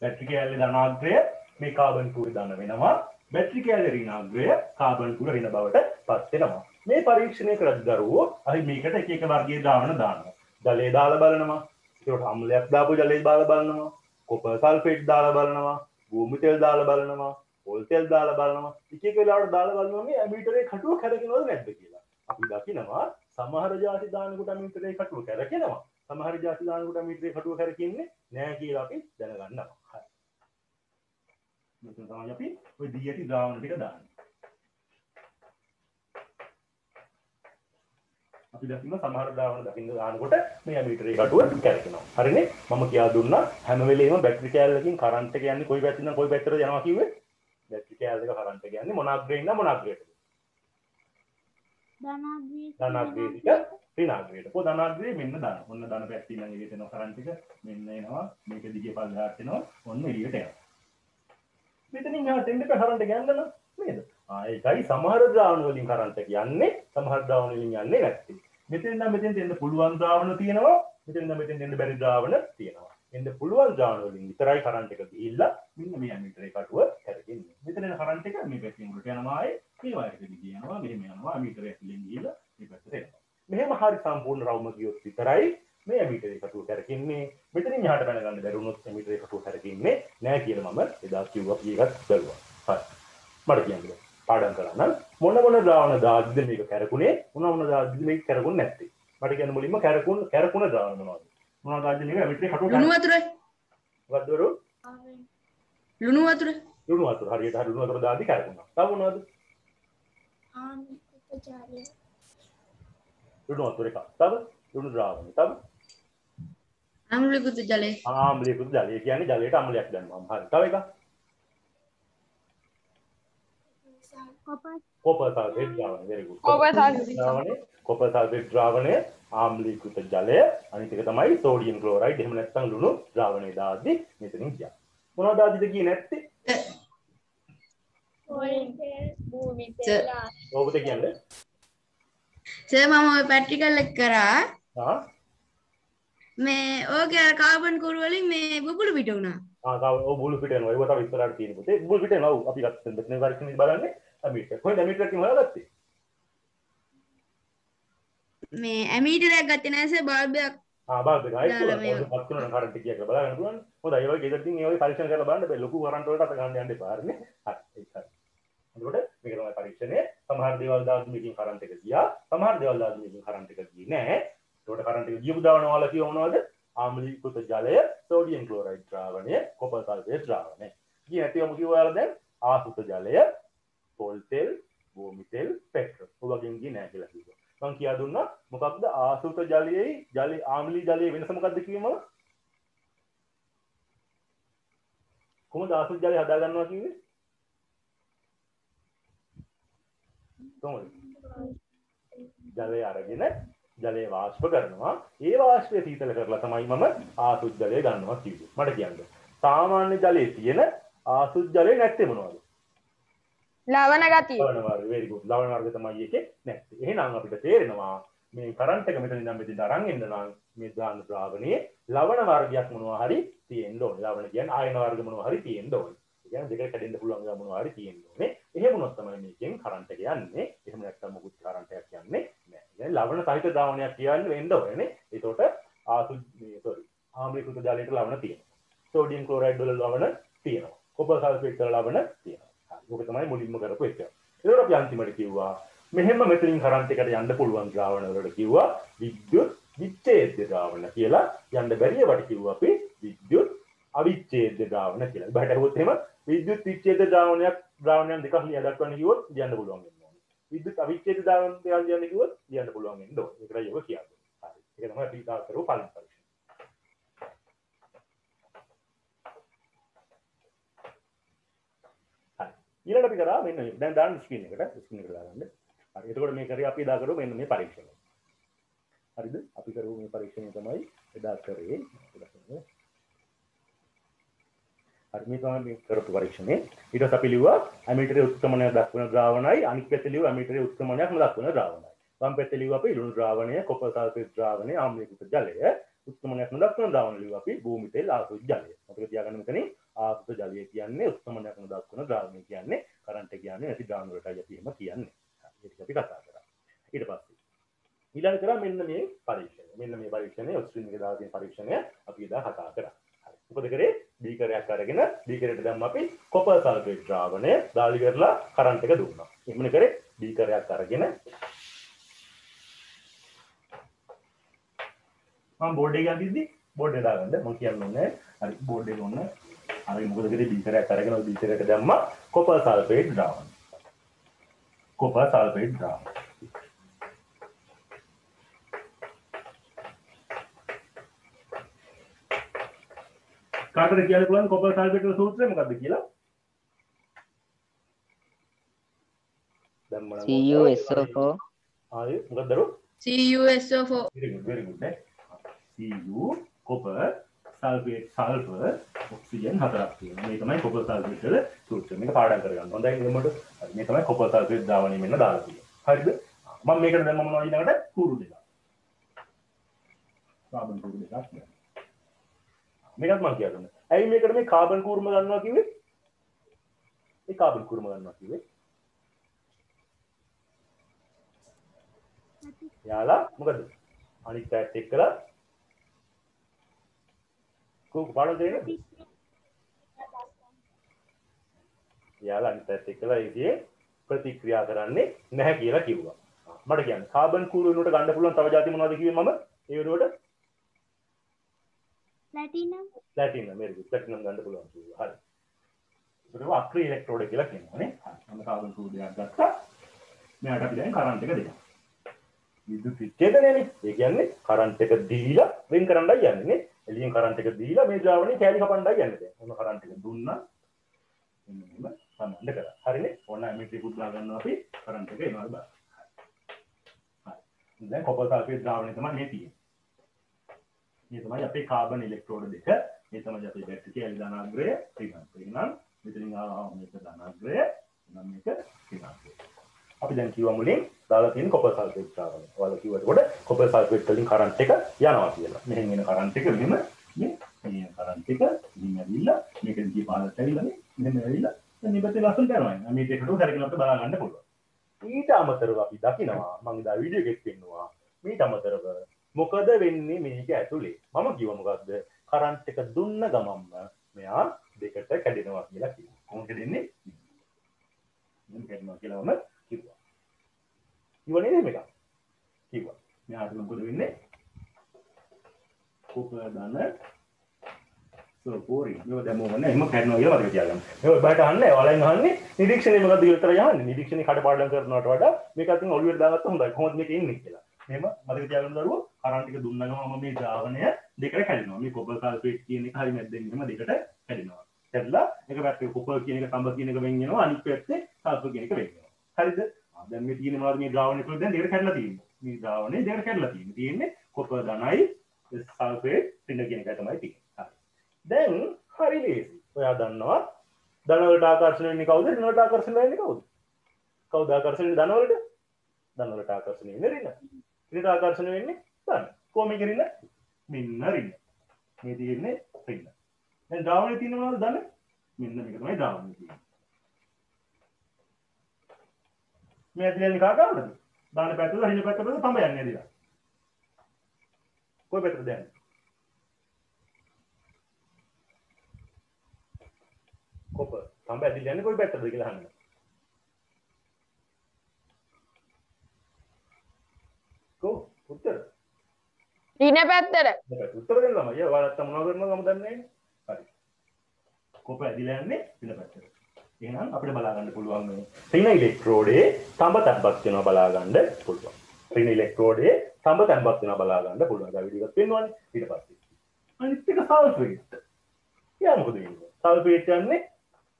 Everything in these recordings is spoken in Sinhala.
බැටරි කෑල්ලේ ධනාග්‍රය මේ කාබන් කුර ධන වෙනවා. බැටරි කෑල්ලේ ඍණාග්‍රය කාබන් කුර ඍණ බවට පත් වෙනවා. මේ පරීක්ෂණය කරද්දී දරුවෝ අපි මේකට එක එක වර්ගයේ ද්‍රාවණ දානවා. ජලය දාලා බලනවා. ඒකට අම්ලයක් දාපු ජලය දාලා බලනවා. කොපර් සල්ෆේට් දාලා බලනවා. භූමි තෙල් දාලා බලනවා. පොල් තෙල් දාලා බලනවා. එක එක වෙලාවට දාලා බලනවා මේ ඇමීටරේ කටුව කැරකෙනවද නැද්ද කියලා. අපි දකිනවා සමහර ಜಾති දානකොට ඇමීටරේ කටුව කැරකෙනවා. සමහර ಜಾති දානකොට ඇමීටරේ කටුව කැරකෙන්නේ නැහැ කියලා අපි දැනගන්නවා. හරි. මෙතන තමයි අපි ওই දී ඇති ද්‍රාවණ ටික දාන්නේ. අපි දකින්න සමහර ද්‍රාවණ දකින්න දානකොට මේ ඇමීටරේ කටුව කැරකෙනවා. හරිනේ? මම කියා දුන්නා හැම වෙලෙම බැටරි කෑල්ලකින් කරන්ට් එක යන්නේ කොයි පැත්තෙන්ද කොයි පැත්තට යනවා කිව්වේ? බැටරි කෑල්ල එක කරන්ට් එක යන්නේ මොන අග්‍රේ ඉඳන් මොන අග්‍රේටද? ධනාග්‍රේට ඍණාග්‍රේට. කො ධනාග්‍රේ මෙන්න දාන. ඔන්න ධන පැත්තේ ඉඳන් එළියට එනවා කරන්ට් එක. මෙන්න එනවා. මේක දිගේ පල්ලෙහාට එනවා. ඔන්න එළියට යනවා. මෙතනින් එහාට එන්න කරන්ට් එක යන්න නේද? ඒකයි සමහර ද්‍රාවණ වලින් කරන්ට් එක යන්නේ සමහර ද්‍රාවණ වලින් යන්නේ නැත්තේ. මෙතෙන් නම් මෙතෙන්ට එන්න පුළුවන් ද්‍රාවණ තියෙනවා. මෙතෙන් නම් මෙතෙන් එන්න බැරි ද්‍රාවණ තියෙනවා. එන්න පුළුවන් ද්‍රාවණ වලින් විතරයි කරන්ට් එක ගිහිල්ලා මෙන්න මේ ඇමීටරේ කටුව හැරෙන්නේ. මෙතන එන කරන්ට් එක මේ පැත්තෙන් උඩට යනවා ආයේ මේ වයර් එක දිගේ යනවා මෙහෙම යනවා ඇමීටරේ ඇතුලෙන් ගිහිල්ලා මේ පැත්තට එනවා. මෙහෙම හරි සම්පූර්ණ රවුම ගියොත් විතරයි මේ ඇමීටරේ කටුව හැරෙන්නේ. මෙතනින් එහාට බැන ගන්න බැරි වුණොත් ඇමීටරේ කටුව හැරෙන්නේ නැහැ කියලා මම එදා කිව්වා ඒකත් බැලුවා. හරි. මට කියන්නේ පාඩම් කරන්න මොන ද්‍රාවණ දාද්දිද මේක කැරකුනේ මොන දාද්දිද මේක කැරකුනේ නැත්තේ මට කියන්න මුලින්ම කැරකුණ ද්‍රාවණ මොනවද දාද්දිද මේක ඇමීටරේ කටුව ලුණු වතුර මොකද්ද වරු ලුණු වතුර හරියට හරි ලුණු වතුර දාද්දි කැරකුණා තව මොනවද ලුණු වතුර එක තව ලුණු ද්‍රාවණ තව ආම්ලීකృత ජලය ආම්ලීකృత ජලය කියන්නේ ජලයට අම්ලයක් දැම්මම හරි තව එකක් copper sulfate ද්‍රාවණය very good copper sulfate ද්‍රාවණය ආම්ලීකృత ජලය අනිත් එක තමයි sodium chloride එහෙම නැත්නම් ලුණු ද්‍රාවණය දාද්දි මෙතනින් ගියා මොනවද දාද්දිද කියේ නැත්තේ භූමි තෙල් ඔබට කියන්නේ සර් මම ඔය ප්‍රැක්ටිකල් එක කරා මේ ඕකේ කාබන් කුරු වලින් මේ බුබුලු පිට වුණා ඔව් බුබුලු පිට යනවා ඒව තමයි ඉස්සරහට තියෙන පුතේ බුබුලු පිට යනවා ඔව් අපි ගත්ත මෙතන පරීක්ෂණය බලන්නේ ඇමීටර් කොහෙන්ද ඇමීටර් එකකින් හොයාගත්තේ මේ ඇමීටරයක් ගත්තේ නැහැ සර් බල්බයක් බල්බ් එක ආයෙත් පත් වෙනවා කරන්ට් එක කියලා බලන්න පුළුවන් හොඳයි ඒ වගේ ගෙදරකින් ඒ වගේ පරීක්ෂණ කරලා බලන්න බෑ ලොකු කරන්ට් වලට අත ගන්න යන්න එපා හරිනේ හරි ඒක හරි එතකොට මේක තමයි පරීක්ෂණය සමහර දේවල් දාද්දි මේකෙන් කරන්ට් එක ගියා සමහර දේවල් දාද්දි මේකෙන් කරන්ට් එක ගියේ නැහැ එතකොට කරන්ට් එක ගියපු දාවන වල කියව මොනවද ආම්ලීකృత ජලය සෝඩියම් ක්ලෝරයිඩ් ද්‍රාවණය කොපර් සල්ෆේට් ද්‍රාවණය ඉතින් ඇතිවම කිව්වා දැන් ආසුත ජලය පොල් තෙල් භූමි තෙල් පෙට්‍රල් ඔයගෙන් ගියේ නැහැ කියලා කිව්වා මම කියා දුන්නා මොකක්ද ආසුත ජලයේයි ජලී ආම්ලී ජලයේ වෙනස මොකක්ද කිව්වේ මම කොහොමද ආසුත ජලය හදා ගන්නවා කිව්වේ කොහොමද ජලය අරගෙන ජලය වාෂ්ප කරනවා ඒ වාෂ්පය සීතල කරලා තමයි මම ආසුත ජලය ගන්නවා කිව්වේ මට කියන්න සාමාන්‍ය ජලයේ තියෙන ආසුත ජලය නැත්තේ මොනවද ලවණ ගතිය ලවණ වර්ග very good ලවණ වර්ග තමයි එකේ නැත්තේ එහෙනම් අපිට තේරෙනවා මේ කරන්ට් එක මෙතන ඉඳන් මෙතෙන්ට අරන් එන්න නම් මේ දාන ද්‍රාවණයේ ලවණ වර්ගයක් මොනවා හරි තියෙන්න ඕනේ ලවණ කියන්නේ ආයන වර්ග මොනවා හරි තියෙන්න ඕනේ ඒ කියන්නේ දෙකට කැඩෙන්න පුළුවන් ඒවා මොනවා හරි තියෙන්න ඕනේ එහෙම වුණොත් තමයි මේකෙන් කරන්ට් එක යන්නේ එහෙම නැත්නම් මොකුත් කරන්ට් එකක් යන්නේ නැහැ ලවණ සහිත ද්‍රාවණයක් කියන්නේ වෙන්න ඕනේ ඒකට ආම්ලීකృత ජලයට ලවණ තියෙනවා සෝඩියම් ක්ලෝරයිඩ් වල ලවණ තියෙනවා කොපර් සල්ෆේට් වල ලවණ තියෙනවා ඕක තමයි මුලින්ම කරපු එක ඒකට අපි අන්තිමට කිව්වා මෙහෙම මෙතනින් කරන්ට් එකට යන්න පුළුවන් ද්‍රාවණ වලට කිව්වා විද්‍යුත් විච්ඡේද්‍ය ද්‍රාවණ කියලා යන්න බැරි ඒවට කිව්වා අපි විද්‍යුත් අවිච්ඡේද්‍ය ද්‍රාවණ කියලා. බහට හවොත් එහෙම විද්‍යුත් විච්ඡේද්‍ය ද්‍රාවණයන් දෙකක් ලියා දක්වන්න කිව්වොත් ලියන්න පුළුවන් වෙනවා. විද්‍යුත් අවිච්ඡේද්‍ය ද්‍රාවණ දෙකක් ලියන්න කිව්වොත් ලියන්න පුළුවන් වෙන්න ඕනේ. ඒකයි ඔය කියන්නේ. හරි. ඒක තමයි අපි දාලා කරපු පළවෙනි පරීක්ෂණය. හරි. ඊළඟට අපි කරා මෙන්න දැන් දාන්න ස්ක්‍රීන් එකට දාගන්න. හරි. එතකොට මේ කරේ අපි එදා කරපු මෙන්න මේ පරීක්ෂණය. හරිද? අපි කරපු මේ පරීක්ෂණය තමයි එදා කරේ. හරි මේ තමයි මේ කරපු පරීක්ෂණය. ඊට පස්සේ අපි ලිව්වා ඇමීටරේ උත්ක්‍රමණයක් දක්වන ද්‍රාවණයි අනිත් පැත්තේ ලිව්වා ඇමීටරේ උත්ක්‍රමණයක් නොදක්වන ද්‍රාවණයි. වම් පැත්තේ ලිව්වා අපි ලුණු ද්‍රාවණය, කොපර් සල්ෆේට් ද්‍රාවණය, ආම්ලීකృత ජලය, උත්ක්‍රමණයක් නොදක්වන ද්‍රාවණ ලිව්වා අපි භූමි තෙල් ආසුත ජලය. අපිට තියාගන්න මෙතනින් ද්‍රාවකය කියන්නේ උත්සමනයක් දක්වන ද්‍රාවණය කියන්නේ කරන්ට් එක කියන්නේ නැති ද්‍රාවණ වලටයි අපි එහෙම කියන්නේ. ඒක අපි කතා කරා. ඊට පස්සේ ඊළඟ කරා මෙන්න මේ පරීක්ෂණය. මෙන්න මේ පරීක්ෂණය ස්ක්‍රීන් එකේ දාලා තියෙන පරීක්ෂණය අපි එදා කතා කරා. හරි. මොකද කරේ? බීකරයක් අරගෙන බීකරයට දැම්ම අපි කොපර් සල්ෆේට් ද්‍රාවණය දාලි කරලා කරන්ට් එක දුන්නා. එහෙමනේ කරේ බීකරයක් අරගෙන මම බෝඩ් එක යද්දි බෝඩ් එක දාගන්න මම කියන්නේ හරි බෝඩ් එක ඔන්න අර මොකද කරේ බීකරයක් අරගෙන ඔය බීකරයට දැම්මා කොපර් සල්ෆේට් ද්‍රාවණය. කොපර් සල්ෆේට් ද්‍රාවණය. කාටද කියලා පුළුවන් කොපර් සල්ෆේට් වල සූත්‍රය මොකක්ද කියලා? දැන් මම CuSO4 ආයේ මොකක්ද දරුවෝ? CuSO4 very good නේ. Cu copper sulfate sulfur oxygen හතරක් තියෙනවා. මේ තමයි copper sulfate වල සූත්‍රය. මේක පාඩම් කරගන්න. හොඳයි නේද? මේ තමයි copper sulfate ද්‍රාවණය මෙන්න දාලා තියෙන්නේ. හරිද? මම මේකට දැන් මොනවා ඊළඟට කූරු දෙකක්. කාබන් කූරු දෙකක් ගන්න. මේකත් මම කියන්න. ඇයි මේකට මේ කාබන් කූරුම ගන්නවා කිව්වේ? මේ කාබන් කූරුම ගන්නවා කිව්වේ? යාලා මොකද? අනිත් පැත්ත එක්කලා කෝක පාඩම් දෙන්නේ? යාලා අනිත් පැත්ත එක්කලා ඒකේ ප්‍රතික්‍රියා කරන්නේ නැහැ කියලා කිව්වා. මට කියන්න කාබන් කූරු වෙනුවට ගන්න පුළුවන් තව જાති මොනවද කිව්වේ මම? ඒ වෙනුවට ප්ලැටිනම් very good ප්ලැටිනම් ගන්න පුළුවන් කිව්වා. හරි. ඒක අක්‍රී ඉලෙක්ට්‍රෝඩ කියලා කියනවා නේ. හරි. මම කාබන් කූරු දෙකක් ගත්තා. මෙයාට අපි දැන් කරන්ට් එක දෙනවා. විදුලි විච්ඡේදනයනේ. ඒ කියන්නේ කරන්ට් එක දීලා වෙන් කරන්නයි යන්නේ නේ. එළියෙන් කරන්ට් එක දීලා මේ ද්‍රාවණේ කැලි කපන්නයි යන්නේ දැන්. ඔන්න කරන්ට් එක දුන්නා. මෙන්න සම්බන්ධ කරා. හරිනේ. ඕන ඇමිටි පුත් දාගන්නවා අපි කරන්ට් එක එනවා බලන්න. හරි. දැන් කොපර් සල්ෆේට් ද්‍රාවණය තමයි මේ තියෙන්නේ. මේ තමයි අපේ කාබන් ඉලෙක්ට්‍රෝඩ දෙක. මේ තමයි අපේ බැටරි කැලි ධනාග්‍රය ත්‍රිග්නන්. මෙතනින් ආව මේක ධනාග්‍රය. නම් මේක ත්‍රිග්නන්. අපි දැන් කිව්වා මුලින් දාලා තියෙන කොපර් සල්ෆේට් ද්‍රාවණය. ඔයාලා කිව්වට කොපර් සල්ෆේට් වලින් කරන්ට් එක යනවා කියලා. මෙහෙන් එන කරන්ට් එක මෙහෙම මේ කරන්ට් එක මෙහෙම ඇවිල්ලා මේකෙන් ගිය පාරට ඇවිල්ලා මෙහෙම ඇවිල්ලා දැන් මේ පැත්තේ ලස්සනට යනවා. මේ දෙකට උඩරගෙන අපිට බලා ගන්න පුළුවන්. ඊට අමතරව අපි දකිනවා මම දා වීඩියෝ එකක් පෙන්නුවා. ඊට අමතරව මොකද වෙන්නේ මේක ඇතුලේ? මම කිව්වා මොකද්ද? කරන්ට් එක දුන්න ගමන්ම මෙයා දෙකට කැඩෙනවා කියලා කිව්වා. කොහොමද දෙන්නේ? මෙන්න කැඩෙනවා කියලාම කිව්වා. කිව්වා නේද මේක? කිව්වා. මෙයාට මොකද වෙන්නේ? කොපර් දාන සෝපෝරි. මේක දැන් මොකද එහෙම කැඩෙනවා කියලා මතක තියාගන්න. මේක ඔබට අහන්නේ ඔයාලෙන් අහන්නේ නිරීක්ෂණය මොකද්ද කියලා විතර යහන්නේ. නිරීක්ෂණේ කඩපාඩම් කරනවට වඩා මේක අතින් ඔළුවට දාගත්ත හොඳයි. කොහොමද මේක ඉන්නේ කියලා. මෙහෙම මතක තියාගන්න දරුවෝ කරන්ට් එක දුන්න ගමන් මේ ද්‍රාවණය දෙකට කැඩෙනවා. මේ කොපර් සල්ෆේට් කියන එක හරි මැද්දෙන් එහෙම දෙකට කැඩෙනවා. කැඩලා එක පැත්තේ කොපර් කියන එක තඹ කියන එක වෙන් වෙනවා. අනිත් පැත්තේ සල්ෆර් කියන එක වෙන් වෙනවා. හරිද? දැන් මේ තියෙන්නේ මොනවද මේ ද්‍රාවණය තුළ දැන් දෙකට කැඩලා තියෙන්නේ. මේ ද්‍රාවණය දෙකට කැඩලා තියෙන්නේ. තියෙන්නේ කොපර් ධනයි සල්ෆේට් ත්‍රිණ කියන එක තමයි තියෙන්නේ. හරි. දැන් හරි ලේසි. ඔයා දන්නවා ධන වලට ආකර්ෂණය වෙන්නේ කවුද? ඍණ වලට ආකර්ෂණය වෙන්නේ කවුද? කවුද ආකර්ෂණය වෙන්නේ ධන වලට? ධන වලට ආකර්ෂණය වෙන්නේ ඍණ. ඍණට ආකර්ෂණය වෙන්නේ ධන. කොහොමද ඍණ? මෙන්න ඍණ. මේ තියෙන්නේ ඍණ. දැන් ද්‍රාවණයේ තියෙන මොනවද ධන? මෙන්න මේක තමයි ද්‍රාවණයේ තියෙන්නේ. මේ ඇතුලේ කාගාවද? දාන පැත්තට ඍණ පැත්තට තඹ යන්නේ ඇදිලා. කොයි පැත්තටද යන්නේ? කොපර් තඹ ඇදිලා යන්නේ කොයි පැත්තටද කියලා අහන්න. කො උත්තර. ඍණ පැත්තට. උත්තර දෙන්න ළමයි. ඔයාලත් මොනවද කරනවද මම දන්නේ නැහැ. හරි. කොපර් ඇදිලා යන්නේ ඍණ පැත්තට. එහෙනම් අපිට බලා ගන්න පුළුවන් මේ ඍණ ඉලෙක්ට්‍රෝඩේ තඹ තැම්පත් වෙනවා බලා ගන්න පුළුවන්. ඍණ ඉලෙක්ට්‍රෝඩේ තඹ තැම්පත් වෙනවා බලා ගන්න පුළුවන්. දැන් වීඩියෝ එකක් පෙන්වන්නේ ඊට පස්සේ. අනිත් එක සල්ෆේට්. යා මොකද වෙන්නේ? සල්ෆේට් යන්නේ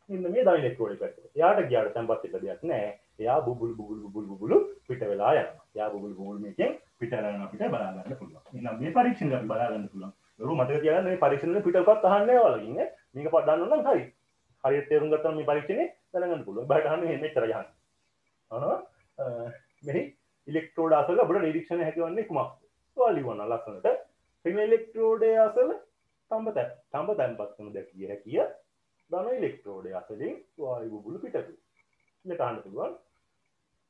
මෙන්න මේ ධන ඉලෙක්ට්‍රෝඩේ පැත්තට. එයාට ගියාට තැම්පත් වෙන්න දෙයක් නැහැ. එයා බුබුලු පිට වෙලා යනවා. එයා බුබුලු මේකෙන් පිට යනවා අපිට බලා ගන්න පුළුවන්. එහෙනම් මේ පරීක්ෂණ අපි බලා ගන්න පුළුවන්. ඒක මතක තියාගන්න මේ පරීක්ෂණ වල පිටකවත් අහන්නේ නැහැ ඔයාලගෙන් නේ. මේක දන්නව නම් හරි. හරියට තේරුම් ගත්තම මේ පරීක්ෂණේ දැනගන්න පුළුවන්. බයට අහන්නේ මෙච්චර යහන්න. අනව මෙහි ඉලෙක්ට්‍රෝඩ අසල අපිට නිරීක්ෂණය හැකිවන්නේ කුමක්ද? ඔයාලා ලියවන්න ලස්සනට. ඍණ ඉලෙක්ට්‍රෝඩයේ අසල තඹ තැම්පත් වෙන දැකිය හැකිය ධන ඉලෙක්ට්‍රෝඩය අතරින් වායු බුබුලු පිට වෙනවා. ඉතින් අහන්න පුළුවන්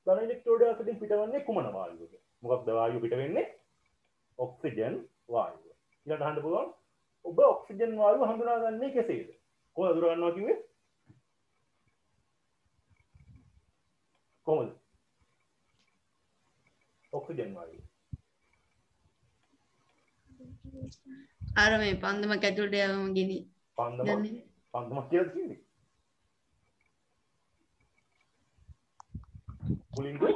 ධන ඉලෙක්ට්‍රෝඩය අතරින් පිටවන්නේ කුමන වායුවද? මොකක්ද වායුව පිට වෙන්නේ? ඔක්සිජන් වායුව. ඊළඟට අහන්න පුළුවන් ඔබ ඔක්සිජන් වායුව හඳුනාගන්නේ කෙසේද? කොහොමද හඳුනගන්නවා කිව්වේ? කොහොමද? ඔක්සිජන් වායුව. අර මේ පන්දමක් ඇතුළට යවම ගිනි. පන්දමක් කියලා කියන්නේ. කුලින්ගු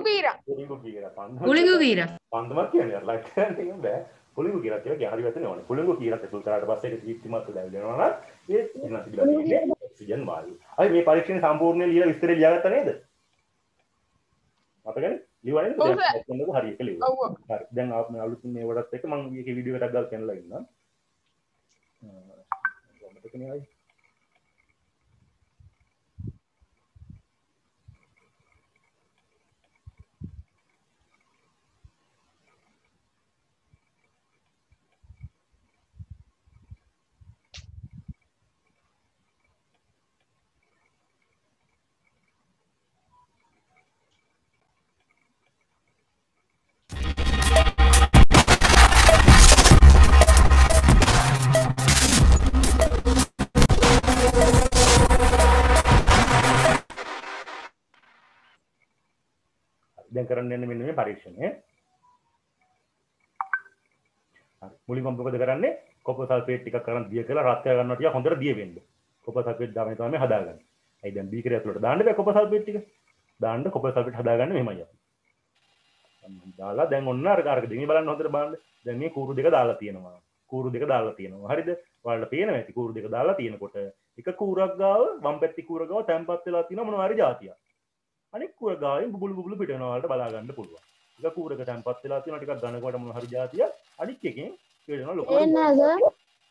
කීරා. කුලින්ගු කීරා පන්දමක්. කුලිඟු කීරා. පන්දමක් කියන්නේ අර ලයිට් එකෙන් බෑ. කුලින්ගු කීරා කියලා හරි වැටෙන්නේ ඕනේ. කුලින්ගු කීරා ඒක උතරාට පස්සේ ඒක දීප්තිමත් දැල්වෙනවා නම් ඒ ඉන්න තිබිලා තියෙන්නේ ඔක්සිජන් වායුව. අය මේ පරීක්ෂණය සම්පූර්ණයෙන් ලියලා විස්තරය ලියාගත්තා නේද? මතකනේ? ලියවන්නේ දැන් ඔක්කොම හරියට ලියුවා. හරි. දැන් ආපම අලුතින් මේ වලත් එක්ක මම මේකේ වීඩියෝ එකක් ගාලා කැනලා ඉන්නම්. මතකනේ අය. දැන් කරන්න යන්නේ මෙන්න මේ පරීක්ෂණය. හරි. මුලින්ම මොකද කරන්නේ? කොපර් සල්ෆේට් ටිකක් කරන් දිය කියලා රත් කර ගන්නවා ටික හොඳට දිය වෙන්න. කොපර් සල්ෆේට් දාගෙන තමයි හදාගන්නේ. ඇයි දැන් බීකරය ඇතුළට දාන්න බෑ කොපර් සල්ෆේට් ටික. දාන්න කොපර් සල්ෆේට් හදාගන්න මෙහෙමයි අපි. දාලා දැන් ඔන්න අර දෙන්නේ බලන්න හොඳට බලන්න. දැන් මේ කූරු දෙක දාලා තියෙනවා. කූරු දෙක දාලා තියෙනවා. හරිද? ඔයාලට පේනවා ඇති කූරු දෙක දාලා තියෙනකොට එක කූරක් ගාව වම් පැත්තේ කූර ගාව තැම්පත් වෙලා තියෙනවා මොනවා හරි જાතියක්. අනික් කූර ගාවෙන් බුබුලු පිට වෙනවා වලට බලා ගන්න පුළුවන්. එක කූරක තැම්පත් වෙලා තියෙනවා ටිකක් ඝනකොට මොනවා හරි જાතියක්. අනික් එකෙන් පිටවෙනවා ලොකු.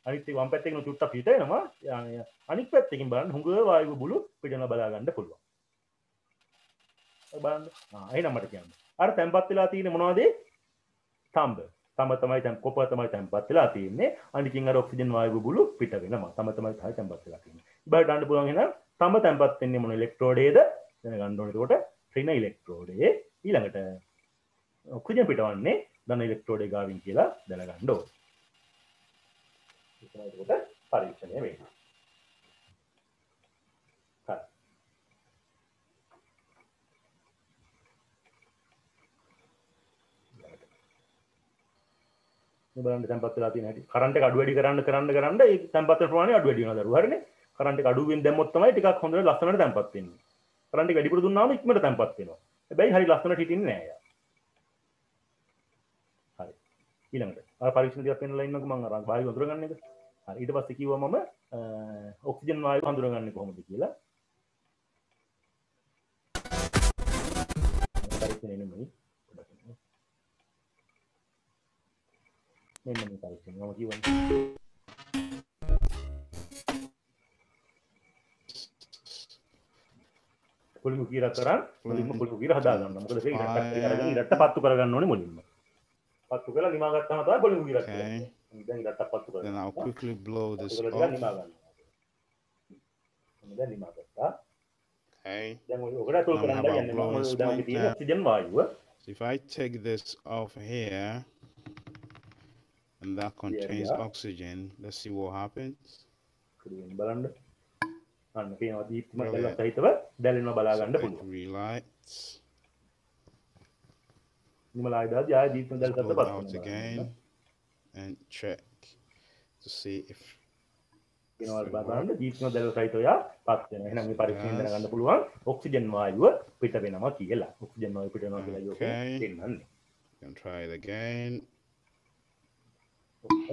අනිත් එක වම් පැත්තේ කෙන චුට්ටක් පිට වෙනවා. අනික් පැත්තකින් බලන්න හුඟ වායු බුබුලු පිට වෙනවා බලා ගන්න පුළුවන්. බලන්න. එහෙනම් මට කියන්න. අර තැම්පත් වෙලා තියෙන්නේ මොනවද? තඹ තමයි කොපර් තමයි තැම්පත් වෙලා තියෙන්නේ. අනිකින් අර ඔක්සිජන් වායු බුබුලු පිට වෙනවා. තඹ තමයි තැම්පත් වෙලා තියෙන්නේ. ඉබට ගන්න පුළුවන් එහෙනම් තඹ තැම්පත් වෙන්නේ මොන ඉලෙක්ට්‍රෝඩේද? දැනගන්න ඕනේ. එතකොට ඍණ ඉලෙක්ට්‍රෝඩේ ඊළඟට ඔක්සිජන් පිටවන්නේ ධන ඉලෙක්ට්‍රෝඩේ ගාවින් කියලා දැනගන්න ඕනේ. එතකොට පරීක්ෂණය වෙන්නේ. හරි. මේ බලන්න තැම්පත් වෙලා තියෙන හැටි. කරන්ට් එක අඩු වැඩි කරන්න ඒ තැම්පත් වෙන ප්‍රමාණය අඩු වැඩි වෙනවා දරුවෝ. හරිනේ. කරන්ට් එක අඩු වෙන දැම්මොත් තමයි ටිකක් හොඳට ලස්සනට තැම්පත් වෙන්නේ. කරන්ට් එක වැඩිපුර දුන්නාම ඉක්මනට තැම්පත් වෙනවා. හැබැයි හරි ලස්සනට හිටින්නේ නෑ යා. හරි. ඊළඟට අර පරීක්ෂණ ටිකක් පෙන්නලා ඉන්නකො මම අර වායුව අඳුරගන්න එක. හරි. ඊට පස්සේ කිව්වා මම ඔක්සිජන් වායුව අඳුරගන්නේ කොහොමද කියලා. පරීක්ෂණය නෙමෙයි. මෙන්න මේ පරීක්ෂණ මම කියවන්නේ. පොලිමු කීරා කරන් මුලින්ම පොලිමු කීරා හදා ගන්න. මොකද ඒක ඉරට්ට පත්තු කරගන්න ඕනේ මුලින්ම. පත්තු කරලා නිමා ගත්තාම තමයි පොලිමු කීරා කරන්නේ. දැන් ඉරට්ට පත්තු කරගන්න. Then I'll quickly blow this off. නිමා ගන්න. දැන් නිමා ගත්තා. Okay. දැන් ඔකට අතුල් කරන්න යන්නේ මම දැන් අපි තියෙන oxygen වායුව. So if I take this off here, and that contains oxygen, let's see what happens. බලන්න. අන්න පේනවා දීප්තිමත් දැල්ලක් සහිතව දැල්වෙනවා බලා ගන්න පුළුවන්. Relights. නිමලායි දාදී ආය දීප්තිමත් දැල් සහිතව Pull out again and check to see if වෙනවා බලන්න දීප්තිමත් දැල් සහිතව යා පත් වෙනවා. එහෙනම් මේ පරීක්ෂණයෙන් දැනගන්න පුළුවන් ඔක්සිජන් වායුව පිට වෙනවා කියලා. ඔක්සිජන් වායුව පිට වෙනවා කියලා යෝකේ දෙන්නන්නේ. You can try it again.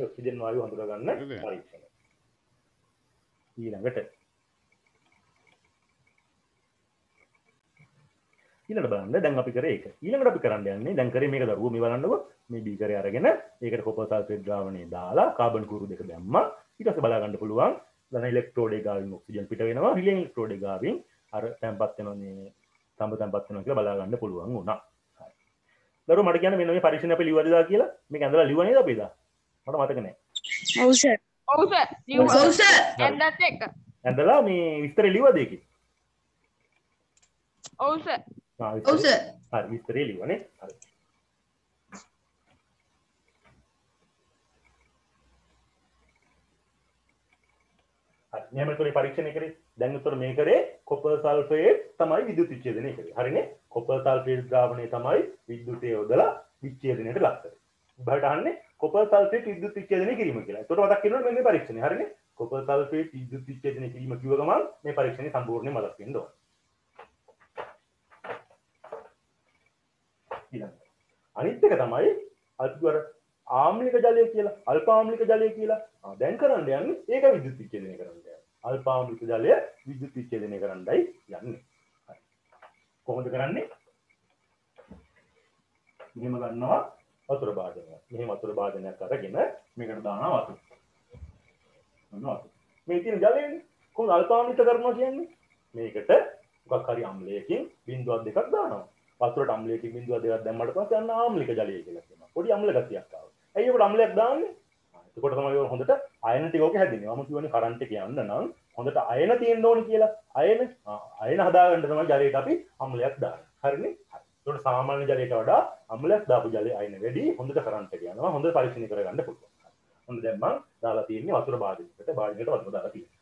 Oxygen වායුව හඳුනා ගන්න පරීක්ෂණය. ඊළඟට බලන්න දැන් අපි කරේ ඒක. ඊළඟට අපි කරන්න යන්නේ දැන් කරේ මේක දරුවෝ මේ බලන්නකො මේ බීකරේ අරගෙන ඒකට කොපර් සල්ෆේට් ද්‍රාවණය දාලා කාබන් කුරු දෙක දැම්මා. ඊට පස්සේ බලා ගන්න පුළුවන් ධන ඉලෙක්ට්‍රෝඩේ ගාවින් ඔක්සිජන් පිට වෙනවා. රිලෙන් ඉලෙක්ට්‍රෝඩේ ගාවින් අර තැම්පත් වෙනවා මේ තඹ තැම්පත් වෙනවා කියලා බලා ගන්න පුළුවන් වුණා. හරි. දරුවෝ මට කියන්න මෙන්න මේ පරීක්ෂණ අපි ලිව්වද කියලා මේක ඇඳලා ලිව්ව නේද අපි එදා? මට මතක නැහැ. ඔව් සර්. ඔව් සර් ලිව්වා ඔව් සර්. ඇන්දත් එක්ක ඇඳලා මේ විස්තරේ ලියුවද ඒකේ? ඔව් සර් ඔව් සර්. හරි විස්තරේ ලියුවනේ. හරි. හරි. මෙහෙම උතරේ පරීක්ෂණය කරේ. දැන් උතර මේ කරේ කොපර් සල්ෆේට් තමයි විදුලි විච්ඡේදනය කරේ. හරිනේ? කොපර් සල්ෆේට් ද්‍රාවණය තමයි විද්‍යුතය යොදලා විච්ඡේදනයට ලක් කරේ. උඹට අහන්නේ කොපර් සල්ෆේට් විද්‍යුත් විච්ඡේදනය කිරීම කියලා. ඒකට මතක් කරගන්න මෙන්න මේ පරීක්ෂණය. හරිනේ? කොපර් සල්ෆේට් විද්‍යුත් විච්ඡේදනය කිරීම කිව්ව ගමන් මේ පරීක්ෂණය සම්පූර්ණයෙන් මතක් වෙන්න ඕන. ඊළඟට අනිත් එක තමයි අල්පවර ආම්ලික ජලය කියලා අල්ප ආම්ලික ජලය කියලා. දැන් කරන්න යන්නේ ඒක විද්‍යුත් විච්ඡේදනය කරන්න යන්නේ. අල්ප ආම්ලික ජලය විද්‍යුත් විච්ඡේදනය කරන්නයි යන්නේ. හරි. කොහොමද කරන්නේ? මෙහෙම ගන්නවා වතුර භාජනයක්. මෙහෙම වතුර භාජනයක් අරගෙන මේකට දානවා වතුර. මොනවා? මේ තියෙන ජලයනේ. කොහොමද අල්ප ආම්ලික කරනවා කියන්නේ? මේකට මොකක් හරි අම්ලයකින් බිඳුවක් දෙකක් දානවා. වතුරට අම්ලයකින් බිඳුවක් දෙකක් දැම්මට පස්සේ අන්න ආම්ලික ජලය කියලා කියනවා. පොඩි අම්ල ගතියක් ආවා. ඇයි ඒකට අම්ලයක් දාන්නේ? එතකොට තමයි ඔය හොඳට අයන ටික ඔක හැදෙන්නේ. මම කියවනේ කරන්ට් එක යන්න නම් හොඳට අයන තියෙන්න ඕනේ කියලා. අයන හදාගන්න තමයි ජලයට අපි අම්ලයක් දාන්නේ. හරිනේ? හරි. ඒකට සාමාන්‍ය ජලයට වඩා අම්ලයක් දාපු ජලයේ අයන වැඩි හොඳට කරන්ට් එක යනවා. හොඳට පරීක්ෂණය කරගන්න පුළුවන්. හොඳ දැන් මම දාලා තියෙන්නේ වතුර භාජනයකට. භාජනයට වතුර දාලා තියෙනවා.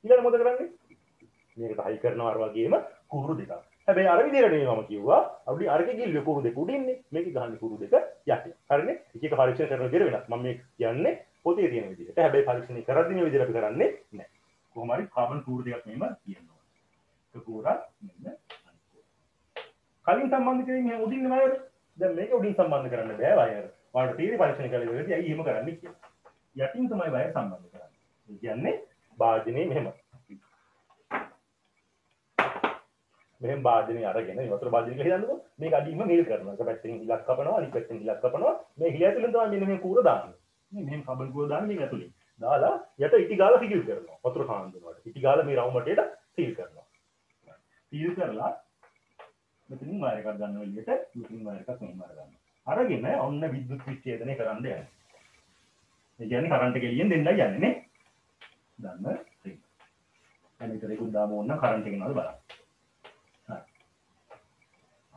ඊළඟ මොකද කරන්නේ? මේකට හයි කරනවා අර වගේම කුරු දෙකක්. හැබැයි අර විදිහට නෙමෙයි මම කිව්වා. අපි අරකේ ගිල්ලේ කුරු දෙක උඩින්නේ. මේකේ ගහන්නේ කුරු දෙක යටින්. හරිනේ? එක එක පරීක්ෂණ කරන විදිහට වෙනස්. මම මේ කියන්නේ පොතේ තියෙන විදිහට. හැබැයි පරීක්ෂණ කරද්දී මේ විදිහට අපි කරන්නේ නැහැ. කොහොම හරි කාබන් කුරු දෙකක් මෙහෙම කියනවා. ඒක කුරා මෙන්න. කලින් සම්බන්ධ කරේ මෙහෙම උඩින් වයර්. දැන් මේක උඩින් සම්බන්ධ කරන්න බෑ වයර්. ඔයාලට තීරි පරීක්ෂණ කළේ වෙලදී ඇයි එහෙම කරන්නේ කියලා. යටින් තමයි වයර් සම්බන්ධ කරන්නේ. ඒ කියන්නේ භාජනයේ මෙහෙම මෙහෙම භාජනය අරගෙන වතුර භාජනය කියලා හිතන්නකෝ මේක අඩින්ම මේල් කරනවා එක පැත්තකින් ඉලක්ක කපනවා අනිත් පැත්තෙන් ඉලක්ක කපනවා මේ හිල ඇතුලෙන් තමයි මෙන්න මේ කූර දාන්නේ මේ මෙහෙම කබල් කූර දාන්නේ මේක ඇතුලෙන් දාලා යට ඉටි ගාලා සිල් කරනවා වතුර කාන් දෙනකොට ඉටි ගාලා මේ රවුම් වටේට සීල් කරනවා සීල් කරලා මෙතනින් වයර් එකක් ගන්න එළියට මෙතනින් වයර් එකක් මෙහෙම අරගන්නවා අරගෙන ඔන්න විද්‍යුත් විච්ඡේදනය කරන්න යනවා ඒ කියන්නේ කරන්ට් එක එළියෙන් දෙන්නයි යන්නේ නේ දන්න රින් අනිතරේකුත් දාමු ඕන කරන්ට් එක නේද බලන්න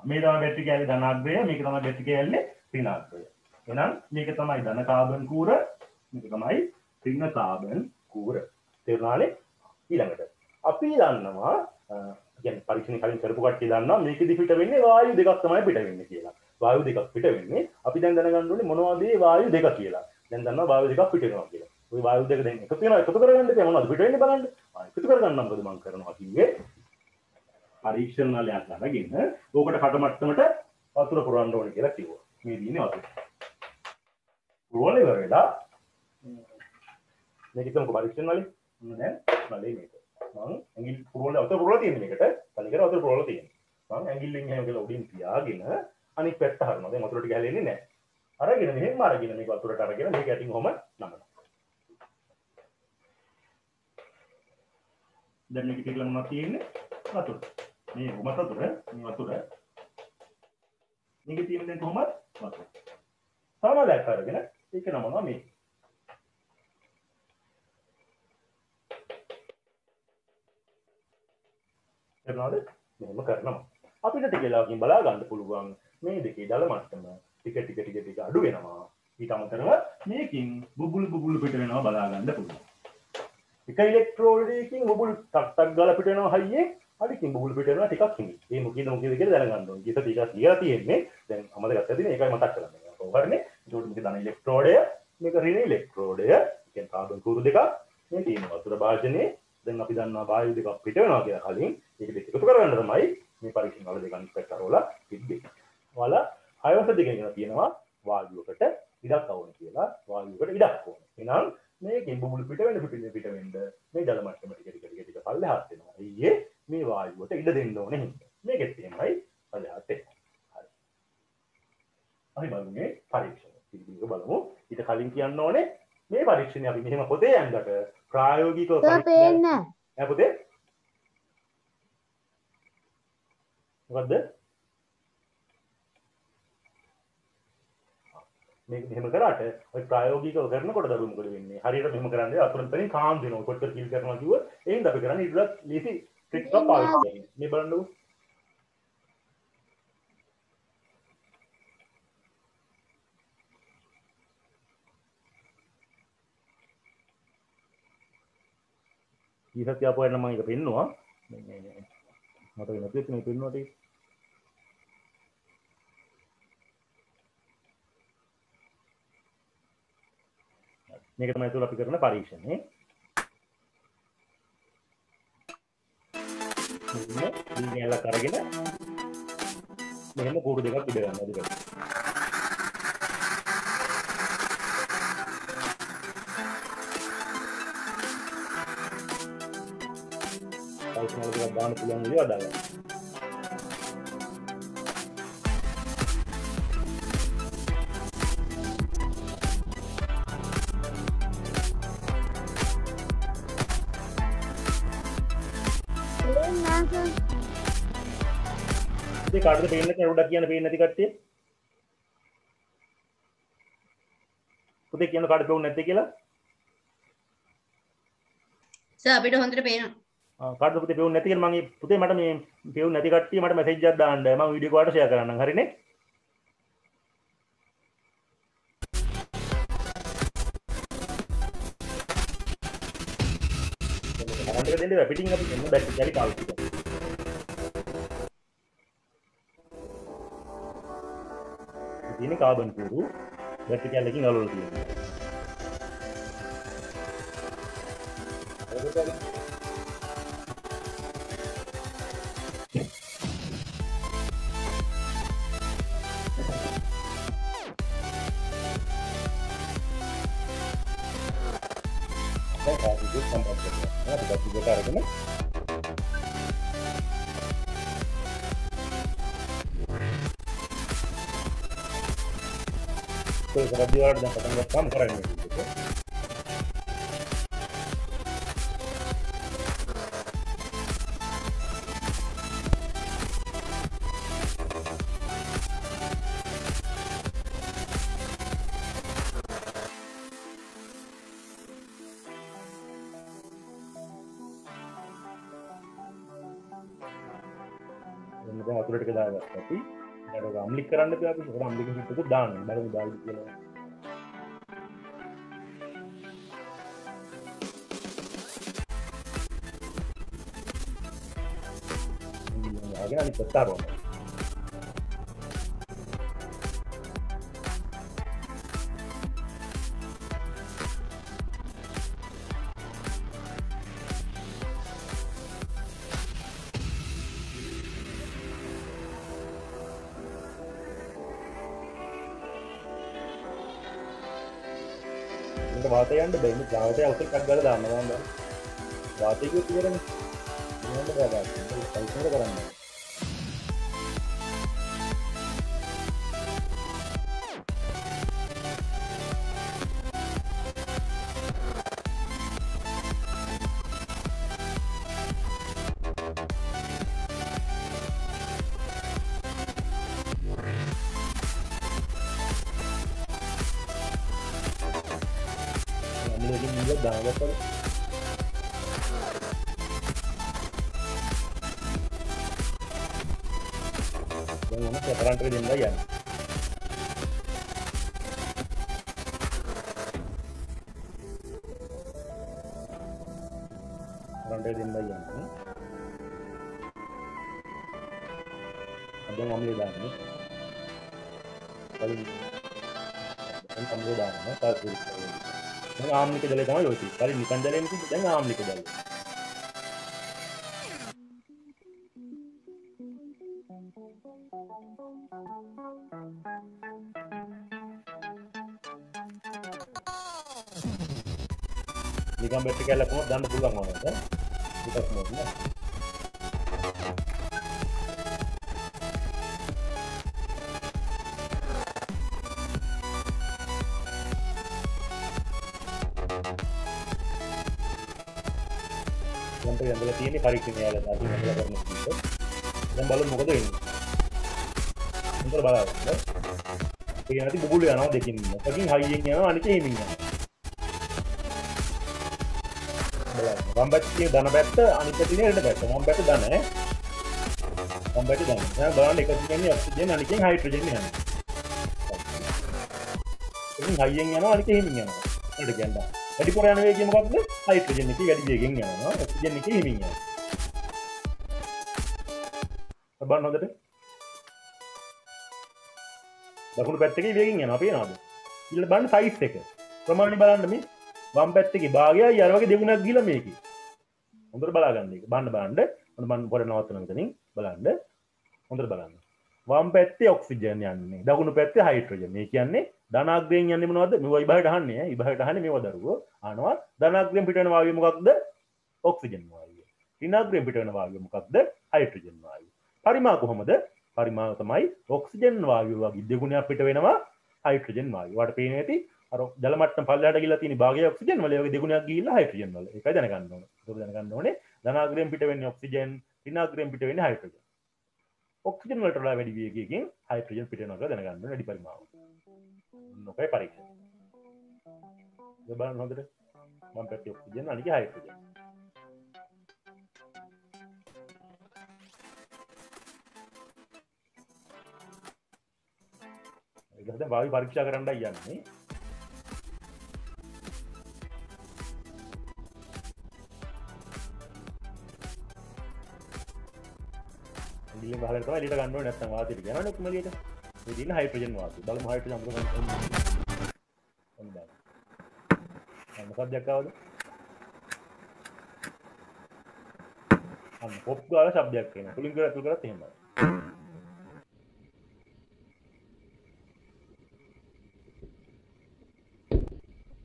මේ තමයි බැටරි කෑල්ලේ ධනාග්‍රය මේක තමයි බැටරි කෑල්ලේ ඍණාග්‍රය. එහෙනම් මේක තමයි ධන කාබන් කූර මේක තමයි ඍණ කාබන් කූර. තේරුණානේ? ඊළඟට අපි දන්නවා කියන්නේ පරීක්ෂණ කලින් කරපු කට්ටිය දන්නවා මේකෙදි පිට වෙන්නේ වායු දෙකක් තමයි පිට වෙන්නේ කියලා. වායු දෙකක් පිට වෙන්නේ අපි දැන් දැනගන්න ඕනේ මොනවද මේ වායු දෙක කියලා. දැන් දන්නවා වායු දෙකක් පිට වෙනවා කියලා. ওই වායු දෙක දැන් එකතු වෙනවා එකතු කරගන්න දෙයක් මොනවද පිට වෙන්නේ බලන්න. එකතු කරගන්න මොකද මම කරනවා කිව්වේ පරීක්ෂණ නලයක් අරගෙන ඕකට කටමට්ටමට වතුර පුරවන්න ඕනේ කියලා කිව්වා. මේ දිනේ වතුර. පුරවල ඉවර වෙලා මේක තමයි පරීක්ෂණ නලේ. මොන දැන් නලේ මේක. මම ඇඟිලි පුරවල වතුර පුරවලා තියෙන මේකට. කලින් වතුර පුරවලා තියෙනවා. මම ඇඟිල්ලෙන් එහෙම කියලා උඩින් තියාගෙන අනිත් පැත්ත හරනවා. දැන් වතුර ටික හැලෙන්නේ නැහැ. අරගෙන මෙහෙම අරගෙන මේක වතුරට අරගෙන මේක යටින් කොහම නමනවා. දැන් මේක තියලා මොනවද තියෙන්නේ? වතුර. මේ කොහමද වතුර මේ වතුර මේකේ තියෙන දැන් කොහමද වතුර සාමාන්‍යයෙන් අරගෙන ඒක නමනවා මේ එතනද මෙහෙම කරනවා අපිට ටික වෙලාවකින් බලා ගන්න පුළුවන් මේ දෙකේ දල මට්ටම ටික අඩු වෙනවා ඊට අමතරව මේකින් බුබුලු පිට වෙනවා බලා ගන්න පුළුවන් එක ඉලෙක්ට්‍රෝඩ් එකකින් බුබුලු ටක් ගාලා පිට වෙනවා හයියේ අඩිකින් බුබුලු පිට වෙනවා ටිකක් හිමි. මේ මොකද කියලා දැනගන්න ඕනේ. ඊට ටිකක් කියලා තියෙන්නේ. දැන් අමතක කරලා ඒකයි මතක් කරන්නේ. ඔවරනේ. ඒකට මේක ධන ඉලෙක්ට්‍රෝඩය, මේක ඍණ ඉලෙක්ට්‍රෝඩය. කියන්නේ කාබන් කූරු දෙකක්. මේ තියෙන වතුර භාජනයේ දැන් අපි දන්නවා වායු දෙකක් පිට වෙනවා කියලා කලින්. ඒක දෙක එකතු කරගන්න තමයි මේ පරීක්ෂණ වල දෙක අනිත් පැත්ත කරවලා තිබ්බේ. ඔයාලා හයවස දෙකෙන් කියනවා වායුවකට ඉඩක් අවුන කියලා. වායුවකට ඉඩක් ඕන. එහෙනම් මේකෙන් බුබුලු පිට වෙන්න මේ ජල මට්ටම ටික පල්ලෙහාට එනවා. ඊයේ මේ වායුවට ඉඩ දෙන්න ඕනේ හින්දා. මේකෙත් එහෙමයි පල්ලෙහාට එනවා. හරි. අපි බලමු මේ පරීක්ෂණ. පිළිබිඹ බලමු. ඊට කලින් කියන්න ඕනේ මේ පරීක්ෂණය අපි මෙහෙම පොතේ යන්නට ප්‍රායෝගිකව පරීක්ෂණ නෑ පොතේ. මොකද්ද? මේක මෙහෙම කරාට ඔය ප්‍රායෝගිකව කරනකොට දරුවෝ මොකද වෙන්නේ? හරියට මෙහෙම කරන්නේ අතුරුන් තනින් කාම් වෙනවා. කොච්චර කිල් කරනවා කිව්වොත් එහෙනම් අපි කරන්නේ ඊටත් ලීසි ට්‍රික්ස් එක පාවිච්චි කරන්නේ. මේ බලන්නකෝ. ඊටත් යාපුවා නම් මම ඒක පෙන්නවා. මට වෙන පිට මේ පෙන්නවා ටික. මේක තමයි තුල අපි කරන පරීක්ෂණේ. මෙන්න දීගැලක් අරගෙන මෙහෙම කූඩු දෙකක් ඉඳ ගන්නවා දෙක. අවශ්‍යම දෙයක් දාන්න පුළුවන් විදිහ හදාගන්න. ඒ කාටද පේන්නේ කරුඩක් කියන පේන්නේ නැති කට්ටිය? පුතේ කියන කාටද පේන්නේ නැත්තේ කියලා? සර් අපිට හොඳට පේනවා. කාටද පුතේ පේන්නේ නැති කියලා මම පුතේ මට මේ පේන්නේ නැති කට්ටිය මට මැසේජ් එකක් දාන්න. මම වීඩියෝ කෝල් එකට ෂෙයා කරන්නම්. හරිනේ? කරන්ට් එක දෙන්න පිටින් අපි එන්න බැටරි කැලි පාවිච්චි කරනවා. ini carbon biru vertikal lagi ngalur dia. Itu sampai berapa? Nah, kita juga tarik ini. तो रद्दी वाला dan पतंग काम करेंगे ठीक है දැන් අතුරට එක දාගත්තා අපි ඊට අම්ලික් කරන්න තියා අපි ඒක අම්ලික් හිටුක දාන්න බලමු දාන්න කියලා ආගෙන අනිත් පැත්ත ආරවන්න වාතය යන්න බෑ මේ වාතය අවශ්‍ය එකක් ගාලා දාන්න ගන්න වාතය කිව්ව ඉවරනේ මොනවද ගාගන්න පරිසර කරන්න lagi juga banget kan yang mana sekarang trading bayan sekarang trading bayan ada ngambil dana paling kan ngambil dana kalau දැන් ආම්ලික ජලය තමයි ඔය තියෙන්නේ. කලින් නිකන් ජලයෙන් තිබ්බ දැන් ආම්ලික ජලය. නිකන් බෙට් එකක් ලකුණක් දාන්න පුළුවන් වුණා නේද? ටිකක් මොකද? යන්ත්‍රය ඇඳලා තියෙන්නේ පරීක්ෂණය යාලා අපි ඇඳලා කරන විදිහට. දැන් බලමු මොකද වෙන්නේ. උන්ට බලන්න. ඒ නැති බුබුලු යනවා දෙකින්. එකකින් හයියෙන් යනවා අනික හිමින් යනවා. බලන්න. වම් පැත්තේ ධන පැත්ත අනිත් පැත්තේ ඉඩ පැත්ත. වම් පැත්ත ධන ඈ. වම් පැත්තේ ධන. දැන් බලන්න එකකින් යන්නේ ඔක්සිජන් අනිකෙන් හයිඩ්‍රජන් යනවා. එකකින් හයියෙන් යනවා අනික හිමින් යනවා. ඒකට කියන්නේ. වැඩිපුර යන වේගය මොකක්ද? හයිඩ්‍රජන් එකේ වැඩි වේගෙන් යනවා. ඔක්සිජන් එකේ හිමින් යනවා. බලන්න හොඳට. දකුණු පැත්තේ වේගෙන් යනවා පේනවද? ඊළඟ බලන්න සයිස් එක. ප්‍රමාණය බලන්න මේ වම් පැත්තේ භාගයයි අර වගේ දෙගුණක් ගිහලා මේකේ. හොඳට බලා ගන්න එක. බලන්න. මම පොර නවත්තන මෙතනින් බලන්න. හොඳට බලන්න. වම් පැත්තේ ඔක්සිජන් යන්නේ. දකුණු පැත්තේ හයිඩ්‍රජන්. මේ කියන්නේ ධනාග්‍රයෙන් යන්නේ මොනවද? මේවා ඉබහට අහන්නේ ඈ. ඉබහට අහන්නේ මේවා දරුවෝ. අහනවා ධනාග්‍රයෙන් පිට වෙන වායුව මොකක්ද? ඔක්සිජන් වායුව. ඍණාග්‍රයෙන් පිට වෙන වායුව මොකක්ද? හයිඩ්‍රජන් වායුව. පරිමාව කොහොමද? පරිමාව තමයි ඔක්සිජන් වායුව වගේ දෙගුණයක් පිට වෙනවා හයිඩ්‍රජන් වායුව. වාට පේන්නේ නැති අර ජල මට්ටම පල්ලෙහාට ගිහිලා තියෙන භාගය ඔක්සිජන් වල ඒ වගේ දෙගුණයක් ගිහිල්ලා හයිඩ්‍රජන් වල. ඒකයි දැනගන්න ඕනේ. ඒක දැනගන්න ඕනේ. ධනාග්‍රයෙන් පිට වෙන්නේ ඔක්සිජන්, ඍණාග්‍රයෙන් පිට වෙන්නේ හයිඩ්‍රජන්. ඔක්සිජන් වලට වඩා වැඩි වේගයකින් හයිඩ්‍රජන් පිට වෙනවා කියලා දැනගන්න ඕනේ වැඩි පරිමාව. මොකයි පරීක්ෂණ. බලන්න හොඳට. මම පැත්තේ ඔක්සිජන් අනික හයිඩ්‍රජන්. ඒක දැන් වායු පරීක්ෂා කරන්නයි යන්නේ. ඉතින් බහලට තමයි එළියට ගන්න ඕනේ නැත්නම් වාතයට යනවනේ ඔක්කොම එළියට. මේ දින හයිඩ්‍රජන් වාතය. බලමු හයිඩ්‍රජන් අමුතු ගන්න. මොකක්ද ආවද? අන්න පොප් ගාලා ශබ්දයක් එනවා. කුලින් කරලා අතුල් කරත් එහෙමයි.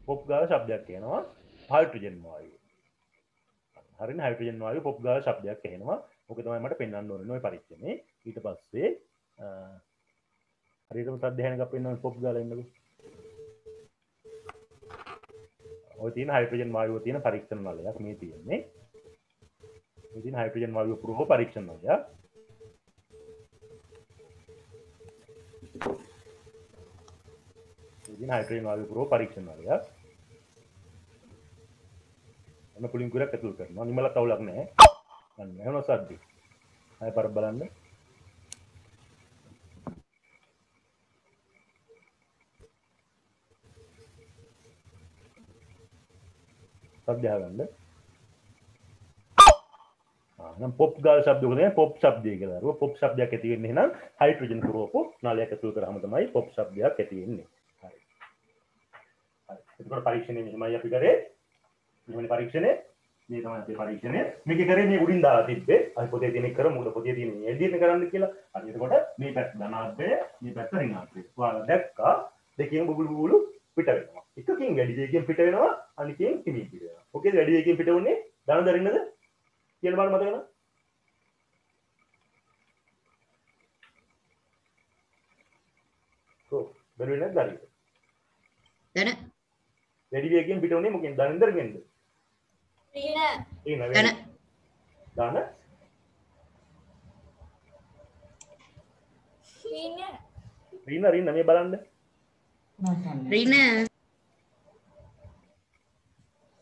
පොප් ගාලා ශබ්දයක් එනවා. හයිඩ්‍රජන් වායුව. හරිනේ හයිඩ්‍රජන් වායුව පොප් ගාලා ශබ්දයක් එනවා. ඕක තමයි මට පෙන්වන්න ඕනේ ඔය පරීක්ෂණේ. ඊට පස්සේ හරියටම සද්දහනක පෙන්වන්න පොප් ගාලා ඉන්නකො. ඔය තියෙන හයිඩ්‍රජන් වායුව තියෙන පරීක්ෂණ නලයක් මේ තියෙන්නේ. මේ තියෙන හයිඩ්‍රජන් වායුව පුරව පරීක්ෂණ නලය. මේ තියෙන හයිඩ්‍රජන් වායුව පුරව පරීක්ෂණ නලය. අන්න කුලින් කුරක් ඇතුල් කරනවා. නිමල කවුලක් නැහැ. අන්න එහෙම සද්ද. ආයෙ පාර බලන්න. සද්ද අහගන්න. නම් පොප් ගාල ශබ්ද උනේ පොප් ශබ්දය කියලා. ඒක පොප් ශබ්දයක් ඇති වෙන්නේ එහෙනම් හයිඩ්‍රජන් පුරවපු නාලයක් ඇතුල් කරාම තමයි පොප් ශබ්දයක් ඇති වෙන්නේ. හරි. හරි. ඒකට පරීක්ෂණය මෙහෙමයි අපි කරේ. මෙහෙමනේ පරීක්ෂණය. මේ තමයි අපේ පරීක්ෂණය. මේක කරේ මේ උඩින් දාලා තිබ්බේ. අපි පොතේ තියෙන එක කරමු. මොකද පොතේ තියෙන මේ එල්ඩීනේ කරන්න කියලා. හරි. එතකොට මේ පැත්ත ධනාත්මය, මේ පැත්ත ඍණාත්මය. ඔයාලා දැක්කා දෙකේම බුබුලු පිට වෙනවා. එකකින් වැඩි වේගයෙන් පිට වෙනවා, අනිකෙන් හිමින් පිට වෙනවා. ඔකේ වැඩි වේගයෙන් පිට වුණේ ධන දරින්නද? කියන බාර මතක නේද? කො බැලුවේ නැද්ද හරියට? ධන වැඩි වේගයෙන් පිට වුණේ මොකෙන්ද? ධනෙන්ද ඍණෙන්ද? ධන. ධන. රීන මේ බලන්න. රීන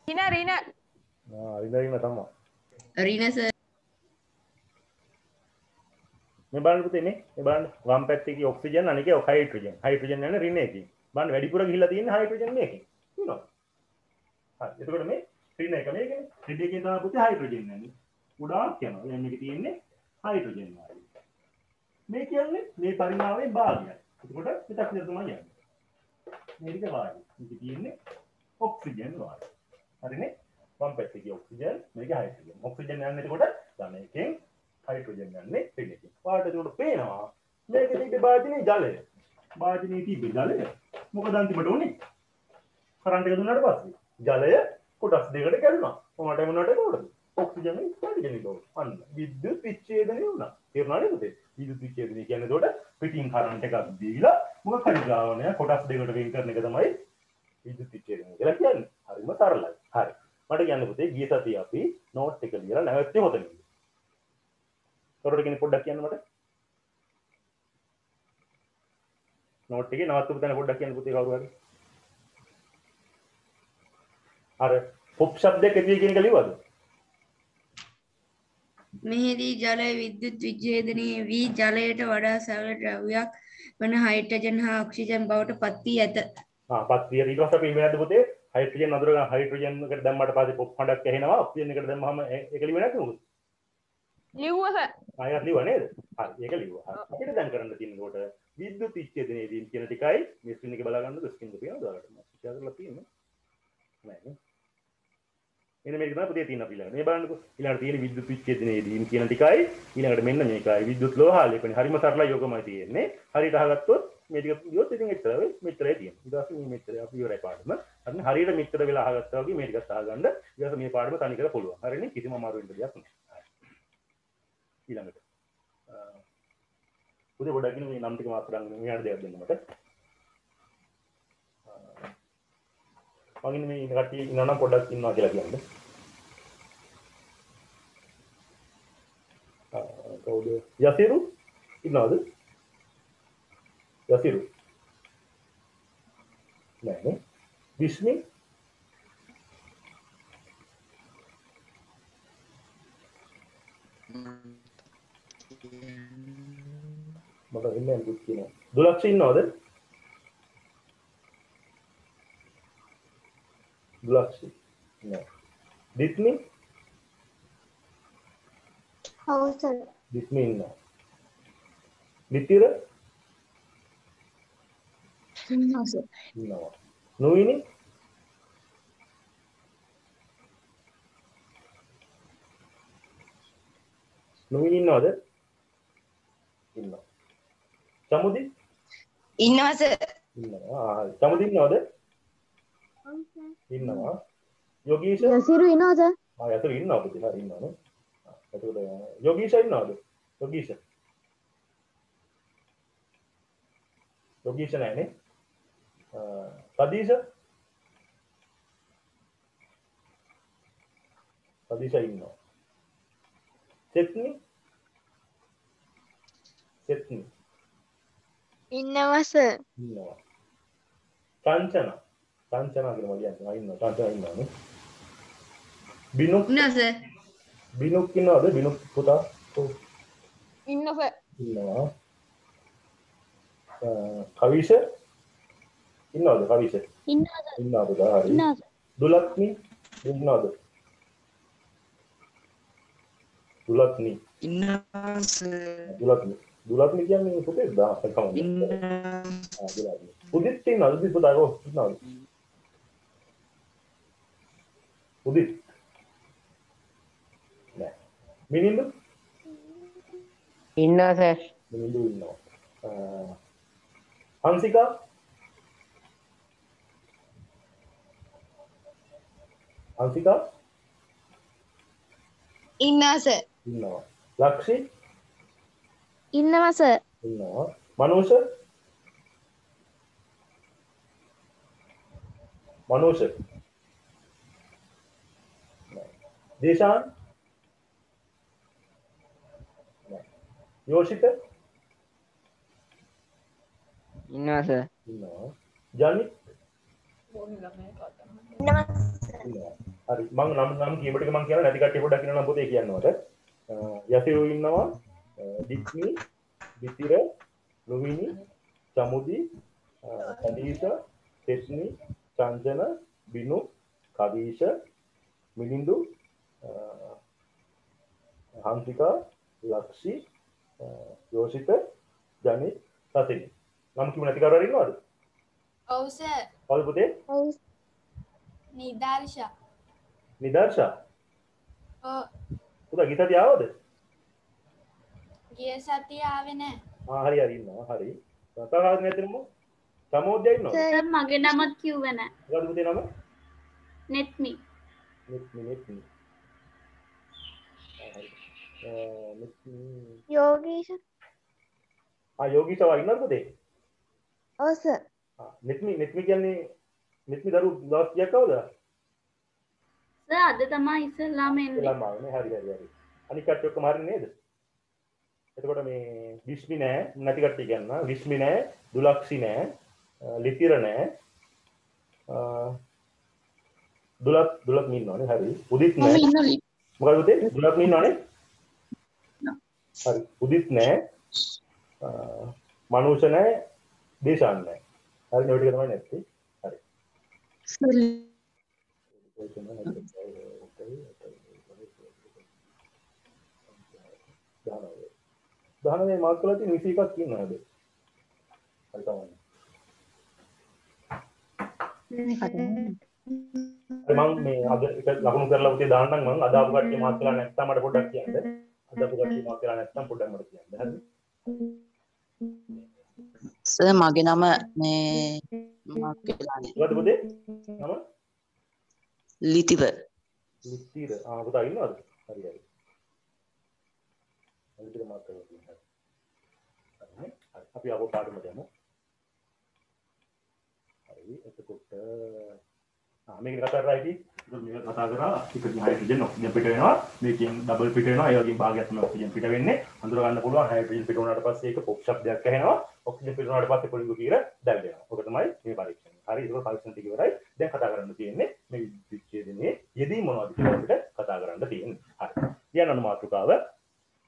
රීන රීන තමයි. රීන සර් මේ බලන්න පුතේ මේ බලන්න වම් පැත්තේ කි ඔක්සිජන් අනිකේ හයිඩ්‍රජන්. හයිඩ්‍රජන් යන රීන එකකින්. බලන්න වැඩිපුර ගිහිලා තියෙන හයිඩ්‍රජන් මේකේ. නේද? හරි. එතකොට මේ රීන එක මේකනේ. රීන එකේ තමයි පුතේ හයිඩ්‍රජන් යන්නේ. උඩාක් යනවා. දැන් මේකේ තියෙන්නේ හයිඩ්‍රජන් වායුව. මේ කියන්නේ මේ පරිමාණයේ භාගයයි. එතකොට මෙතක් විතර තමයි යන්නේ. මේක වායුව. මේකේ තියෙන්නේ ඔක්සිජන් වායුව. හරිනේ? වම් පැත්තේ කි ඔක්සිජන් මේකේ හයිඩ්‍රජන්. ඔක්සිජන් යන්නේ එතකොට ධන එකෙන් හයිඩ්‍රජන් යන්නේ රීන එකෙන්. වාට එතකොට පේනවා මේකේ තිබ්බේ භාජනයේ ජලය. භාජනයේ තිබ්බේ ජලය. මොකද අන්තිමට උනේ? කරන්ට් එක දුන්නාට පස්සේ ජලය කොටස් දෙකකට කැඩුනා. මොනට මොකටද? ඔක්සිජන් එක හයිඩ්‍රජන් එක. අන්න විද්‍යුත් විච්ඡේදනය වුණා. තේරුණා නේද? විද්‍යුත් විච්ඡේදනය කියන්නේ එතකොට පිටින් කරන්ට් එකක් දීලා මොකක් හරි ගාවනය කොටස් දෙකකට වෙන් කරන එක තමයි විද්‍යුත් විච්ඡේදනය කියලා කියන්නේ. හරිම සරලයි. හරි. මට කියන්න පුතේ ගිය සතියේ අපි නෝට් එක ලියලා නැවැත්තේ හොතනින්. තොරට කෙනෙක් පොඩ්ඩක් කියන්න මට. නෝට් එකේ නවත්තපු තැන පොඩ්ඩක් කියන්න පුතේ කවුරු හරි. අර පොප් ශබ්දයක් ඇති කියන එක ලියවද? මෙහිදී ජලය විද්‍යුත් විච්ඡේදනයේ වී ජලයට වඩා සරල ද්‍රව්‍යයක් වන හයිඩ්‍රජන් හා ඔක්සිජන් බවට පත් වී ඇත. පත් විය. ඊට පස්සේ අපි ඉවෙනද පුතේ හයිඩ්‍රජන් අඳුර ගන්න හයිඩ්‍රජන් එකට දැම්මට පස්සේ පොප් හඬක් ඇහෙනවා. ඔක්සිජන් එකට දැම්මම ඒක ලිවෙන්නේ නැති මොකද? ලිව්වා සර්. ආයෙත් ලිව්වා නේද? හරි ඒක ලිව්වා. අපිට දැන් කරන්න තියෙන්නේ කොට විද්‍යුත් විච්ඡේදනයේදී කියන ටිකයි මේ ස්ක්‍රීන් එකේ බලා ගන්නද ස්ක්‍රීන් එක පේනවද ඔයාලට? මම ෂෙයා කරලා තියෙන්නේ. නෑ නේ. එන්න මේක තමයි පුතේ තියෙන අපි ළඟ. මේ බලන්නකෝ. ඊළඟට තියෙන විද්‍යුත් විච්ඡේදනයේදී කියන ටිකයි ඊළඟට මෙන්න මේකයි විද්‍යුත් ලෝහාලේපනේ. හරිම සරලයි යෝගමයි තියෙන්නේ. හරියට අහගත්තොත් මේ ටික ගියොත් ඉතින් එච්චර වෙයි. මෙච්චරයි තියෙන්නේ. ඊට පස්සේ මේ මෙච්චරයි අපි ඉවරයි පාඩම. හරිනේ. හරියට මෙච්චර වෙලා අහගත්තා වගේ මේ ටිකත් අහගන්න. ඊට පස්සේ මේ පාඩම තනි කරලා පුළුවන්. හරිනේ. කිසිම අමාරු වෙන්න දෙයක් නෑ. ඊළඟට පුතේ පොඩ්ඩක් ඉන්න මේ නම් ටික මාත් ගන්න මෙයාට දෙයක් දෙන්න මට. මගින් මේ ඉන්න කට්ටිය ඉන්නවා නම් පොඩ්ඩක් ඉන්නවා කියලා කියන්න. කවුද? යසිරු ඉන්නවද? යසිරු නෑ නේ. විශ්මි මට එන්නේ දුක් කියනවා. දුලක්ෂ ඉන්නවද? දුලක්ෂ නෑ. දිත්මි ඔව් සර්. දිත්මි ඉන්නවා. නිතිර ඉන්නවා. නොවිනි නොවිනි ඉන්නවද? ඉන්නවා. චමුදි ඉන්නවා සර්. ඉන්නවා. චමුදි ඉන්නවද? ඉන්නවා. යෝගීෂ යසිරු ඉනවද? යසිරු ඉන්නවා පුතේ. හරි ඉන්නවනේ. එතකොට යෝගීෂ ඉන්නවද? යෝගීෂ යෝගීෂ නැහැනේ. සදීෂ සදීෂ ඉන්නවා. සෙත්නි සෙත්නි ඉන්නවා සර්. ඉන්නවා. කාංචන කාංචන කියලා මම ඉන්නවා. කාංචන ඉන්නවානේ. බිනු ඉන්නවා සර්. බිනුක් ඉන්නවද? බිනුක් පුතා ඔව් ඉන්න සර්. ඉන්නවා. කවිෂ ඉන්නවද? කවිෂ ඉන්නවද? ඉන්නවා පුතා. හරි. ඉන්නවද? දුලක්නි ඉන්නවද? දුලක්නි ඉන්නවා සර්. දුලක්නි කියන්නේ පුතේ දාස කවුද? දුලක්නි. උදිත් ඉන්නවද? උදිත් පුතා ඔව් ඉන්නවද? උදිත් නෑ. මිනිඳු ඉන්නවා සර්. මිනිඳු ඉන්නවා. හංසිකා හංසිකා ඉන්නවා සර්. ඉන්නවා. ලක්ෂි ඉන්නවා සර්. ඉන්නවා. මනෝෂ මනෝෂ දේශාන් යෝෂිත ඉන්නවා සර්. ඉන්නවා. ජනිත් ඉන්නවා. හරි මම නම් කීප ටික මම කියනවා නැති කට්ටිය පොඩ්ඩක් කියනවා නම් පොතේ කියන්නවට. යසිරු ඉන්නවා. දික්නි විතිර ලුවිනි චමුදි සදීෂ තෙස්නි චංජන බිනු කවීෂ මිලින්දු හංසිකා ලක්ෂි යෝෂිත ජනිත් සතිනි නම් කිව්ව නැති කවුරු හරි ඉන්නවද? ඔව් සර්. කවුද පුතේ? ඔව්. නිදර්ශා. නිදර්ශා ඔව්. පුතා ගීතදී ආවද? ගිය සතිය ආවේ නැහැ. හරි හරි ඉන්නවා. හරි. තව කවුද නැතිනම? සමෝද්‍ය ඉන්නවද? සර් මගේ නමත් කිව්වේ නැහැ. මොකද පුතේ නම? නෙත්මි. නෙත්මි. හරි. නෙත්මි. යෝගීෂ. යෝගීෂවා ඉන්නවද පුතේ? ඔව් සර්. නෙත්මි කියන්නේ නෙත්මි දරු දවස් කීයක් ආවද? සර් අද තමයි ඉස්සෙල්ලාම එන්නේ. ළමයි නේ. හරි. අනික කට්ටිය ඔක්කොම හරිනේ නේද? එතකොට මේ විශ්මි නෑ නැති කට්ටිය කියනවා විශ්මි නෑ දුලක්ෂි නෑ ලිතිර නෑ දුලක් ඉන්නවනේ හරි උදිත් නෑ මොකද උදේ දුලක් ඉන්නවනේ හරි උදිත් නෑ මනුෂ නෑ දේශාන් නෑ හරි ඔය ටික තමයි නැත්තේ හරි දහනවේ මාර්ක් කරලා තියෙන 21ක් ඉන්නවද හරි තමයි මම මේ අද එක ලකුණු කරලා උදේ දාන්නම් මම අද ආපු කට්ටිය මාත් කරලා නැත්නම් මට පොඩ්ඩක් කියන්න. අද ආපු කට්ටිය මාත් කරලා නැත්නම් පොඩ්ඩක් මට කියන්න. හරිද? සර් මගේ නම මේ මාක් වෙලා නැහැ. මොකද පුතේ? නම? ලිතිව. ලිතිර. පුතා ඉන්නවද? හරි හරි. ලිතිර මාත් කරලා තියෙනවා. හරි. අපි ආපු පාඩමට යමු. හරි එතකොට මේක කතා කරලා ඉතින් මේක කතා කරා එක හයිඩ්‍රජන් ඔක්සිජන් පිට වෙනවා මේකෙන් ඩබල් පිට වෙනවා ඒ වගේම භාගයක් තමයි ඔක්සිජන් පිට වෙන්නේ අඳුර ගන්න පුළුවන් හයිඩ්‍රජන් පිට වුණාට පස්සේ ඒක පොප් ශබ්දයක් ඇහෙනවා ඔක්සිජන් පිට වුණාට පස්සේ පොලිගු කීර දැල් වෙනවා ඔක තමයි මේ පරීක්ෂණය හරි ඒක පරීක්ෂණ ටික ඉවරයි දැන් කතා කරන්න තියෙන්නේ මේ විද්‍යුත් විච්ඡේදනයේ යෙදී මොනවද කියලා අපිට කතා කරන්න තියෙන්නේ හරි කියන අනුමාතෘකාව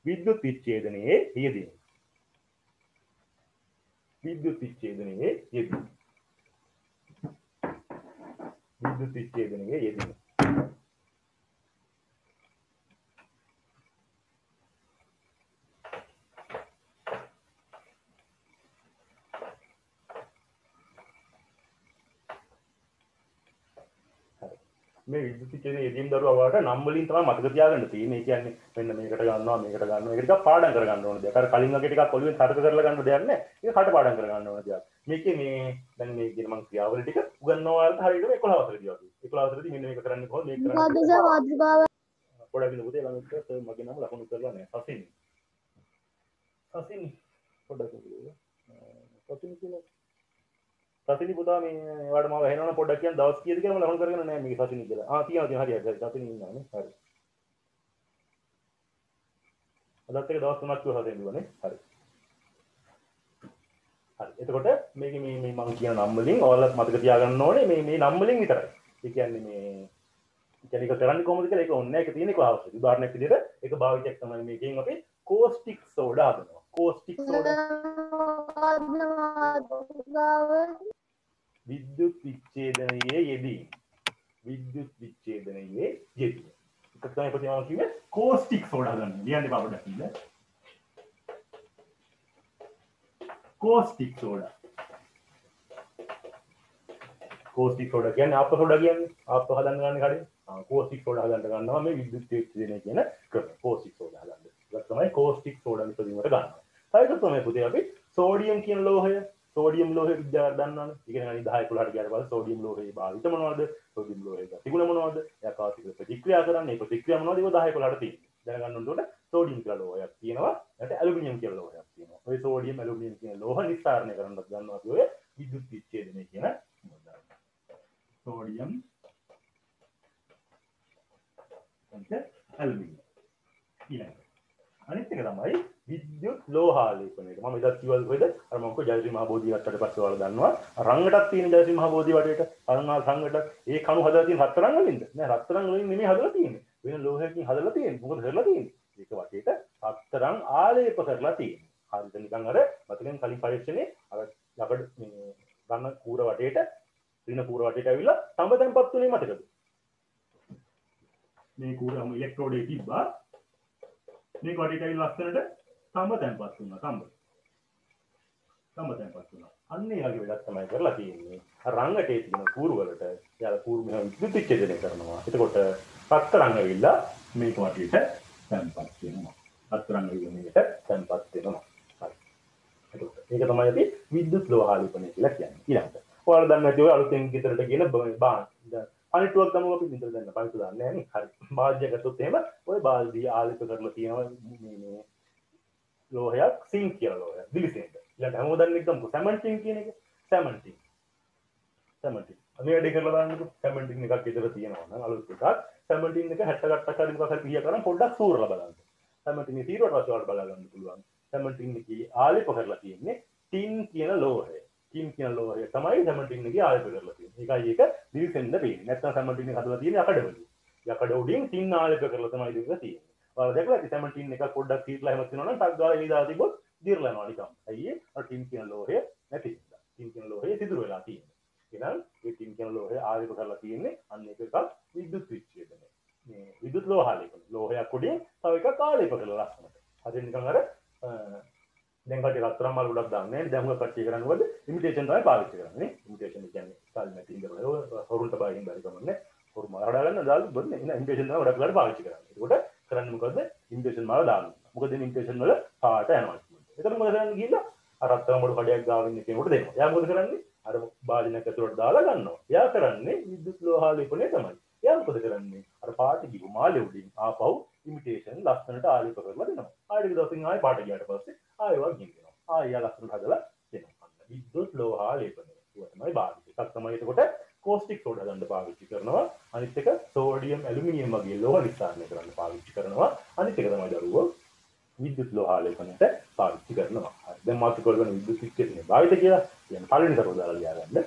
විද්‍යුත් විච්ඡේදනයේ යෙදීම විද්‍යුත් විච්ඡේදනයේ යෙදීම විද්‍යුත් විච්ඡේදනයේ යෙදීම මේ විද්‍යුත් විච්ඡේදනයේ යෙදීම දරුවා වාට නම් වලින් තමයි මතක තියාගන්න තියෙන්නේ. ඒ කියන්නේ මෙන්න මේකට ගන්නවා මේකට ගන්නවා. ඒක ටිකක් පාඩම් කරගන්න ඕන දෙයක්. අර කලින් වගේ ටිකක් ඔළුවෙන් තර්ක කරලා ගන්න දෙයක් නෑ. ඒක කට පාඩම් කරගන්න ඕන දෙයක්. මේකේ මේ දැන් මේ කියන මම ක්‍රියාවල ටික උගන්වනවා වලට හරියටම 11 වසරේදී වගේ. 11 වසරේදී මෙන්න මේක කරන්නේ කොහොමද? මේක කරන්නේ. මොකද්ද සර් මාතෘකාව? පොඩක් ඉන්න පුතේ ළඟට සර් මගේ නම ලකුණු කරලා නෑ. සසින්. සසින් පොඩක් ඉන්න. සසින් කියන සසිනි පුතා මේ ඔයාලට මාව ඇහෙනවනම් පොඩ්ඩක් කියන්න දවස් කීයද කියලා මම ලකුණු කරගෙන නෑ මේක සසිනි කියලා. තියෙනවා හරි හරි සසිනි ඉන්නවනේ. හරි. අදත් එක දවස් 3ක් කිව්වා සසිනි දුවනේ. හරි. හරි. එතකොට මේකේ මේ මම කියන නම් වලින් ඔයාලත් මතක තියාගන්න ඕනේ මේ නම් වලින් විතරයි. ඒ කියන්නේ මේ කියන්නේ ඒක කරන්නේ කොහොමද කියලා ඒක ඕනේ නැහැ. ඒක තියෙන්නේ කොහොමද? උදාහරණයක් විදිහට ඒක භාවිතයක් තමයි මේකෙන් අපි කෝස්ටික් සෝඩා හදනවා. කෝස්ටික් සෝඩා විද්‍යුත් විච්ඡේදනයේ යෙදීම විද්‍යුත් විච්ඡේදනයේ යෙදීම ඒක තමයි ප්‍රතිමාව කිව්වේ කෝස්ටික් සෝඩා ගන්න. ලියන්න බා පොඩ්ඩක් ඉන්න. කෝස්ටික් සෝඩා කෝස්ටික් සෝඩා කියන්නේ ආප්ප සෝඩා කියන්නේ ආප්ප හදන්න ගන්න කඩේ. කෝස්ටික් සෝඩා හදන්න ගන්නවා මේ විද්‍යුත් විච්ඡේදනය කියන ක්‍රම. කෝස්ටික් සෝඩා හදන්න. ඒක තමයි කෝස්ටික් සෝඩා නිපදවීමට ගන්නවා. හරිද තමයි පුතේ අපි සෝඩියම් කියන ලෝහය සෝඩියම් ලෝහය විද්‍යාවට දන්නවනේ. ඉගෙන ගන්න 10 11ට ගියාට පස්සේ සෝඩියම් ලෝහයේ භාවිත මොනවද? සෝඩියම් ලෝහයේ ගතිගුණ මොනවද? යකාසික ප්‍රතික්‍රියා කරන්නේ ප්‍රතික්‍රියා මොනවද? ඒක 10 11ට තියෙනවා. දැනගන්න ඕනේ සෝඩියම් කියලා ලෝහයක් තියෙනවා. ඊට ඇලුමිනියම් කියලා ලෝහයක් තියෙනවා. ඔය සෝඩියම් ඇලුමිනියම් කියන ලෝහ නිස්සාරණය කරන්නත් ගන්නවා අපි ඔය විද්‍යුත් විච්ඡේදනය කියන සෝඩියම් ඇලුමිනියම් ඊළඟ අනිත් එක තමයි විද්‍යුත් ලෝහාලේපනය. මම ඉදත් කිව්වද කොහෙද? අර මම කිව්වා ජයශ්‍රී මහ බෝධිය වටේට පස්සේ ඔයාලා දන්නවා. රංගටක් තියෙන ජයශ්‍රී මහ බෝධිය වටේට අරංගා සංගට ඒ කණු හදලා තියෙන රත්තරන් වලින්ද? නෑ රත්තරන් වලින් නෙමෙයි හදලා තියෙන්නේ. වෙන ලෝහයකින් හදලා තියෙන්නේ. මොකද කරලා තියෙන්නේ? ඒක වටේට රත්තරන් ආලේප කරලා තියෙන්නේ. හරිද නිකන් අර මතකෙන් කලින් පරීක්ෂණේ අර යකඩ මේ ගන්න කූර වටේට ඍණ කූර වටේට ඇවිල්ලා තඹ තැම්පත් උනේ මතකද? මේ කූරම ඉලෙක්ට්‍රෝඩේ තිබ්බා. මේ වටේට ඇවිල්ලා ලස්සනට තඹ තැම්පත් වුණා. තඹ තැම්පත් වුණා. අන්න ඒ වගේ වැඩක් තමයි කරලා තියෙන්නේ. අර රංගටේ තියෙන කූරු වලට යාලා කූරු මෙහෙම විද්‍යුත් විච්ඡේදනය කරනවා. එතකොට රත්තරන් ඇවිල්ලා මේක වටේට තැම්පත් වෙනවා. රත්තරන් ඇවිල්ලා මේකට තැම්පත් වෙනවා. හරි. එතකොට ඒක තමයි අපි විද්‍යුත් ලෝහාලේපනය කියලා කියන්නේ. ඊළඟට ඔයාලා දන්නේ නැති ඔය අලුතෙන් ගෙදරට කියන බාන් අනිටුවක් ගමු අපි විතර දැන් පයිතු දන්නේ නැහැ නේ. හරි. බාල්දිය ගත්තොත් එහෙම ඔය බාල්දිය ආලේප කරලා තියෙනවා මේ ලෝහයක් සිංක් කියලා ලෝහයක්. දිලිසෙන්න. ඊළඟට හැමෝම දන්නේ නැත්නම් සැමන්ටින් කියන එක. සැමන්ටින්. මේ වැඩේ කරලා බලන්නකො. සැමන්ටින් එකක් විතර තියෙනවා නම් අලුත් එකක්. සැමන්ටින් එක 60 ගට්ටක් හරි මොකක් හරි පිහිය කරන් පොඩ්ඩක් සූරලා බලන්න. සැමන්ටින් තීරුවට පස්සේ ඔයාලට බලා ගන්න පුළුවන්. සැමටින් එකේ ආලේප කරලා තියෙන්නේ ටින් කියන ලෝහය. ටින් කියන ලෝහය තමයි සැමටින් එකේ ආලේප කරලා තියෙන්නේ. ඒකයි ඒක දිවිසෙන්න වෙන්නේ. නැත්නම් සැමටින් එක හදලා තියෙන්නේ යකඩවලින්. යකඩ උඩින් ටින් ආලේප කරලා තමයි ඒක තියෙන්නේ. ඔයාලා දැකලා ඇති සැමටින් එක පොඩ්ඩක් සීට්ලා එහෙම තියෙනවා නම් ටක් ගාලා එළිය තිබ්බොත් දිර්ලා යනවා නිකන්. ඇයි ඒ? අර ටින් කියන ලෝහය නැති නිසා. ටින් කියන ලෝහය සිදුරු වෙලා තියෙන්නේ. එහෙනම් මේ ටින් කියන ලෝහය ආලේප කරලා තියෙන්නේ අන්න ඒක එකක් විද්‍යුත් විච්ඡේදනය. මේ විද්‍යුත් ලෝහාලේපන. ලෝහයක් උඩින් තව එකක් ආලේප කරලා ලස්සනට. හරියට නිකන් අර දැන් කටේ රත්තරන් මල් ගොඩක් දාන්නේ නැහැ. දැන් හුඟක් කට්ටිය කරන්නේ මොකද? ඉමිටේෂන් තමයි පාවිච්චි කරන්නේ නේ. ඉමිටේෂන් කියන්නේ ස්ටයිල් මැටින් කරලා හොරුන්ට බයින් බැරි කමන්නේ. හොරු මල් හදා ගන්න දාලා බොන්නේ. එහෙනම් ඉමිටේෂන් තමයි ගොඩක් වෙලාවට පාවිච්චි කරන්නේ. ඒකට කරන්නේ මොකද? ඉමිටේෂන් මල් දාන්න. මොකද මේ ඉමිටේෂන් වල පාට යනවා. එතකොට මොකද කරන්නේ ගිහිල්ලා අර රත්තරන් මඩ කඩයක් ගාවින් කෙනෙකුට දෙනවා. එයා මොකද කරන්නේ? අර භාජනයක් ඇතුළට දාලා ගන්නවා. එයා කරන්නේ විද්‍යුත් ලෝහාලේපනය තමයි. එයා මොකද කරන්නේ? අර පාට ගිහු මාළේ උඩින් ආපහු ඉමිටේෂන් ලස්සනට ආලේප කරලා දෙනවා. ආයෙත් දවසින් ආයෙ පාට ගියාට පස්සේ ආයෙ වගේ ගෙනියනවා. ආයෙ යා ලස්සනට හදලා දෙනවා. විද්‍යුත් ලෝහාලේපනය. ඒක තමයි භාවිත. එකක් තමයි එතකොට කෝස්ටික් සෝඩා ගන්න පාවිච්චි කරනවා. අනිත් එක සෝඩියම් ඇලුමිනියම් වගේ ලෝහ නිස්සාරණය කරන්න පාවිච්චි කරනවා. අනිත් එක තමයි දරුවෝ විද්‍යුත් ලෝහාලේපනයට පාවිච්චි කරනවා. හරි. දැන් මාත් කොල්ලගෙන විද්‍යුත් විච්ඡේදනය භාවිත කියලා කියන පළවෙනි දරුවෝ දාලා ලියාගන්න.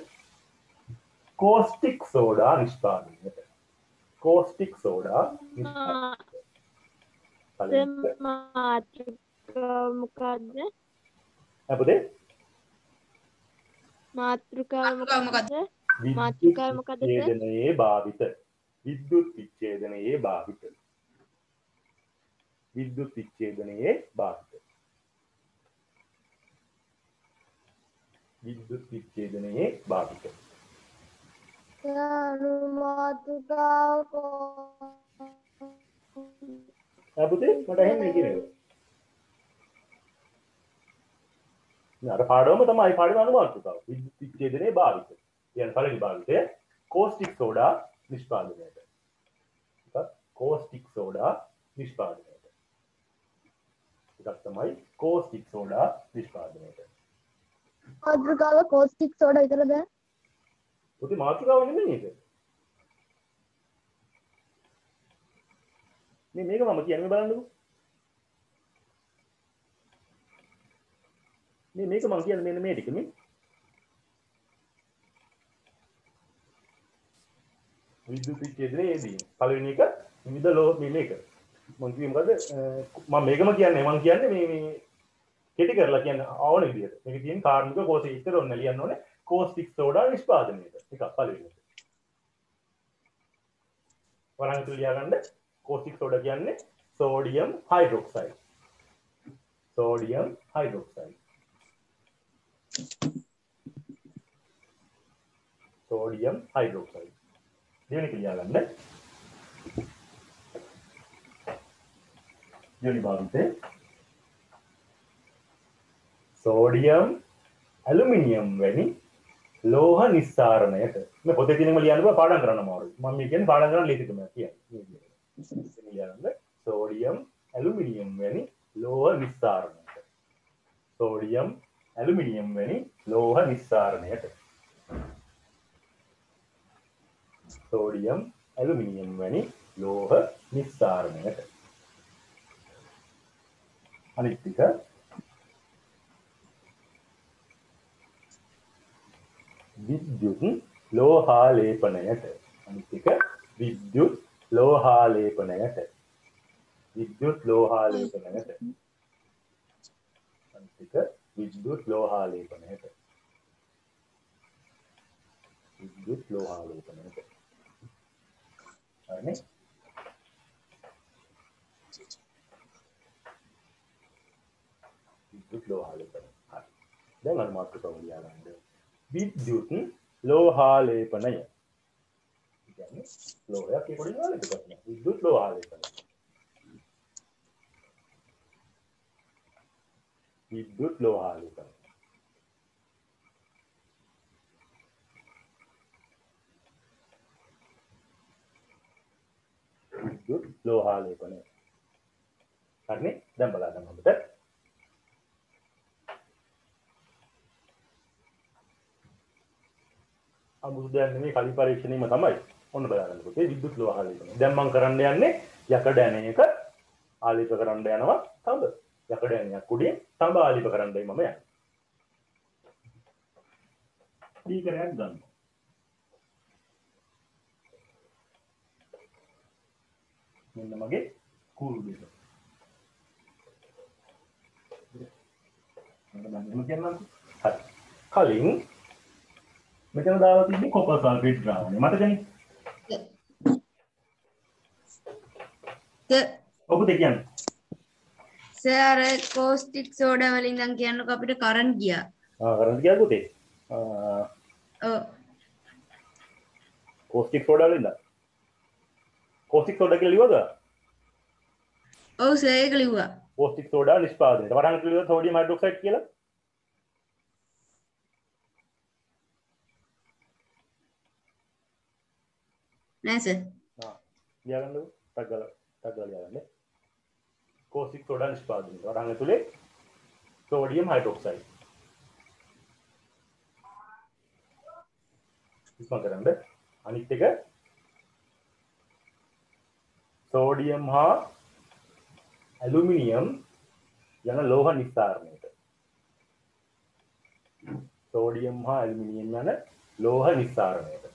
කෝස්ටික් සෝඩා නිෂ්පාදනයට. කෝස්ටික් සෝඩා මොකක්ද? අපතේ මාතෘකාව මොකක්ද? විච්ඡේදනයේ භාවිත. විද්‍යුත් විච්ඡේදනයේ භාවිත. විද්‍යුත් විච්ඡේදනයේ භාවිත. විද්‍යුත් විච්ඡේදනයේ භාවිත. අපතේ මට ඇහෙන්නේ කියන්නේ. අර පාඩම තමයි පාඩම අනුමානිකාව. විද්‍යුත් විච්ඡේදනයේ භාවිත. කියන්නේ පළවෙනි භාවිතය කෝස්ටික් සෝඩා නිෂ්පාදනයට. කෝස්ටික් සෝඩා නිෂ්පාදනයට. එකක් තමයි කෝස්ටික් සෝඩා නිෂ්පාදනයට. මාතෘකාව කෝස්ටික් සෝඩා විතරද? පුතේ මාතෘකාව නෙමෙයි ඒක. මේක මම කියන්නේ බලන්නකෝ. මේක මම කියන්නේ මෙන්න මේ ටික නේ. විද්‍යුත් විච්ඡේදනයේදී පළවෙනි එක විවිධ ලෝහ මේක. මම කිව්වේ මොකද? මම මේකම කියන්නේ මම කියන්නේ මේ කෙටි කරලා කියන්නේ ආවන විදිහට. මේක තියෙන කාර්මික කෝෂය ඉතර ඔන්න ලියන්න ඕනේ. කෝස්ටික් සෝඩා නිෂ්පාදනයට. එකක් පළවෙනි එක. වරන් තුල ලියාගන්න. කෝස්ටික් සෝඩා කියන්නේ sodium hydroxide. Sodium hydroxide. Sodium hydroxide. දෙවෙනි එක ලියාගන්න. දෙවෙනි භාවිතේ සෝඩියම් ඇලුමිනියම් වැනි ලෝහ නිස්සාරණයට. මේ පොතේ තියෙනම ලියන්න බෑ පාඩම් කරන්න අමාරුයි. මම මේ කියන්නේ පාඩම් කරන්න ලේසි තමයි කියන්නේ. ලියන්න සෝඩියම් ඇලුමිනියම් වැනි ලෝහ නිස්සාරණයට. සෝඩියම් ඇලුමිනියම් වැනි ලෝහ නිස්සාරණයට. සෝඩියම් ඇලුමිනියම් වැනි ලෝහ නිස්සාරණයට. අනිත් එක විද්‍යුත් ලෝහාලේපනයට. අනිත් එක විද්‍යුත් ලෝහාලේපනයට. විද්‍යුත් ලෝහාලේපනයට. අනිත් එක විද්‍යුත් ලෝහාලේපනයට. විද්‍යුත් ලෝහාලේපනයට. හරිනේ? විද්‍යුත් ලෝහාලේපනය. හරි. දැන් අර මාතෘකාව ලියාගන්න. විද්‍යුත් ලෝහාලේපනය. කියන්නේ ලෝහයක් ඒ පොඩි ආලේප කරනවා. විද්‍යුත් ලෝහාලේපනය. විද්‍යුත් ලෝහාලේපනය. විද්‍යුත් ලෝහාලේපනය. හරිනේ? දැන් බලන්න අපිට අමුතුදයක් නෙමෙයි කලින් පරීක්ෂණයම තමයි. ඔන්න බලන්න පුතේ විද්‍යුත් ලෝහාලේපනය. දැන් මම කරන්න යන්නේ යකඩ ඇණ එක ආලේප කරන්න යනවා තඹ. යකඩ ඇණයක් උඩින් තඹාලිප කරන්නයි මම යන්නේ. බීකරයක් ගන්න. මෙන්න මගේ කූරු බීක. මම කියන්නම්. හරි. කලින් මෙතන දාලා තිබ්බේ කොපර් සල්ෆේට් ද්‍රාවණය. මතකනේ? ඔබ දෙකියන්නේ. සර් කෝස්ටික් සෝඩා වලින් නම් කියන්නකො අපිට කරන්ට් ගියා. කරන්ට් ගියා පුතේ. ඔව්. කෝස්ටික් සෝඩා වලින්ද? කෝස්ටික් සෝඩා කියලා ලියවද? ඔව් සර් ඒක ලිව්වා. කෝස්ටික් සෝඩා නිෂ්පාදනයට. වරහන් ලියවද සෝඩියම් හයිඩ්‍රොක්සයිඩ් කියලා? නෑ සර්. ලියාගන්නකො. ටග් ගාලා ලියාගන්න. කෝස්ටික් සෝඩා නිෂ්පාදනයට. වරහන් ඇතුලේ සෝඩියම් හයිඩ්‍රොක්සයිඩ්. ඉස්මතු කරන්න. අනිත් එක සෝඩියම් හා ඇලුමිනියම් යන ලෝහ නිස්සාරණයට. සෝඩියම් හා ඇලුමිනියම් යන ලෝහ නිස්සාරණයට.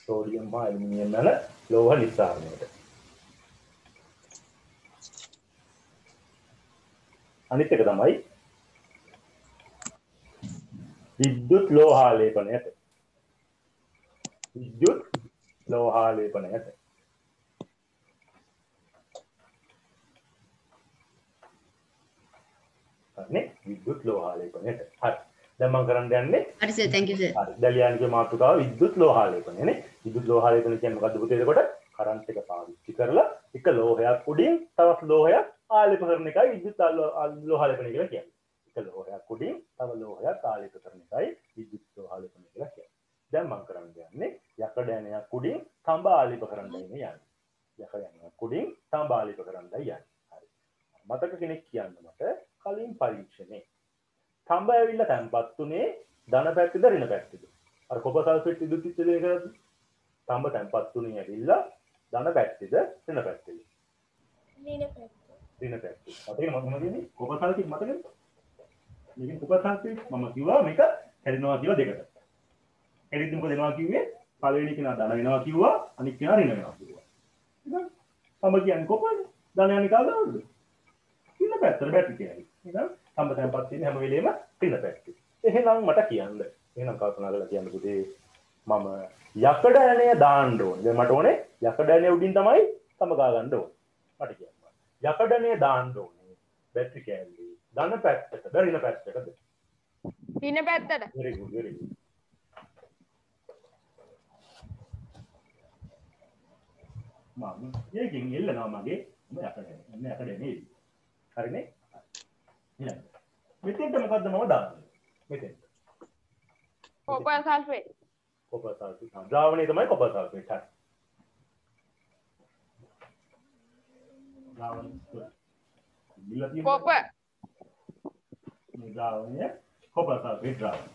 සෝඩියම් හා ඇලුමිනියම් යන ලෝහ නිස්සාරණයට. අනිත් එක තමයි විද්‍යුත් ලෝහාලේපනයට. විද්‍යුත් ලෝහාලේපනයට. හරිනේ විද්‍යුත් ලෝහාලේපනයට. හරි. දැන් මම කරන්න යන්නේ හරි සර් thank you සර්. හරි. දැලියානිගේ මාතෘකාව විද්‍යුත් ලෝහාලේපනයනේ. විද්‍යුත් ලෝහාලේපන කියන්නේ මොකද්ද පුතේ? එතකොට කරන්ට් එක පාවිච්චි කරලා එක ලෝහයක් උඩින් තවත් ලෝහයක් ආලේප කරන එකයි විද්‍යුත් ලෝහාලේපනය කියලා කියන්නේ. එක ලෝහයක් උඩින් තව ලෝහයක් ආලේප කරන එකයි විද්‍යුත් ලෝහාලේපනය කියලා කියන්නේ. දැන් මම කරන්න යන්නේ යකඩ ඇණයක් උඩින් තඹ ආලේප කරන්නයි යන්නේ. යකඩ ඇණයක් උඩින් තඹ ආලේප කරන්නයි යන්නේ. හරි. මතක කෙනෙක් කියන්න මට කලින් පරීක්ෂණේ තඹ ඇවිල්ලා තැම්පත් උනේ ධන පැත්තේද ඍණ පැත්තේද? අර කොපර් සල්ෆේට් විද්‍යුත් විච්ඡේදනය කරද්දී තඹ තැම්පත් උනේ ඇවිල්ලා ධන පැත්තේද ඍණ පැත්තේද? ඍණ පැත්තේ. මතකද මම කියන්නේ කොපර් සල්ෆේට් මතකද? මේකෙන් කොපර් සල්ෆේට් මම කිව්වා මේක හැදෙනවා කියලා දෙකට. හැදෙද්දි මොකද වෙනවා කිව්වේ? පළවෙනි කෙනා ධන වෙනවා කිව්වා අනිත් කෙනා ඍණ වෙනවා කිව්වා. නේද? තඹ කියන්නේ කොපරනේ. ධන යන්නේ කාදාවද? ඍණ පැත්තට බැටරි කියන්නේ. නේද? තඹ තැම්පත් තියෙන හැම වෙලේම ඍණ පැත්තේ. එහෙනම් මට කියන්න. එහෙනම් කල්පනා කරලා කියන්න පුතේ මම යකඩ ඇණය දාන්න ඕනේ. දැන් මට ඕනේ යකඩ ඇණය උඩින් තමයි තඹ ගා ගන්න ඕනේ. මට කියන්න. යකඩ ඇණය දාන්න ඕනේ. බැටරි කෑල්ලේ ධන පැත්තටද ඍණ පැත්තටද? ඍණ පැත්තට. very good very good. මම ඒකෙන් එල්ලනවා මගේ යකඩ ඇණය. එන්න යකඩ ඇණය. හරිනේ? ඊළඟ. මෙතෙන්ට මොකද්ද මම දාන්නේ? මෙතෙන්ට. Copper sulphate. Copper sulphate. ද්‍රාවණය තමයි කොපර් සල්ෆේට්. හරි. ද්‍රාවණය. බිල්ල තියෙනවා. කොපර්. මේ ද්‍රාවණය කොපර් සල්ෆේට් ද්‍රාවණය.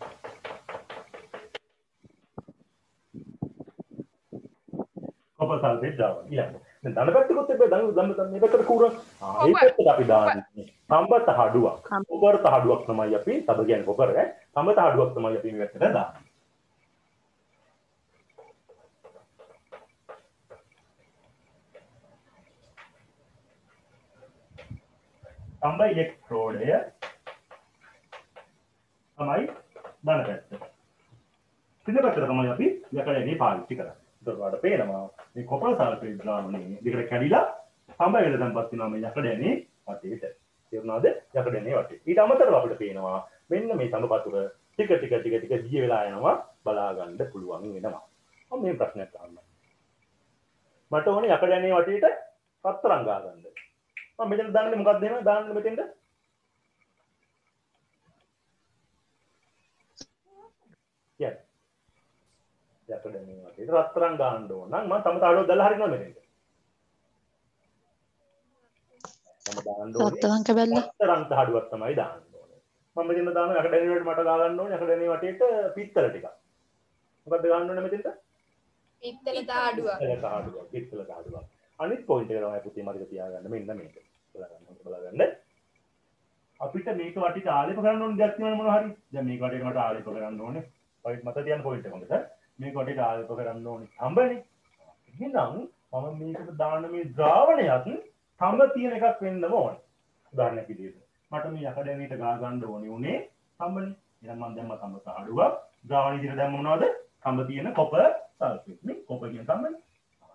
කොපර් සල්ෆේට් ද්‍රාවණය. ඊළඟ. දැන් ධන පැත්තකුත් තිබ්බේ ධන මේ පැත්තට කූරා. මේ පැත්තට අපි දාන්නේ. තඹ තහඩුවක්. කොපර් තහඩුවක් තමයි අපි තඹ කියන්නේ කොපර් ඈ. තඹ තහඩුවක් තමයි අපි මේ පැත්තට දාන්නේ. තඹ ඉලෙක්ට්‍රෝඩය තමයි ධන පැත්ත. ඍණ පැත්තට තමයි අපි යකඩේ පාවිච්චි කරන්නේ. ඒකට වඩා පේනවා මේ කොපර් සල්ෆේට් ද්‍රාවණයේ දෙකට කැඩිලා තඹ වෙල තැම්පත් වෙනවා මේ යකඩේ වටේට. තේරුණාද? යකඩේ වටේ. ඊට අමතරව අපිට පේනවා මෙන්න මේ තඹ පතුර ටික දිය වෙලා යනවා බලා ගන්න පුළුවන් වෙනවා. මම මේ ප්‍රශ්නයක් අහන්න. මට ඕනේ යකඩේ වටේට රත්තරන් ගා ගන්න. මම මෙතන දාන්නේ මොකක්ද එහෙම දාන්නේ මෙතෙන්ද? යන්න. යකඩේ වටේට රත්තරන් ගන්න ඕන නම් මම තම තාඩුවක් දාලා හරිනවා මෙතෙන්ද? මම දාන්න ඕනේ රත්තරන් කැබල්ල. රත්තරන් තාඩුවක් තමයි දාන්න ඕනේ. මම මෙතන දානවා යකඩේ වලට මට ගා ගන්න ඕනේ යකඩේ වටේට පිත්තල ටිකක්. මොකද්ද ගන්න ඕනේ මෙතෙන්ද? පිත්තල තාඩුවක්. පිත්තල තාඩුවක්. අනිත් පොයින්ට් එක තමයි පුතේ මතක තියාගන්න මෙන්න මේක. බලගන්න. අපිට මේක වටේට ආලේප කරන්න ඕනේ දෙයක් තියෙනවනේ මොනවා හරි. දැන් මේක වටේට මට ආලේප කරන්න ඕනේ. ඔය මත තියන පොයින්ට් එක මොකද? මේක වටේට ආලේප කරන්න ඕනේ. තඹනේ. එහෙනම් මම මේකට දාන මේ ද්‍රාවණයත් තඹ තියෙන එකක් වෙන්නම ඕනේ. උදාහරණයක් විදිහට. මට මේ යකඩැණියට ගා ගන්න ඕනේ උනේ තඹනේ. එහෙනම් මම දැම්ම තඹ සාඩුවක්. ද්‍රාවණය විදිහට දැම්ම මොනවද? තඹ තියෙන කොපර් සල්ෆේට් නේ. කොපර් කියන තඹනේ.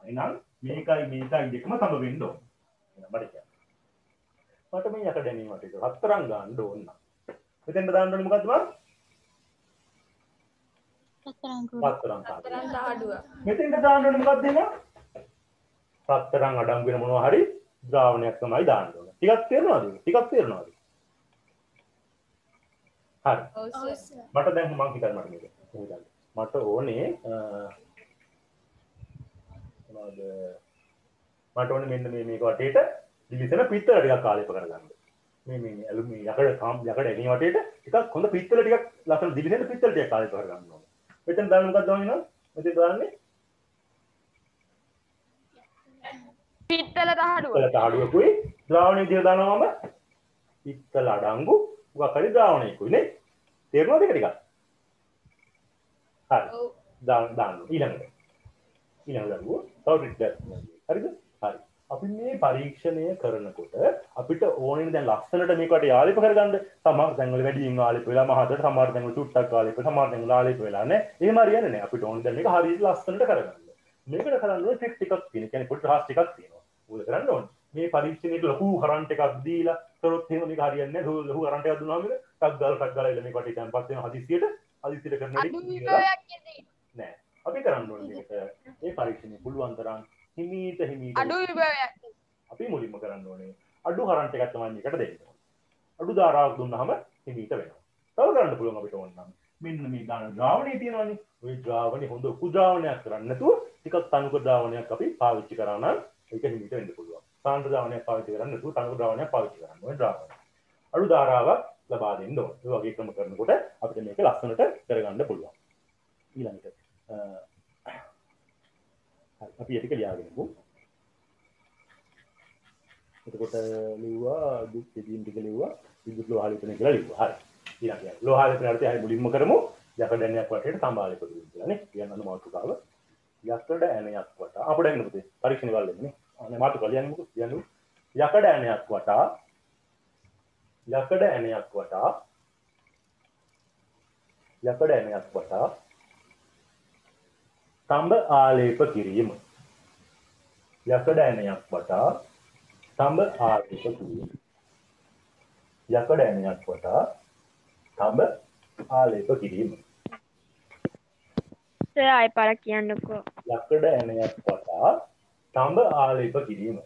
එහෙනම් මේකයි දෙකම තඹ වෙන්න ඕනේ. එහෙනම් මට කියන්න. මට මේ යකඩැණිය වටේට හතරක් ගන්න ඕන. මෙතෙන්ට දාන්න ඕනේ මොකද්ද මම? රත්තරන් සාඩුව. මෙතෙන්ට දාන්න ඕනේ මොකද්ද එහෙනම්? රත්තරන් අඩංගු වෙන මොනවා හරි ද්‍රාවණයක් තමයි දාන්න ඕනේ. ටිකක් තේරෙනවද? හරි. මට දැන් මම හිතන්නේ මට මේක. මට ඕනේ මොනවද? මට ඕනේ මෙන්න මේක වටේට දිලිසෙන පිත්තල ටිකක් ආලේප කරගන්න. මේ යකඩ එණිය වටේට ටිකක් හොඳ පිත්තල ටිකක් ලස්සන දිලිසෙන පිත්තල ටිකක් ආලේප කරගන්න ඕනේ. මෙතන දාන්න මොකක්ද දාන්නේ නේද? මෙතන දාන්නේ පිත්තල තහඩුව. පිත්තල තහඩුවකුයි ද්‍රාවණය විදිහට දානවා මම. පිත්තල අඩංගු මොකක් හරි ද්‍රාවණයකුයි නේ. තේරුණාද ඒක ටිකක්? හරි. දාන්න ඊළඟට. දරුවෝ තව ටිකක් හරිද? හරි. අපි මේ පරීක්ෂණය කරනකොට අපිට ඕනේ දැන් ලස්සනට මේකට ආලේප කරගන්න සමහර තැන්වල වැඩියෙන් ආලේප වෙලා මහතට සමහර තැන්වල චුට්ටක් ආලේප සමහර තැන්වල ආලේප වෙලා නැහැ. එහෙම හරියන්නේ නැහැ. අපිට ඕනේ දැන් මේක හරියට ලස්සනට කරගන්න. මේකට කරන්න ඕනේ ට්‍රික් ටිකක් තියෙනවා. කියන්නේ පොඩි රහස් ටිකක් තියෙනවා. මොකද කරන්න ඕනේ? මේ පරීක්ෂණයට ලොකු කරන්ට් එකක් දීලා කරොත් එහෙම මේක හරියන්නේ නැහැ. ලොකු කරන්ට් එකක් දුන්නාම ටක් ගාලා එළ මේක වටේ දැන්පත් වෙන හදිස්සියට කරන නෑ. අපි කරන්න ඕනේ මේකට මේ පරීක්ෂණය පුළුවන් තරම් හිමීට අඩු විභවයක් අපි මුලින්ම කරන්න ඕනේ අඩු කරන්ට් එකක් තමයි මේකට දෙන්න. අඩු ධාරාවක් දුන්නාම හිමීට වෙනවා. තව කරන්න පුළුවන් අපිට ඕන නම් මෙන්න මේ දාන ද්‍රාවණය තියෙනවානේ. ওই ද්‍රාවණය හොඳ උකු ද්‍රාවණයක් කරන්න නැතුව ටිකක් තනුක ද්‍රාවණයක් අපි පාවිච්චි කරා නම් ඒක හිමීට වෙන්න පුළුවන්. සාන්ද්‍ර ද්‍රාවණයක් පාවිච්චි කරන්න නැතුව තනුක ද්‍රාවණයක් පාවිච්චි කරන්න ඕනේ ද්‍රාවණය. අඩු ධාරාවක් ලබා දෙන්න ඕනේ. ඒ වගේ ක්‍රම කරනකොට අපිට මේක ලස්සනට කරගන්න පුළුවන්. ඊළඟට අපි ටික ලියාගෙනමු. එතකොට ලිව්වා දුක් දෙදින් ටික ලිව්වා විදුලි ලෝහාලිපන කියලා ලිව්වා. හරි. ඊළඟට ලෝහාලිපන අර්ථය හරි මුලින්ම කරමු. යකඩ ඇණයක් වටේට සම්බාලිප දුන්න කියලා නේ. කියන්න මාතෘකාව. යකඩ ඇණයක් වටා අපිට එන්න පුතේ. පරීක්ෂණ වල නේ. අනේ මාතෘකාව ලියන්නේ මොකද? කියන්නු. යකඩ ඇණයක් වටා තඹ ආලේප කිරීම. යකඩ ඇණයක් වටා තඹ ආලේප කිරීම. යකඩ ඇණයක් වටා තඹ ආලේප කිරීම. ආයෙ පාරක් කියන්නකෝ. යකඩ ඇණයක් වටා තඹ ආලේප කිරීම.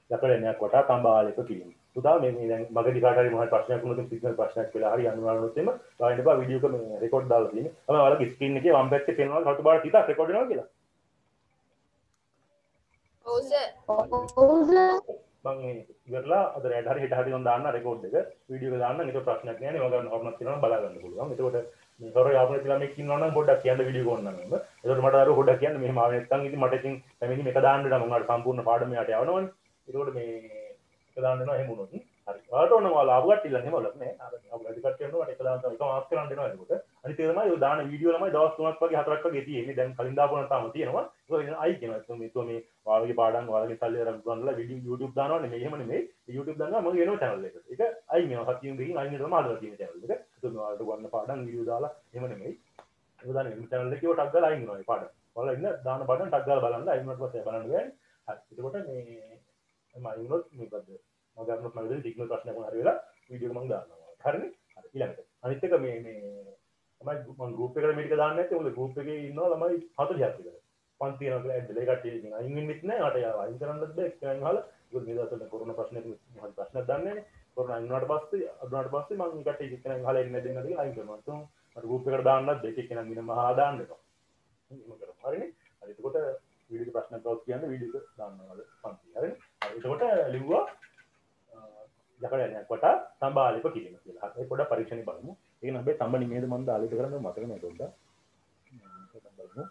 යකඩ ඇණයක් වටා තඹ ආලේප කිරීම. පුතා මේ දැන් මගදී කාට හරි මොහොත ප්‍රශ්නයක් වුණොත් සිග්නල් ප්‍රශ්නයක් වෙලා හරි අනුරාධපුරත් එම ගායන බා වීඩියෝ එක මේ රෙකෝඩ් දාලා තියෙන්නේ. තමයි ඔයාලගේ ස්ක්‍රීන් එකේ වම් පැත්තේ පේනවා කටු බාර තිතක් රෙකෝඩ් වෙනවා කියලා. ඔව් සර්. මම ඉවරලා අද රැඩ් හරි හෙට හරි මම දාන්න රෙකෝඩ් එක වීඩියෝ එක දාන්න ඒක ප්‍රශ්නයක් නෑ නේ මම ගන්න හොරනක් තියෙනවා බලා ගන්න පුළුවන්. එතකොට මේ හොර යාපන තියලා මේක ඉන්නවා නම් පොඩ්ඩක් කියන්න වීඩියෝ ගොන්න නම්. එතකොට මට අර පොඩ්ඩක් කියන්න මෙහෙම ආව නැත්නම් ඉතින් මට ඉතින් පැමිණි මේක දාන්න නම් මම සම්පූර්ණ පාඩම යට යවනවනේ. එතකොට මේ එක දාන්න වෙනවා එහෙම වුණොත්. හරි. ඔයාලට ඕන ඔයාලා ආපු කට්ටිය ළඟ එහෙම වලක් නෑ. අර ආපු කට්ටිය කරනවා එක දාන්න එක මාස් කරන්න දෙනවා එතකොට. අනිත් ඒ තමයි ඔය දාන වීඩියෝ ළමයි දවස් 3ක් වගේ 4ක් වගේ තියෙන්නේ. දැන් කලින් දාපු නම් තාම තියෙනවා. ඒක අයි කියනවා. මේ ඔයාලගේ පාඩම් ඔයාලගේ සල්ලි අරන් ගන්නලා වීඩියෝ YouTube දානවනේ මේ එහෙම නෙමෙයි. YouTube දානවා මගේ වෙනම channel එකකට. ඒක අයි වෙනවා. සතියෙන් දෙකකින් අයින් වෙනවා මාළු තියෙන channel එක. ඒක ඔයාලට ගන්න පාඩම් වීඩියෝ දාලා එහෙම නෙමෙයි. ඒක දාන වෙන channel එකේ ටක් ගාලා අයින් වෙනවා මේ පාඩම්. ඔයාලා ඉන්න දාන පාඩම් ටක් ගාලා බලන්න අයින් වුණාට පස්සේ බලන්න බෑනේ. හරි. එතකොට මේ මම අයින් වුණොත් මේකද මම ගන්නත් මම දෙන්නේ සිග්නල් ප්‍රශ්නයක් වුණා හරි වෙලා වීඩියෝ එක මම දානවා. හරිනේ? හරි. ඊළඟට අනිත් එක මේ තමයි මම ගෲප් එකට මේක දාන්න නැත්තේ මොකද ගෲප් එකේ ඉන්නවා ළමයි 40ක් විතර. පන්ති යනවා කියලා ඇඩ් දෙලා කට්ටිය ඉතින් අයින් වෙන්නෙත් නැහැ. මට අයින් කරන්නත් බෑ. එක්කෙනෙක් අහලා ඒක මේ දවස්වල කොරෝනා ප්‍රශ්නයක් මොකද ප්‍රශ්නයක් දන්නේ නැහැ. කොරෝනා අයින් වුණාට පස්සේ අදුනාට පස්සේ මම කට්ටිය එක්කෙනෙක් අහලා එන්නේ නැද්ද කියලා අයින් කරනවා. તો මට ගෲප් එකට දාන්නත් දෙක එක්කෙනෙක් වෙනම අහලා දාන්න එපා. එහෙම කරමු. හරිනේ? හරි. එතකොට වීඩියෝ එක ප්‍රශ්න කවුස් කියන්නේ වීඩියෝ එක දාන්නවල පන්ති. හරිනේ? හරි. එතකොට ලිව්වා යකඩ ඇණයක් වටා තඹ ආලේප කිරීම කියලා. හරි. පොඩ්ඩක් පරීක්ෂණේ බලමු. ඒක නම් හැබැයි තඹ නිමේද මන්ද ආලේප කරන්න මතක නෑ පොඩ්ඩක්. ඒක බලමු.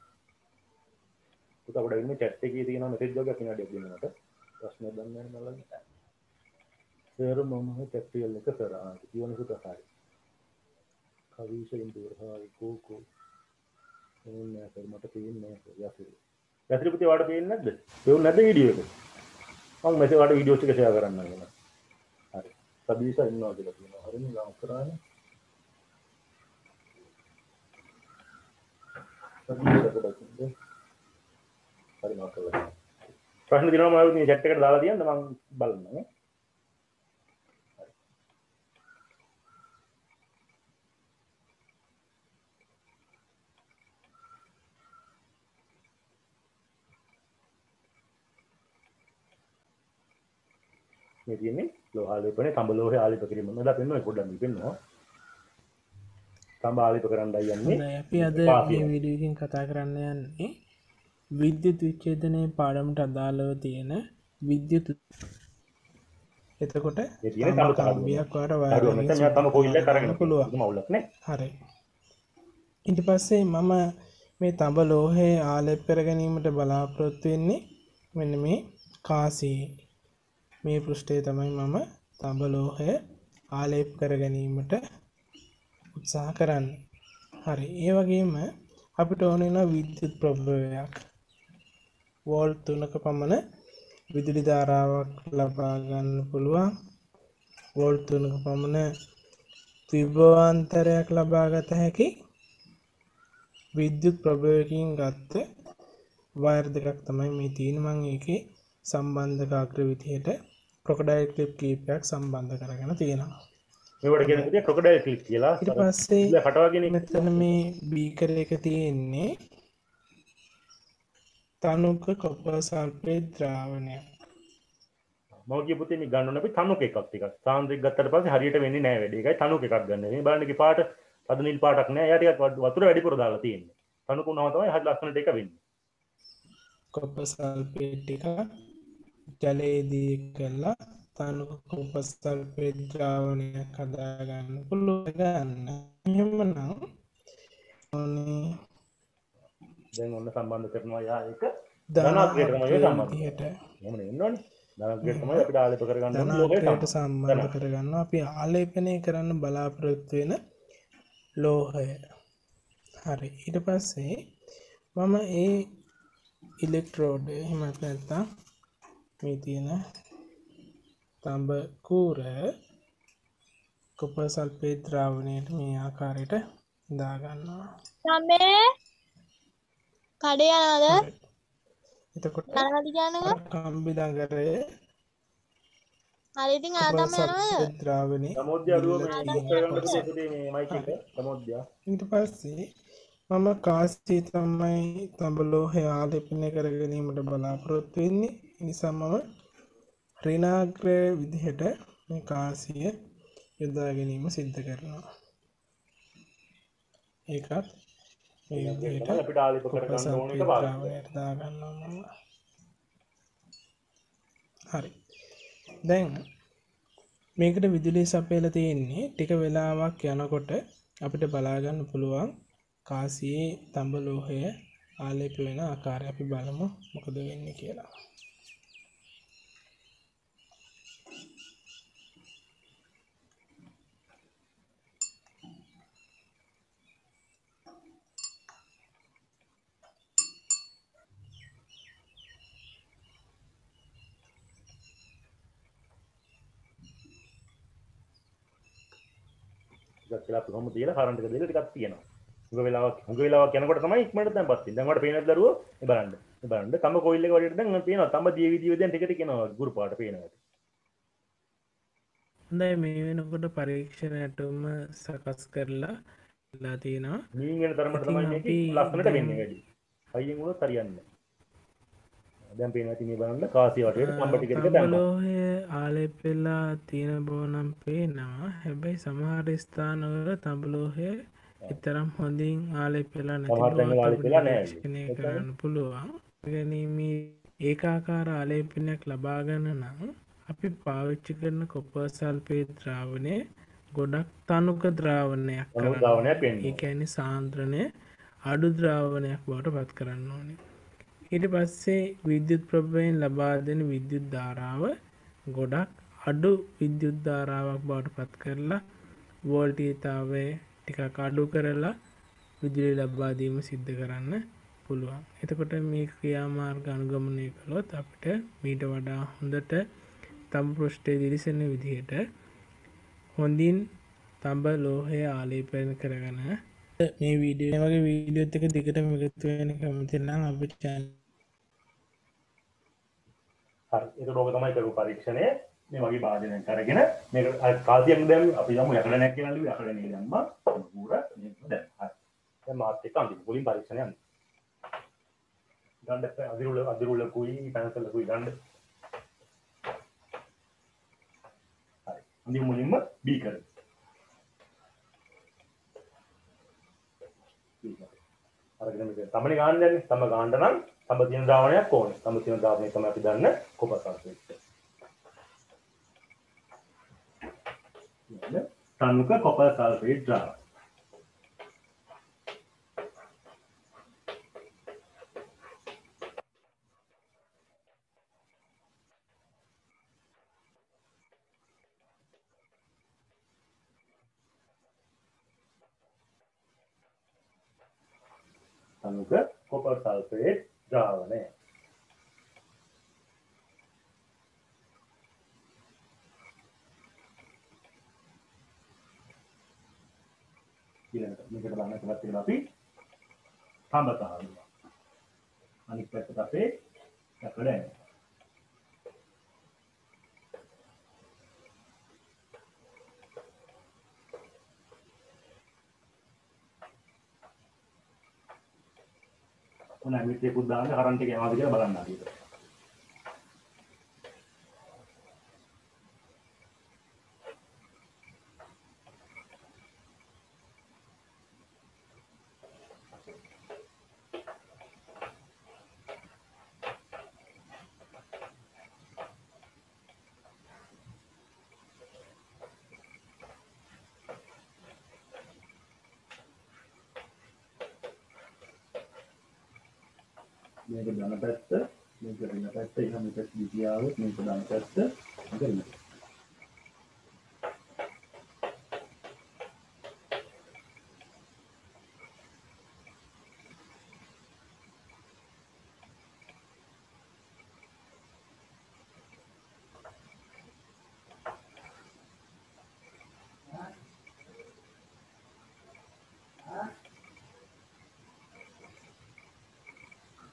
පුතා පොඩ්ඩක් ඉන්නේ chat එකේ තියෙන මෙසේජ් එකක් විනාඩියක් දෙන්න මට. ප්‍රශ්න දන්නේ නැහැ මලගේ. සර් මම ටැක්ටිකල් එක කරා. ජීවන සුඛ හරි. කවිෂයෙන් දුර හරි කෝකෝ. එන්නේ සර් මට පේන්නේ නැහැ යසිරි. යසිරි පුතේ වාට පේන්නේ නැද්ද? පේන්නේ නැද්ද වීඩියෝ එක? මම මෙතන වාට වීඩියෝස් ටික ෂෙයා කරන්න ඕන. හරි. සබීෂා ඉන්නවා කියලා කියනවා. හරිනේ ගාම් කරානේ. සබීෂා කොටද? හරි මාක් කරලා. ප්‍රශ්න දිනවම ආවොත් මේ chat එකට දාලා තියන්න මම බලන්නම් නේ. මේ තියෙන්නේ ලෝහාලේපනේ තඹ ලෝහේ ආලේප කිරීම. මම දා පෙන්වන්නේ පොඩ්ඩක් මේ පෙන්වනවා. තඹ ආලේප කරන්නයි යන්නේ. හොඳයි අපි අද මේ වීඩියෝ එකෙන් කතා කරන්න යන්නේ විද්‍යුත් විච්ඡේදනයේ පාඩමට අදාළව තියෙන විද්‍යුත් එතකොට මේ තියෙන්නේ තඹ කම්බියක් වාට වයර් එක මෙතන තඹ කොයිල්ලක් අරගෙන පුළුවන්. ඒක මවුලක් නේ. හරි. ඊට පස්සේ මම මේ තඹ ලෝහය ආලේප කර ගැනීමට බලාපොරොත්තු වෙන්නේ මෙන්න මේ කාසියේ මේ පෘෂ්ඨය තමයි මම තඹ ලෝහය ආලේප කර ගැනීමට උත්සාහ කරන්නේ. හරි. ඒ වගේම අපිට ඕන වෙන විද්‍යුත් ප්‍රභවයක් වෝල්ට් 3ක පමණ විදුලි ධාරාවක් ලබා ගන්න පුළුවන්. වෝල්ට් 3ක පමණ විභවාන්තරයක් ලබා ගත හැකි විද්‍යුත් ප්‍රභවයකින් ගත්ත වයර් දෙකක් තමයි මේ තියෙන්නේ. මම ඒකේ සම්බන්ධකාග්‍ර විදිහට ක්‍රොකොඩයිල් ක්ලිප් කීපයක් සම්බන්ධ කරගෙන තියෙනවා. මේවට කියන විදිහ ක්‍රොකොඩයිල් ක්ලිප් කියලා. ඊට පස්සේ කටවගෙන මෙතන මේ බීකර් එක තියෙන්නේ තනුක කොපර් සල්ෆේට් ද්‍රාවණය. මම කිය පුතේ මේ ගන්න ඕන අපි තනුක එකක් ටිකක්. සාන්ද්‍රික ගත්තට පස්සේ හරියට වෙන්නේ නැහැ වැඩි. ඒකයි තනුක එකක් ගන්න. මේ බලන්න කි පාට පද නිල් පාටක් නැහැ. එයා ටිකක් වතුර වැඩිපුර දාලා තියෙන්නේ. තනුක උනම තමයි හරි ලස්සනට එක වෙන්නේ. කොපර් සල්ෆේට් ටික ජලයේදී කළා තනුක කොපර් සල්ෆේට් ද්‍රාවණයක් හදා ගන්න පුළුවන් ගන්න. එහෙමනම් ඕනේ දැන් ඔන්න සම්බන්ධ කරනවා යා එක ධනාත්මකයට තමයි සම්බන්ධ. එහෙම නෙවෙන්නේ. ධනාත්මකයට තමයි අපිට ආලේප කරගන්න ඕනේ ලෝහය සම්බන්ධ කරගන්නවා. අපි ආලේපනය කරන්න බලාපොරොත්තු වෙන ලෝහය. හරි. ඊට පස්සේ මම ඒ ඉලෙක්ට්‍රෝඩ් එහෙම නැත්නම් මේ තියෙන තඹ කූර කොපර් සල්ෆේට් ද්‍රාවණයට මේ ආකාරයට දා ගන්නවා. නමේ කඩේ යනවද? එතකොට යනවද කියන්නකෝ. කම්බි දඟරේ හරි ඉතින් ආ තමයි යනවද? ද්‍රාවණේ සමෝද්‍ය අරුව මේ මයික් එක සමෝද්‍ය. ඊට පස්සේ මම කාසිය තමයි තඹ ලෝහය ආලේපනය කර ගැනීමට බලාපොරොත්තු වෙන්නේ. ඒ නිසා මම ඍණාග්‍ර විදිහට මේ කාසිය යොදා ගැනීම සිද්ධ කරනවා. ඒකත් මේ විදිහට අපිට ආලේප කරගන්න ඕන එක ද්‍රාවණයට දා ගන්නවා මම. හරි. දැන් මේකට විදුලිය සපයලා තියෙන්නේ ටික වෙලාවක් යනකොට අපිට බලා ගන්න පුළුවන් කාසියේ තඹ ලෝහය ආලේප වෙන ආකාරය. අපි බලමු මොකද වෙන්නේ කියලා. ටිකක් වෙලා කොහොමද තියලා කරන්ට් එක දෙලා ටිකක් තියෙනවා. හුඟ වෙලාවක් යනකොට තමයි ඉක්මනට දැන් පත් වෙන්නේ. දැන් වට පේනද දරුවෝ? මේ බලන්න. මේ බලන්න තඹ කොයිල් එක වඩේට දැන් පේනවා. තඹ දියවි දියවි දැන් ටික ටික එනවා ගුරු පාට පේනවා. හොඳයි මේ වෙනකොට පරීක්ෂණයටම සකස් කරලා ඉලා තියෙනවා. මීන් වෙන තරමට තමයි මේක ලස්සනට වෙන්නේ වැඩි. හයියෙන් වුණොත් හරියන්නේ නැහැ. දැන් පේනවා ඉතින් මේ බලන්න කාසිය වටේට තඹ ටික ටික දැම්මා. ලෝහය ආලේප වෙලා තියෙන බව නම් පේනවා. හැබැයි සමහර ස්ථානවල තඹ ලෝහය ඊතරම් හොඳින් ආලේප වෙලා නැති කරන්න පුළුවන්. ගැනීමේ ඒකාකාර ආලේපනයක් ලබා ගන්න නම් අපි පාවිච්චි කරන කොපර් සල්ෆේට් ද්‍රාවණය ගොඩක් තනුක ද්‍රාවණයක් කරන්න. ඒ කියන්නේ සාන්ද්‍රණය අඩු ද්‍රාවණයක් බවට පත් කරන්න ඕනේ. ඊට පස්සේ විද්‍යුත් ප්‍රභාවයෙන් ලබා දෙන විද්‍යුත් ධාරාව ගොඩක් අඩු විද්‍යුත් ධාරාවක් බවට පත් කරලා වෝල්ටීයතාවය ටිකක් අඩු කරලා විදුලිය ලබා දීම සිද්ධ කරන්න පුළුවන්. එතකොට මේ ක්‍රියාමාර්ග අනුගමනය කළොත් අපිට මීට වඩා හොඳට තඹ පෘෂ්ඨය දිලිසෙන විදිහට හොඳින් තඹ ලෝහය ආලේපන කරගෙන මේ වීඩියෝ වගේ වීඩියෝත් එක දිගටම එකතු වෙන්න කැමති නම් අපේ channel හරි ඒක ඕක තමයි කරපු පරීක්ෂණය මේ වගේ භාජනයක් අරගෙන මේක කාසියම් දැම්ම අපි යමු යකඩ නැක් කියලා ලිව්ව යකඩ නේ දැම්මා පුර මේක දැන් හරි දැන් මාත් එක්ක අන්තිම මුලින් පරීක්ෂණය යන්න ගන්න අදිරුල කුයි පැන්සල් කුයි ගන්න හරි අන්තිම මුලින්ම බීකර් අරගෙන මේක තමයි ගන්න යන්නේ තම ගන්න නම් තඹ තියෙන ද්‍රාවණයක් ඕනේ තඹ තියෙන ද්‍රාවණය තමයි අපි දන්න කොපර් සල්ෆේට් තනුක කොපර් සල්ෆේට් ද්‍රාවණය තනුක කොපර් සල්ෆේට් ද්‍රාවණය ඊළඟට මේකට බලන්න තුනක් තියෙනවා අපි තඹ තහඩුව අනිත් පැත්තට අපේ යකඩ ඇන ඔන්න ඇමිටේකුත් දාන්න කරන්ට් එක යනවාද කියලා බලන්න හරියට. මේක දන පැත්ත මේක රින පැත්ත එක මේක දිගියාවොත් මේක දන පැත්ත මේක රින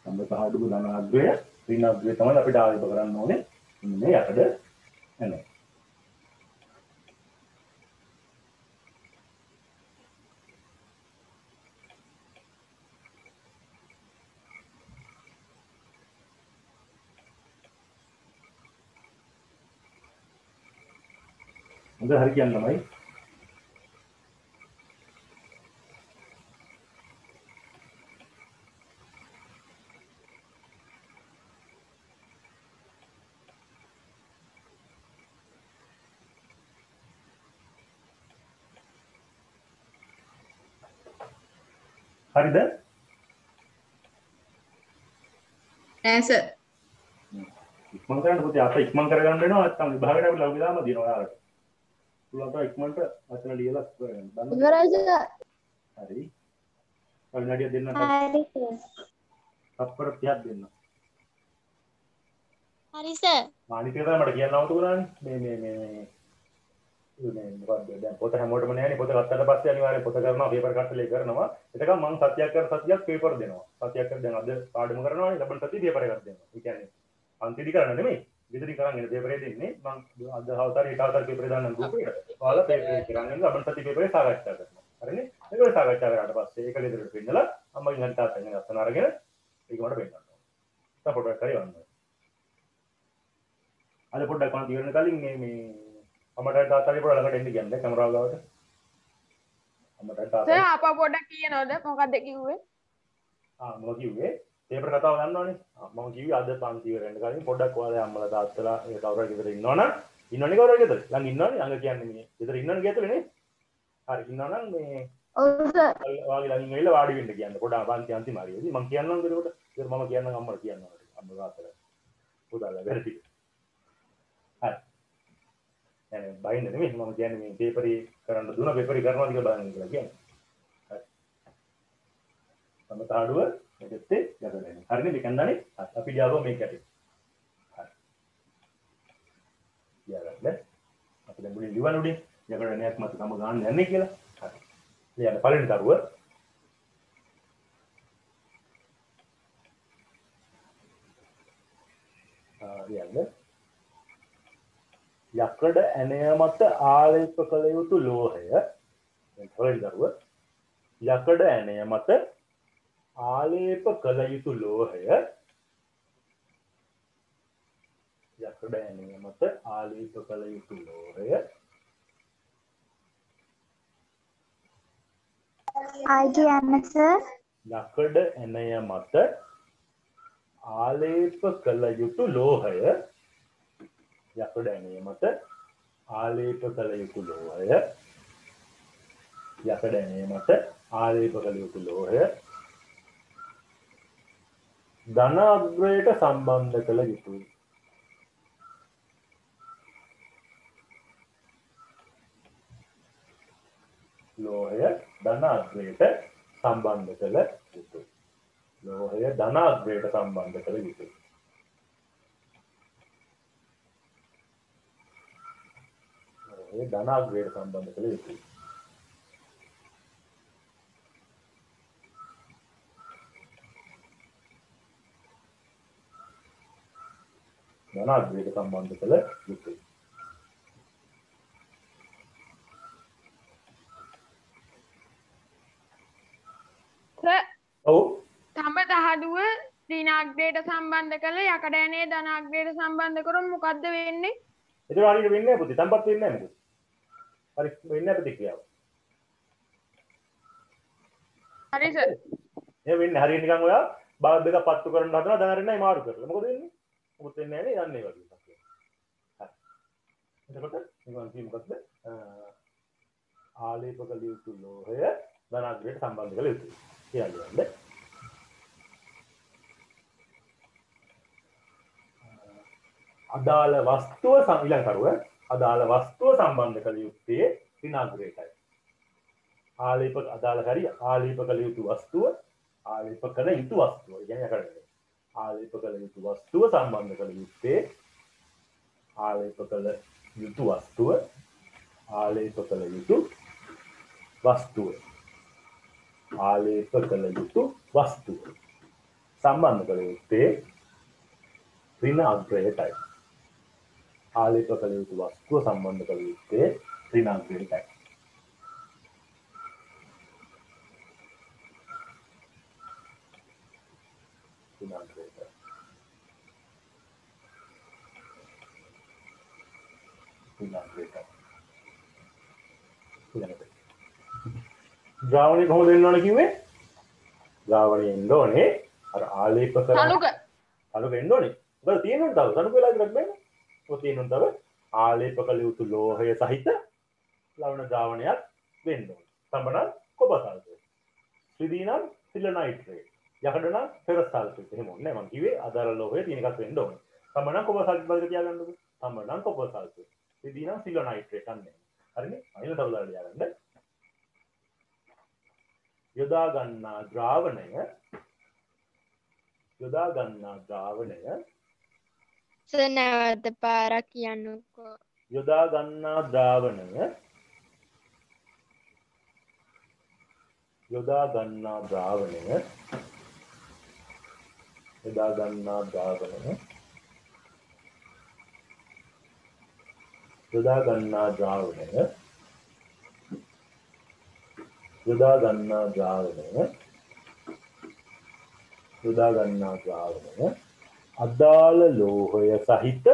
තඹ තහඩුව ධනාග්‍රය ඍණාග්‍රය තමයි අපිට ආරම්භ කරන්න ඕනේ මේ යකඩ එන හොඳ හරි කියන්න තමයි හරිද? නෑ සර්. ඉක්මන් කරන්න පුතේ අපේ ඉක්මන් කරගන්න වෙනවා නැත්නම් විභාගයට අපි ලඟ දාම දිනවා ඔයාලට. පුළුවන් තරම් ඉක්මනට වචන ලියලා කරගන්න. ඉවරයි සර්. හරි. කල්ලාඩිය දෙන්න. හරි සර්. තප්පර 30ක් දෙන්න. හරි සර්. මානිකේ තමයි මට කියන්න අවුතු කරන්නේ. මේ මොකක්ද දැන් පොත හැමෝටම නෑනේ පොත ගත්තට පස්සේ අනිවාර්යෙන් පොත කරනවා පේපර් කට්ටලේ කරනවා එතකම මම සතියක් කර සතියක් පේපර් දෙනවා සතියක් කර දැන් අද පාඩම කරනවානේ ලබන සතිය පේපර් එකක් දෙනවා ඒ කියන්නේ අන්තිමට කරන්න නෙමෙයි විතරයි කරන් එන පේපර් එක දෙන්නේ මම අද හවතර ඊට හවතර පේපර් එක දාන්න ගෲප් එකට ඔයාලා පේපර් එක කරන් එන ලබන සතිය පේපර් එක සාකච්ඡා කරනවා හරිනේ ඒක සාකච්ඡා කරාට පස්සේ ඒක ලෙඩට පෙන්නලා අම්මගෙන් හරි තාත්තගෙන් අස්සන අරගෙන ඒක මට පෙන්නන්න ඕනේ පොඩ්ඩක් කරේ වන්න අද පොඩ්ඩක් මම ඉවරන කලින් මේ අම්මට තාත්තගේ පොඩ ළඟට එන්න කියන්නේ කැමරාව ගාවට අම්මට තාත්තා සර් අපා පොඩ්ඩක් කියනවද මොකක්ද කිව්වේ මම කිව්වේ පේපර් කතාව ගන්නවනේ මම කිව්වේ අද පන්ති ඉවරෙන්න කලින් පොඩ්ඩක් ඔයාලා අම්මලා තාත්තලා ඒ කවුරු හරි ගෙදර ඉන්නවනේ කවුරු හරි ගෙදර ළඟ ඉන්නවනේ ළඟ කියන්නේ මේ ගෙදර ඉන්නවනේ කියතලනේ හරි ඉන්නවනම් මේ ඔව් සර්. ඔයාගේ ළඟින් ඇවිල්ලා වාඩි වෙන්න කියන්න. පොඩ්ඩක් පන්ති අන්තිම හරියදී මම කියන්නම් එතකොට. ඒක මම කියන්නම් අම්මට කියන්නම්. අම්ම ගාතල. පුතාලා වැඩ ටික. හරි. يعني බයින්න නෙමෙයි මම කියන්නේ මේ පේපරේ කරන්න දුන පේපරේ කරනවා කියලා බලන්න කියලා කියන්නේ. හරි. සමතාඩුව මෙතෙත් යකඩනේ. හරිනේ මේක නන්නේ. අපි ගියාම මේක ඇති. හරි. යාගන්න. අපි දැන් මුලින් ලිවන්න උඩින් යකඩනයක් මත තම ගන්න යන්නේ කියලා. හරි. ලියන්න පළවෙනි දරුව. ලියන්න. යකඩ ඇණය මත ආලේප කළ යුතු ලෝහය පළවෙනි දරුව යකඩ ඇණය මත ආලේප කළ යුතු ලෝහය යකඩ ඇණය මත ආලේප කළ යුතු ලෝහය කියන්න සර්. යකඩ ඇණය මත ආලේප කළ යුතු ලෝහය යකඩ ඇණය මත ආලේප කළ යුතු ලෝහය යකඩ ඇණය මත ආලේප කළ යුතු ලෝහය ධන අග්‍රයට සම්බන්ධ කළ යුතුයි. ලෝහය ධන අග්‍රයට සම්බන්ධ කළ යුතුයි. ලෝහය ධන අග්‍රයට සම්බන්ධ කළ යුතුයි. ලෝහය ධන අග්‍රයට සම්බන්ධ කළ යුතුයි. ධන අග්‍රයට සම්බන්ධ කළ යුතුයි. සර් ඔව් තඹ දහඩුව ඍණාග්‍රයට සම්බන්ධ කළ යකඩ ඇණේ ධනාග්‍රයට සම්බන්ධ කරොත් මොකද්ද වෙන්නේ? ඒක හරියට වෙන්නේ නැහැ පුතේ. තම්පත් වෙන්නේ නැහැ මොකද? හරි වෙන්නේ නැහැ ප්‍රතික්‍රියාව. හරි සර්. එහෙම වෙන්නේ හරියට නිකන් ඔයා බල්බ් එක පත්තු කරන්න හදනවා දැන් හරියට නැහැ මාරු කරලා. මොකද වෙන්නේ? මොකද වෙන්නේ නැහැ නේ යන්නේ වගේ එකක්. හරි. එතකොට නිකන් කිව්ව මොකද්ද? ආලේප කළ යුතු ලෝහය ධනාග්‍රයට සම්බන්ධ කළ යුතුයි. කියන්නේ අදාළ වස්තුව ඊළඟ අදාළ වස්තුව සම්බන්ධ කළ යුත්තේ ඍණාග්‍රයටයි. ආලේප අදාළ හරි ආලේප කළ යුතු වස්තුව ආලේප කළ යුතු වස්තුව කියන්නේ යකඩ. ආලේප කළ යුතු වස්තුව සම්බන්ධ කළ යුත්තේ ආලේප කළ යුතු වස්තුව ආලේප කළ යුතු වස්තුව ආලේප කළ යුතු වස්තුව සම්බන්ධ කළ යුත්තේ ඍණාග්‍රයටයි. ආලේප කළ යුතු වස්තුව සම්බන්ධ කළ යුත්තේ ඍණාග්‍රයටයි. ඍණාග්‍රයටයි. ඍණාග්‍රයටයි. ද්‍රාවණය කොහොමද වෙන්න ඕන කිව්වේ? ද්‍රාවණය එන්න ඕනේ අර ආලේප කරන තනුක තනුක එන්න ඕනේ. මොකද තියෙනවද තව තනුක වෙලා ඉන්නත් බෑනේ. ඔය තියෙනවද තව ආලේප කළ යුතු ලෝහය සහිත ලවණ ද්‍රාවණයක් වෙන්න ඕනේ. සම්බන්ධ කොබසල්ෆේට්. ත්‍රිදීනම් සිලිනයිට්‍රේට්. යකඩනම් ෆෙරස් සල්ෆේට්. එහෙම ඕනේ මම කිව්වේ අදාළ ලෝහය තියෙන එකක් වෙන්න ඕනේ. සම්බන්ධ කොබසල්ෆේට් බලක තියාගන්නකො. සම්බන්ධ කොබසල්ෆේට්. ත්‍රිදීනම් සිලිනයිට්‍රේට් අන්නේ. හරිනේ? අනිත් තව දාලා තියාගන්න. යොදා ගන්නා ද්‍රාවණය සර් නැවත පාරක් කියන්නකෝ. යොදා ගන්නා ද්‍රාවණය යොදා ගන්නා ද්‍රාවණය යොදා ගන්නා ද්‍රාවණය යොදා ගන්නා ද්‍රාවණය යොදා ගන්නා ද්‍රාවණය යොදා ගන්නා ද්‍රාවණය අදාළ ලෝහය සහිත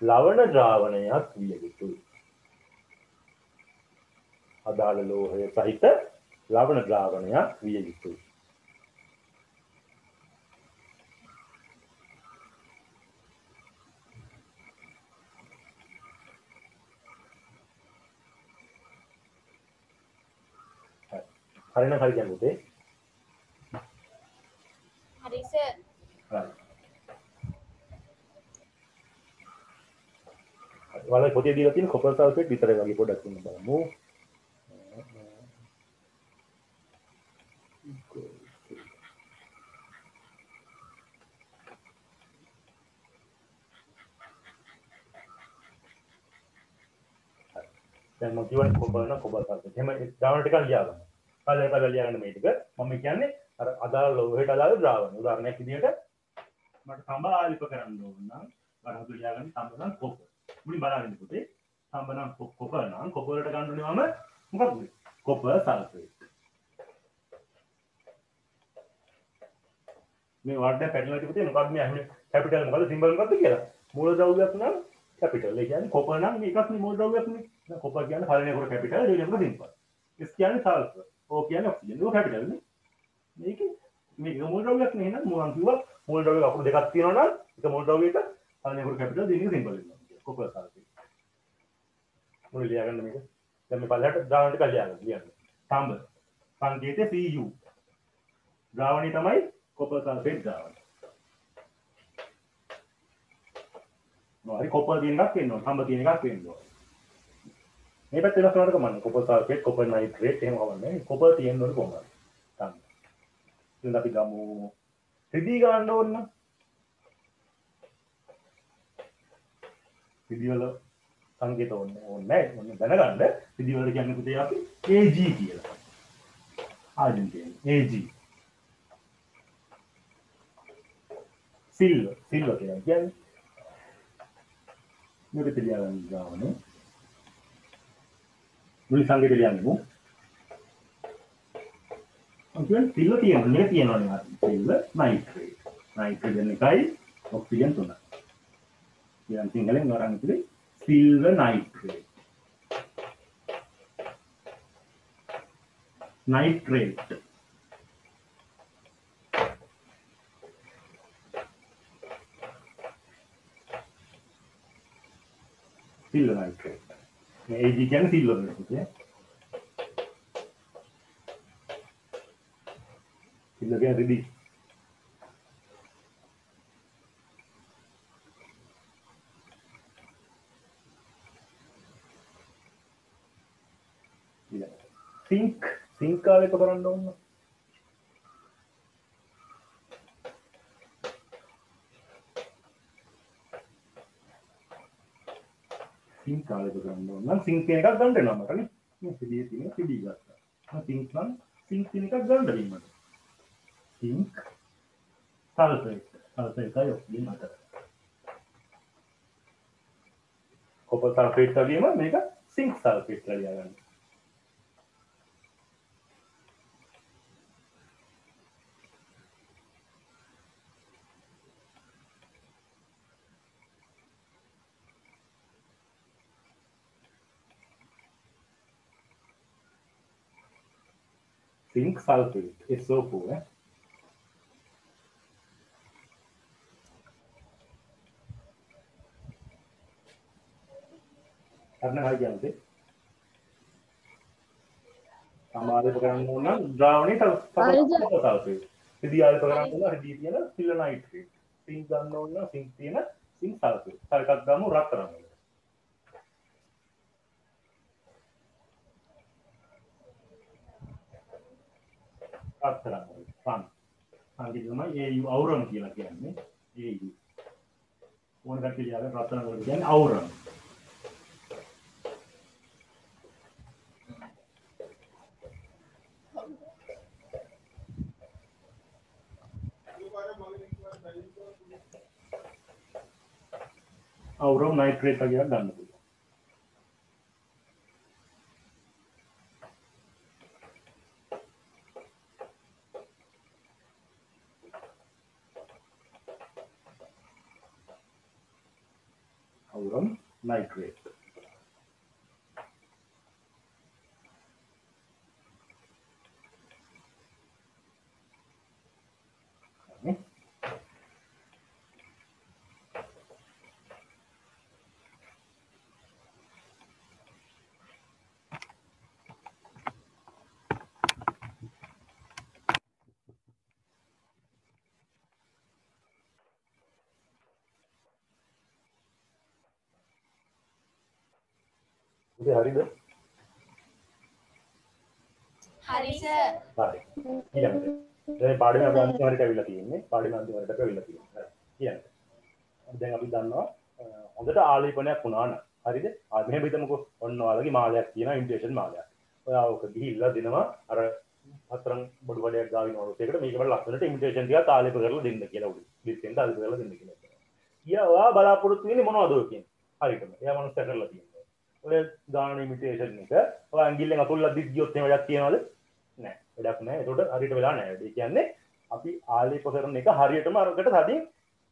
ලවණ ද්‍රාවණයක් විය යුතුයි. අදාළ ලෝහය සහිත ලවණ ද්‍රාවණයක් විය යුතුයි. හරි නම් හරි කියන්නේ පුතේ. හරි සර්. හරි. ඔයාලා පොතේ දීලා තියෙන කොපර් සල්ෆේට් විතරයි වගේ පොඩ්ඩක් ඉන්න බලමු. දැන් මම කියවනේ කොපර් සල්ෆේට්. එහෙම ද්‍රාවණ ටිකක් ලියා ගන්න. කාලේ ලියා ගන්න මේ ටික. මම කියන්නේ අර අදාළ ලෝහයට අදාළ ද්‍රාවණ. උදාහරණයක් විදිහට මට තඹ ආලිප කරන්න ඕන නම් වරහතු ලියා ගන්න තඹ නම් කොපර්. මුලින් බලන්න පුතේ. තඹ නම් කොපර් නම් කොපරට ගන්න ඕනේ මම මොකක්ද? Copper sulphate. මේ වර්ඩ් එක පැටලලා තිබුණේ මොකක්ද මේ අහන්නේ කැපිටල් මොකද සිම්බල් මොකක්ද කියලා. මූල ද්‍රව්‍යයක් නම් කැපිටල්. ඒ කියන්නේ කොපර් නම් මේකත් නේ මූල ද්‍රව්‍යයක් නේ. දැන් කොපර් කියන්නේ පළවෙනි කොට කැපිටල් දෙවෙනි කොට සිම්පල්. S කියන්නේ සල්ෆර්. O කියන්නේ ඔක්සිජන්. ඒක කැපිටල් නේ. මේක මූල ද්‍රව්‍යයක් නේ නේද? මම කිව්වා මූල ද්‍රව්‍ය අකුරු දෙකක් තියෙනවා නම් එක මූල ද්‍රව්‍යයක පළවෙනි කොට කැපිටල් දෙවෙනි කොට සිම්පල් වෙනවා. Copper sulphate. මොන ලියා ගන්න මේක? දැන් මේ පළලට ද්‍රාවණ ටික ලියා ගන්න. තඹ සංකේතය Cu. ද්‍රාවණය තමයි කොපර් සල්ෆේට් ද්‍රාවණය. හරි කොපර් තියෙන එකක් වෙන්න ඕන. තඹ තියෙන එකක් වෙන්න ඕන. මේ පැත්තේ වෙනස් කරනකොට කමන්නේ. කොපර් සල්ෆේට්, කොපර් නයිට්‍රේට් එහෙම කමන්නේ. කොපර් තියෙන්න ඕනේ කොහොමද? තඹ. ඉතින් අපි ගමු රිදී ගන්න ඕන නම්. රිදී වල සංකේත ඕනේ නැහැ. මොන දැනගන්න. රිදී වලට කියන්නේ පුතේ අපි Ag කියලා. ආජන්ටීන Ag. සිල්වර් කියලා කියන්නේ මේක තියාගන්න ගානේ මුලින් සංකේත ලියන්නමු ඔකෙන් සිල්වර් තියෙනවා මේක තියෙනවනේ සිල්වර් නයිට්‍රේට් නයිට්‍රජන් එකයි ඔක්සිජන් තුනයි කියන සිංහලෙන් වරන් ඉතිරි silver nitrate nitrate silver nitrate. මේ Ag කියන්නේ සිල්වර් නේ පුතේ. සිල්වර් කියන්නේ රිදී. සිංක් කාලේක කරන්න ඕන. සිංක් කාලේක කරන්න ඕන. නම් සිංක් කියන එකක් ගන්න වෙනවා මට නේ. මේ සිඩියේ තියෙන සිඩි ගත්තා. මම සිංක් නම් සිංක් කියන එකක් ගන්න වෙනවා. Zinc sulphate. සල්ෆේටයි ඔක්සිජන් අතර. කොපර් සල්ෆේට් වගේම මේක සිංක් සල්ෆේට් කියලා ලියා ගන්න. Zinc sulfate, SO4. करना है क्या मुझे? हमारे पकड़ने को ना ड्रावनी था sulfate. यदि आले पकड़ने को ना यदि दिया ना सिलेनाइट्रेट. Zinc जानना हो ना zinc दिया ना zinc sulfate. सारे का दामो रख करांगे. අත්තරන්නේ පන් සංකේත තමයි AU අවරණ කියලා කියන්නේ AU ඕන කට්ටිය ලියාගෙන රත්තරන් වලට කියන්නේ අවරණ අවරණ නයිට්‍රේට් කියලා ගන්න පුළුවන් Aurum nitrate. Okay. පුතේ හරිද? හරි සර්. හරි. ඊළඟට දැන් පාඩමේ අපි අන්තිම හරියට අවිලා තියෙන්නේ. පාඩමේ අන්තිම හරියට අපි අවිලා තියෙන්නේ. හරි. ඊළඟට දැන් අපි දන්නවා හොඳට ආලේපනයක් වුණා නම් හරිද? මෙහෙම හිතමුකෝ ඔන්න ඔයාලගේ මාලයක් තියෙනවා ඉන්විටේෂන් මාලයක්. ඔයා ඔක ගිහිල්ලා දෙනවා අර හතරන් බඩු වඩයක් ගාවිනවලු ඒකට මේක වල ලස්සනට ඉන්විටේෂන් ටිකක් ආලේප කරලා දෙන්න කියලා උඩ. ලිස්ටෙන්ට ආලේප කරලා දෙන්න කියලා. ඊයා ඔයා බලාපොරොත්තු වෙන්නේ මොනවද ඔය කියන්නේ? හරියටම. එයා මනුස්ස කරලා තියෙනවා. ඔය ගාන ඉමිටේෂන් එක ඔය ඇඟිල්ලෙන් අතුල්ලා දිත් ගියොත් එහෙම වැඩක් තියනවද? නෑ. වැඩක් නෑ. ඒකට හරියට වෙලා නෑ. ඒ කියන්නේ අපි ආලේප කරන එක හරියටම අරකට තදින්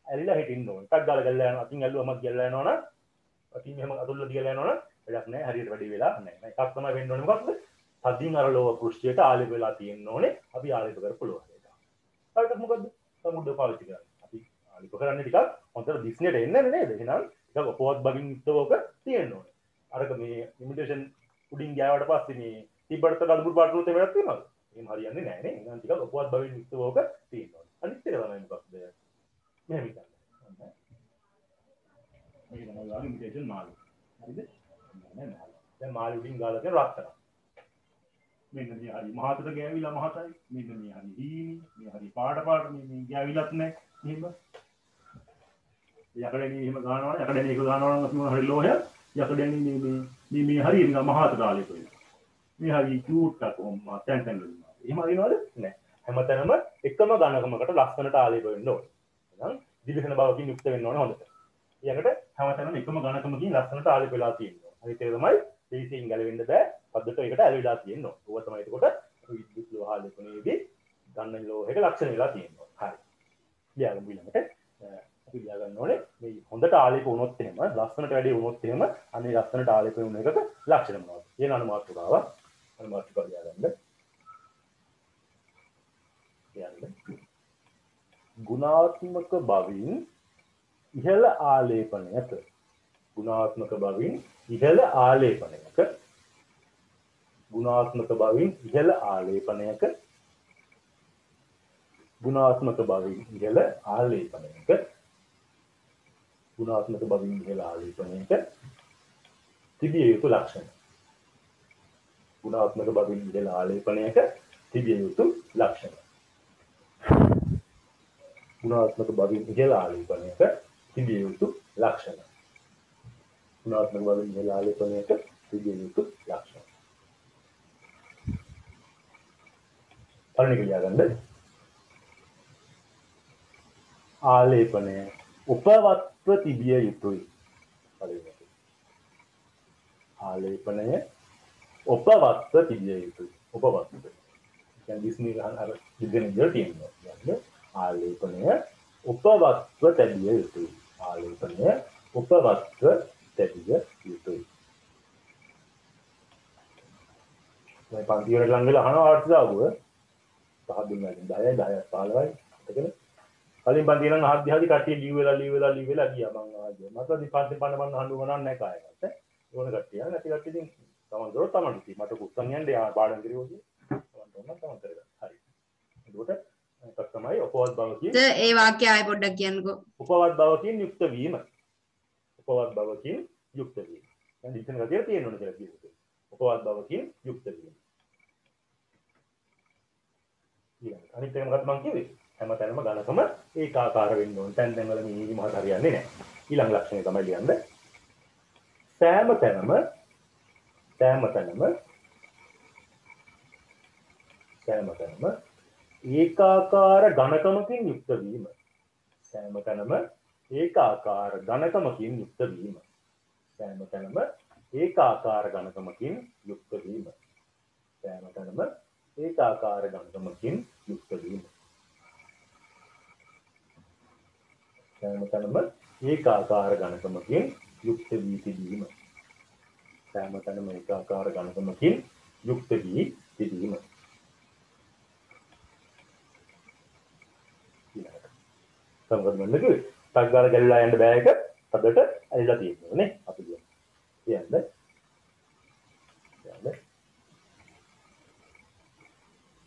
ඇලිලා හිටින්න ඕනේ. ටක් ගාලා ගල්ලා යනවා. අතින් ඇල්ලුවමක් ගල්ලා යනවනම් අතින් එහෙම අතුල්ලා දියලා යනවනම් වැඩක් නෑ. හරියට වැඩි වෙලා නෑ. එකක් තමයි වෙන්න ඕනේ මොකක්ද? තදින් අර ලෝව පෘෂ්ඨයට ආලේප වෙලා තියෙන්න ඕනේ. අපි ආලේප කරපුවා ඒක. හරියට මොකද්ද? සමුද්ද පාවිච්චි කරන්නේ. අපි ආලේප කරන්නේ ටිකක් හොඳට දිස්නෙට එන්නේ නේද? එහෙනම් ටිකක් අපවත් බගින් යුක්තවක තියෙන්න ඕනේ. අරක මේ ඉමිටේෂන් උඩින් ගෑවට පස්සේ මේ තිබ්බට කඳුළු පාටුත් වෙලක් තියෙනවද? එහෙම හරියන්නේ නැහැ නේ. එහෙනම් ටිකක් අපවත් බගින් යුක්තවක තියෙන්න ඕනේ. අනිත් එක තමයි මොකක්ද? මෙහෙම හිතන්න. මේක තමයි යාළු ඉමිටේෂන් මාළු. හරිද? දැන් මාළු උඩින් ගාලා තියෙන රත්තරන්. මෙන්න මේ හරි මහතට ගෑවිලා මහතයි. මෙන්න මේ හරි හීනි. මේ හරි පාට මේ ගෑවිලත් නැහැ. එහෙම. යකඩේ එහෙම ගන්නවා යකඩේ මේක ගන්නවා නම් මොන හරි ලෝහය යකඩේ මේ හරි නිකන් මහතට ආලේප වෙනවා. මේ හරි කියුට් එකක් කොහොම තැන් වෙනවා. එහෙම හරිනවද? නැහැ. හැමතැනම එකම ඝනකමකට ලස්සනට ආලේප වෙන්න ඕනේ. එහෙනම් දිලිසෙන බවකින් යුක්ත වෙන්න ඕනේ හොඳට. ඊයකට හැමතැනම එකම ඝනකමකින් ලස්සනට ආලේප වෙලා තියෙනවා. අනිත් එක තමයි දෙවිසින් ගැලවෙන්න බෑ. පද්දට ඒකට ඇලවිලා තියෙනවා. ඕක තමයි එතකොට විද්‍යුත් ලෝහ ආලේපනයේදී ගන්න ලෝහයක ලක්ෂණ වෙලා තියෙනවා. හරි. ලියාගමු ඊළඟට අපි ලියා ගන්න ඕනේ මේ හොඳට ආලේප වුණොත් එහෙම ලස්සනට වැඩි වුණොත් එහෙම අනේ ලස්සනට ආලේප වුණ එකක ලක්ෂණ මොනවද? කියන අනුමාත්‍රකාව ලියා ගන්න. ගුණාත්මක බවින් ඉහළ ආලේපනයක ගුණාත්මක බවින් ඉහළ ආලේපනයක ගුණාත්මක බවින් ඉහළ ආලේපනයක ගුණාත්මක බවින් ඉහළ ආලේපනයක ගුණාත්මක බවින් ඉහළ ආලේපනයක තිබිය යුතු ලක්ෂණ ගුණාත්මක බවින් ඉහළ ආලේපනයක තිබිය යුතු ලක්ෂණ ගුණාත්මක බවින් ඉහළ ආලේපනයක තිබිය යුතු ලක්ෂණ ගුණාත්මක බවින් ඉහළ ආලේපනයක තිබිය යුතු ලක්ෂණ පළවෙනි ලියා ගන්න ආලේපනය උපවත්ව තිබිය යුතුයි පළවෙනි ආලේපනය උපවත්ව තිබිය යුතුයි උපවත්ව දැන් දිස්නේ ගන්න අර දිගන ඉඳලා තියෙනවා කියන්නේ ආලේපනය උපවත්ව තිබිය යුතුයි ආලේපනය උපවත්ව තිබිය යුතුයි මම පන්ති වලට ලං වෙලා අහනවා ආර්ථ දාගුව පහ දුන්නා දැන් 10 10ක් 15යි එතකනේ කලින් පන්ති නම් ආද්‍ය ආදි කට්ටිය ලිව්වෙලා ගියා මං ආදී මට දිපන්ති පන්න හඬු ගණන් නැහැ කායකට ඕන කට්ටිය නැති කට්ටිය ඉතින් තමන් දොර තමන් ඉතින් මට කුස්සන් යන්නේ පාඩම් කිරියෝදී තමන් කරගන්න හරි එතකොට එකක් තමයි උපවත් භවකින් ඒ වාක්‍ය ආයෙ පොඩ්ඩක් කියන්නකෝ උපවත් භවකින් යුක්ත වීම උපවත් භවකින් යුක්ත වීම දැන් ඉතින් ගතිය තියෙනවනේ කියලා කියනවා උපවත් භවකින් යුක්ත වීම ඊළඟ අනිත් එක මොකක්ද මං කිව්වේ හැමතැනම ඝනකම ඒකාකාර වෙන්න ඕන තැන් තැන් වල මේ මහත් හරියන්නේ නැහැ ඊළඟ ලක්ෂණය තමයි ලියන්නේ සෑම තැනම ඒකාකාර ඝනකමකින් යුක්ත වීම සෑම තැනම ඒකාකාර ඝනකමකින් යුක්ත වීම සෑම තැනම ඒකාකාර ඝනකමකින් යුක්ත වීම සෑම තැනම ඒකාකාර ඝනකමකින් යුක්ත වීම සෑම තැනම ඒකාකාර ඝනකමකින් යුක්ත වී තිබීම සෑම තැනම ඒකාකාර ඝනකමකින් යුක්ත වී තිබීම සම්බන්ධ වෙන්නේ තග්ගාල ගැලලා යන්න බෑ එක පදට ඇලිලා තියෙනවා නේ අපි කියන්නේ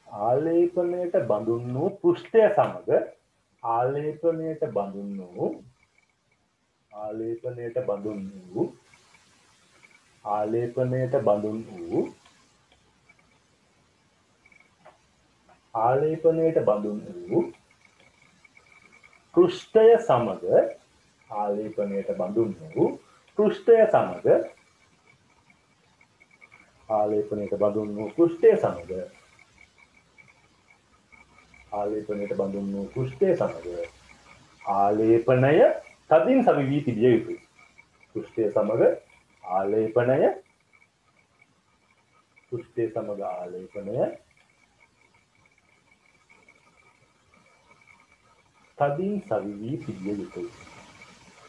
ආලේපනයට බඳුන් වූ පෘෂ්ඨය සමග ආලේපනයට බඳුන් වූ ආලේපනයට බඳුන් වූ පෘෂ්ඨය සමග ආලේපනයට බඳුන් වූ පෘෂ්ඨය සමග ආලේපනයට බඳුන් වූ පෘෂ්ඨය සමග ආලේපනයට බඳුන් වූ පෘෂ්ඨය සමග ආලේපනය තදින් සවිවී තිබිය යුතුයි. පෘෂ්ඨය සමග ආලේපනය තදින් සවිවී තිබිය යුතුයි.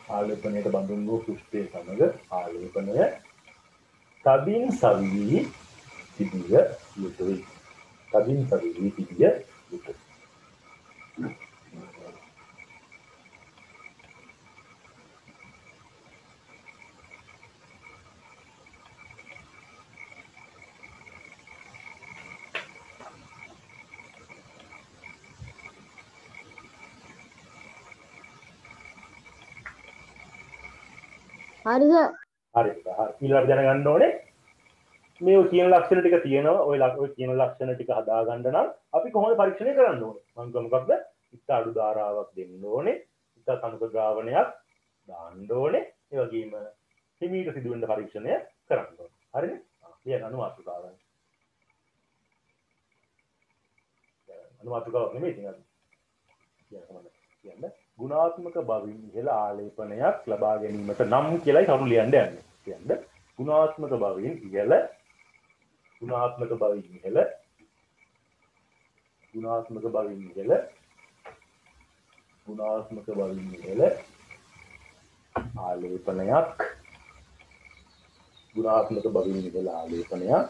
ආලේපනයට බඳුන් වූ පෘෂ්ඨය සමග ආලේපනය තදින් සවිවී තිබිය යුතුයි. තදින් සවිවී තිබිය යුතුයි. හරි සර්. හරි. ඊළඟට දැනගන්න ඕනේ මේ කියන ලක්ෂණ ටික තියෙනවා. ඔය කියන ලක්ෂණ ටික හදා ගන්න නම් අපි කොහොමද පරීක්ෂණය කරන්න ඕනේ? මම මොකක්ද? ඉත අඩු ධාරාවක් දෙන්න ඕනේ. ඉත තනක ද්‍රාවණයක් දාන්න ඕනේ. ඒ වගේම හිමීට සිදුවෙන පරීක්ෂණය කරන්න ඕනේ. හරිනේ? කියන අනුමාතුකාවයි. අනුමාතුකාවක් නෙමෙයි ඉතින් අපි. කියන්නේ ගුණාත්මක බවින් ඉහළ ආලේපනයක් ලබා ගැනීමට නම් කියලායි කරු ලියන්න යන්නේ. කියන්නේ ගුණාත්මක බවින් ඉහළ ආලේපනයක්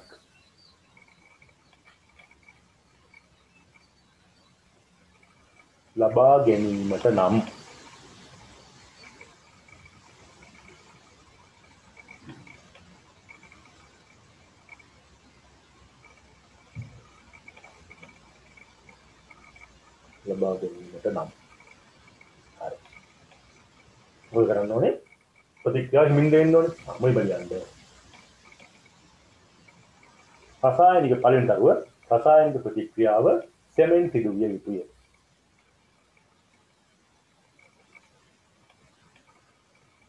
ලබා ගැනීමට නම් හරි. මොකද කරන්න ඕනේ? ප්‍රතික්‍රියාව හිමින් දෙන්න ඕනේ. මොයි බලන්න. රසායනික පළවෙනි දරුව රසායනික ප්‍රතික්‍රියාව සෙමෙන් සිදු විය යුතුය.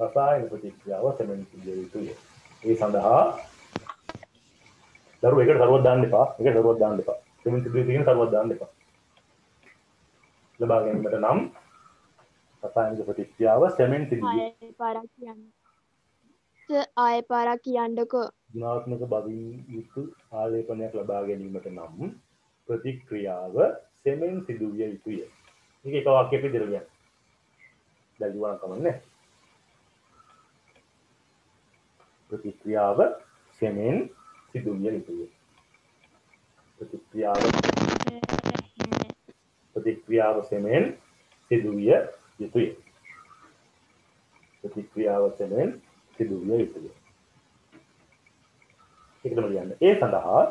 රසායනික ප්‍රතික්‍රියාව සෙමෙන් සිදු විය යුතුය. ඒ සඳහා දරුව එකට දරුවක් දාන්න එපා. සෙමෙන් සිදු විය තියෙන දරුවක් දාන්න එපා. ලබා ගැනීමට නම් රසායනික ප්‍රතික්‍රියාව සෙමෙන් සිදු විය ආයෙ පාරක් කියන්නකෝ. ගුණාත්මක බවින් යුතු ආලේපනයක් ලබා ගැනීමට නම් ප්‍රතික්‍රියාව සෙමෙන් සිදු විය යුතුය. මේක එක වාක්‍යයක විදිහට කියන්නේ. දැන් ජීවන කමන්නේ. ප්‍රතික්‍රියාව සෙමෙන් සිදු විය යුතුය. ප්‍රතික්‍රියාව සෙමෙන් සිදු විය යුතුය. ප්‍රතික්‍රියාව සෙමෙන් සිදු විය යුතුය. ඒකටම ලියන්න. ඒ සඳහා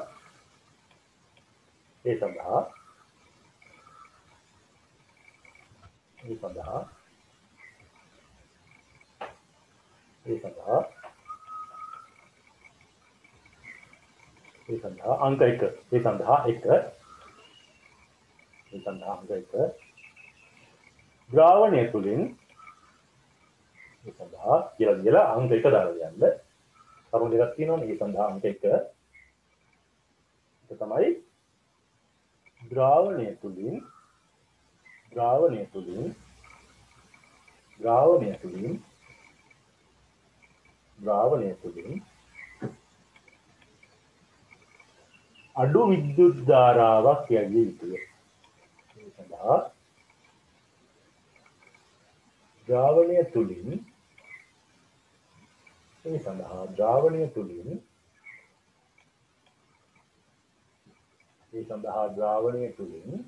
අංක 1 ද්‍රාවණය තුලින් ඒ සඳහා කියලා අංක 1 දාලා යන්න. කරුණු දෙකක් තියෙනවානේ. ඒ සඳහා අංක 1 ඒක තමයි ද්‍රාවණය තුලින්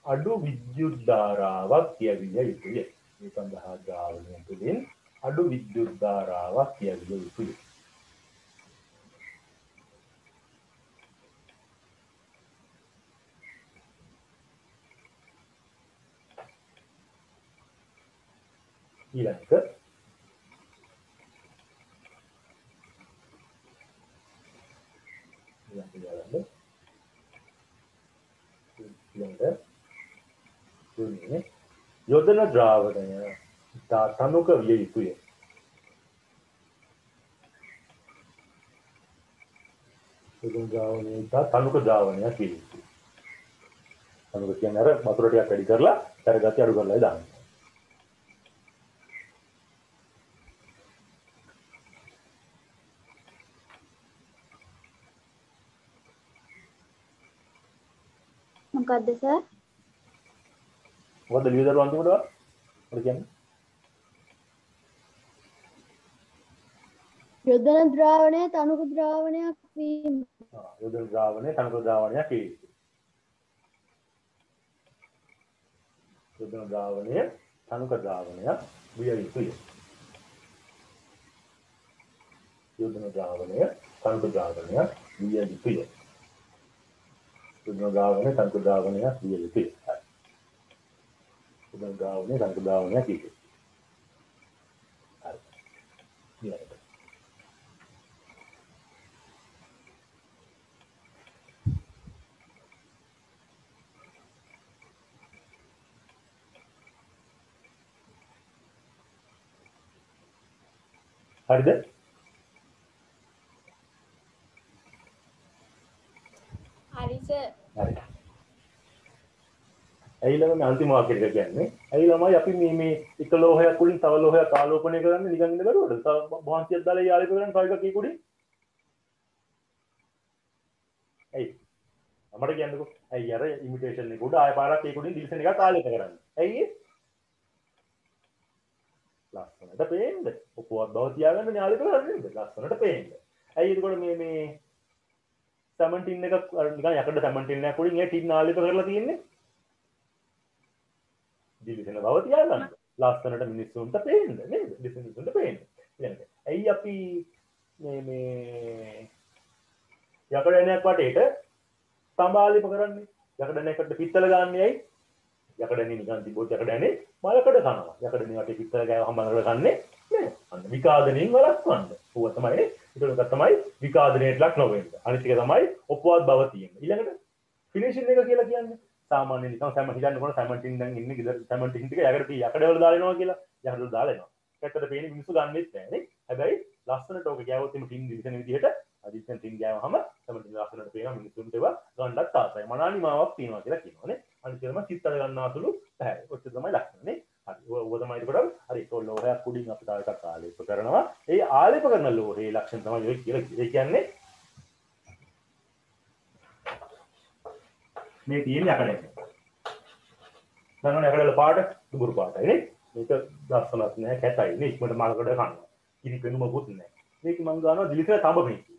අඩු විද්‍යුත් ධාරාවක් යැවිය යුතුය. ඒ සඳහා ද්‍රාවණය තුලින් අඩු විද්‍යුත් ධාරාවක් යැවිය යුතුය. ඊළඟට යොදන ද්‍රාවණය තනුක විය යුතුය. යොදන ද්‍රාවණය තනුක ද්‍රාවණයක් විය යුතුය. තනුක කියන්නේ අර වතුර ටිකක් වැඩි කරලා කරගතිය අඩු කරලා දාන්න. මොකද්ද සර්? මොකද්ද ලියදරු අන්තිමට මොකද කියන්නේ? යොදන ද්‍රාවණය තනුක ද්‍රාවණයක් වීම. යොදන ද්‍රාවණය තනුක ද්‍රාවණයක් විය යුතුය. යොදන ද්‍රාවණය තනුක ද්‍රාවණයක් විය යුතුය. යොදන ද්‍රාවණය තනුක ද්‍රාවණයක් විය යුතුය. යොදන ද්‍රාවණය තනුක ද්‍රාවණයක් විය යුතුය. යොදන ද්‍රාවණය තනුක ද්‍රාවණයක් විය යුතුය. හරි. හරිද? හරි සර්. හරි. ඇයිලම මේ අන්තිම වාක්‍යය කියන්නේ ඇයිලමයි අපි මේ එක ලෝහයක් උඩින් තව ලෝහයක් ආලෝපනය කරන්නේ නිකන් ඉන්න බැරුවද? තව වහන්සියක් දාලා යාලේ කරන්නේ තව එකක් උඩින්. ඇයි? අපිට කියන්නකෝ. ඇයි අර ඉමිටේෂන් එක උඩ ආය පාරක් ඒක උඩින් ඩිවිෂන් එකක් ආලේප කරන්නේ. ඇයි ඒ? ලස්සනට පේන්න. ඔපුවක් බව තියාගන්න යාලේ කරන්නේ නේද? ලස්සනට පේන්න. ඇයි එතකොට මේ සමන් ටින් එක නිකන් යකඩ සමන් ටින් එකක් උඩින් ඒ ටින් ආලේප කරලා තියෙන්නේ. දිලිසෙන බව තියාගන්න. ලස්සනට මිනිස්සුන්ට පේන්න නේද? මිනිස්සුන්ට පේන්න. ඊළඟට ඇයි අපි මේ යකඩණයක් වටේට සම්බාලිප කරන්නේ? යකඩණයකට පිත්තල ගන්න ඇයි? යකඩණේ නිකන් තිබ්බොත් යකඩණේ මලකඩ කනවා. යකඩණේ වටේ පිත්තල ගෑවහම මලකඩ කන්නේ නෑ. අන්න විකාදනයෙන් වළක්වන්න. ඕක තමයි ඒක තමයි විකාදනයට ලක් නොවෙන්න. අනිත් එක තමයි ඔප්පුවත් බව තියෙන්නේ. ඊළඟට ෆිනිෂින් එක කියලා කියන්නේ සාමාන්‍ය නිකන් සෑම හිතන්නකොට සෑම ටින් දැන් ඉන්නේ ගෙදර සෑම ටින් ටික යකඩවල දාලා එනවා කියලා. යකඩවල දාලා එනවා. ඇත්තට පේන්නේ මිනිස්සු ගන්නෙත් නැහැ නේ. හැබැයි ලස්සනට ඕක ගෑවොත් එimhe ටින් දිලිසෙන විදිහට අදිස්සෙන් ටින් ගෑවහම සෑම ටින් ලස්සනට පේනවා මිනිස්සුන්ට ඒවා ගන්නත් ආසයි. මනානිමාවක් තියෙනවා කියලා කියනවානේ. අනිත් එකම සිත් අර ගන්නාසුළු පැහැයි. ඔච්චර තමයි ලක්ෂණ නේ. හරි. ඔය තමයි ඒකට හරි ඒක ලෝහයක් උඩින් අපි තව එකක් ආලේප කරනවා. ඒ ආලේප කරන ලෝහයේ ලක්ෂණ තමයි ඔය කියලා. ඒ කියන්නේ මේ තියෙන යකඩ. දැන් යකඩවල පාට දුඹුරු පාටයි නේ. මේක ලස්සනක් නෑ කැතයි නේ. ඉක්මනට මලකඩ කනවා. ඉරි පෙනුමකුත් නෑ. මේක මම ගන්නවා දිලිසෙන තඹ මේකේ.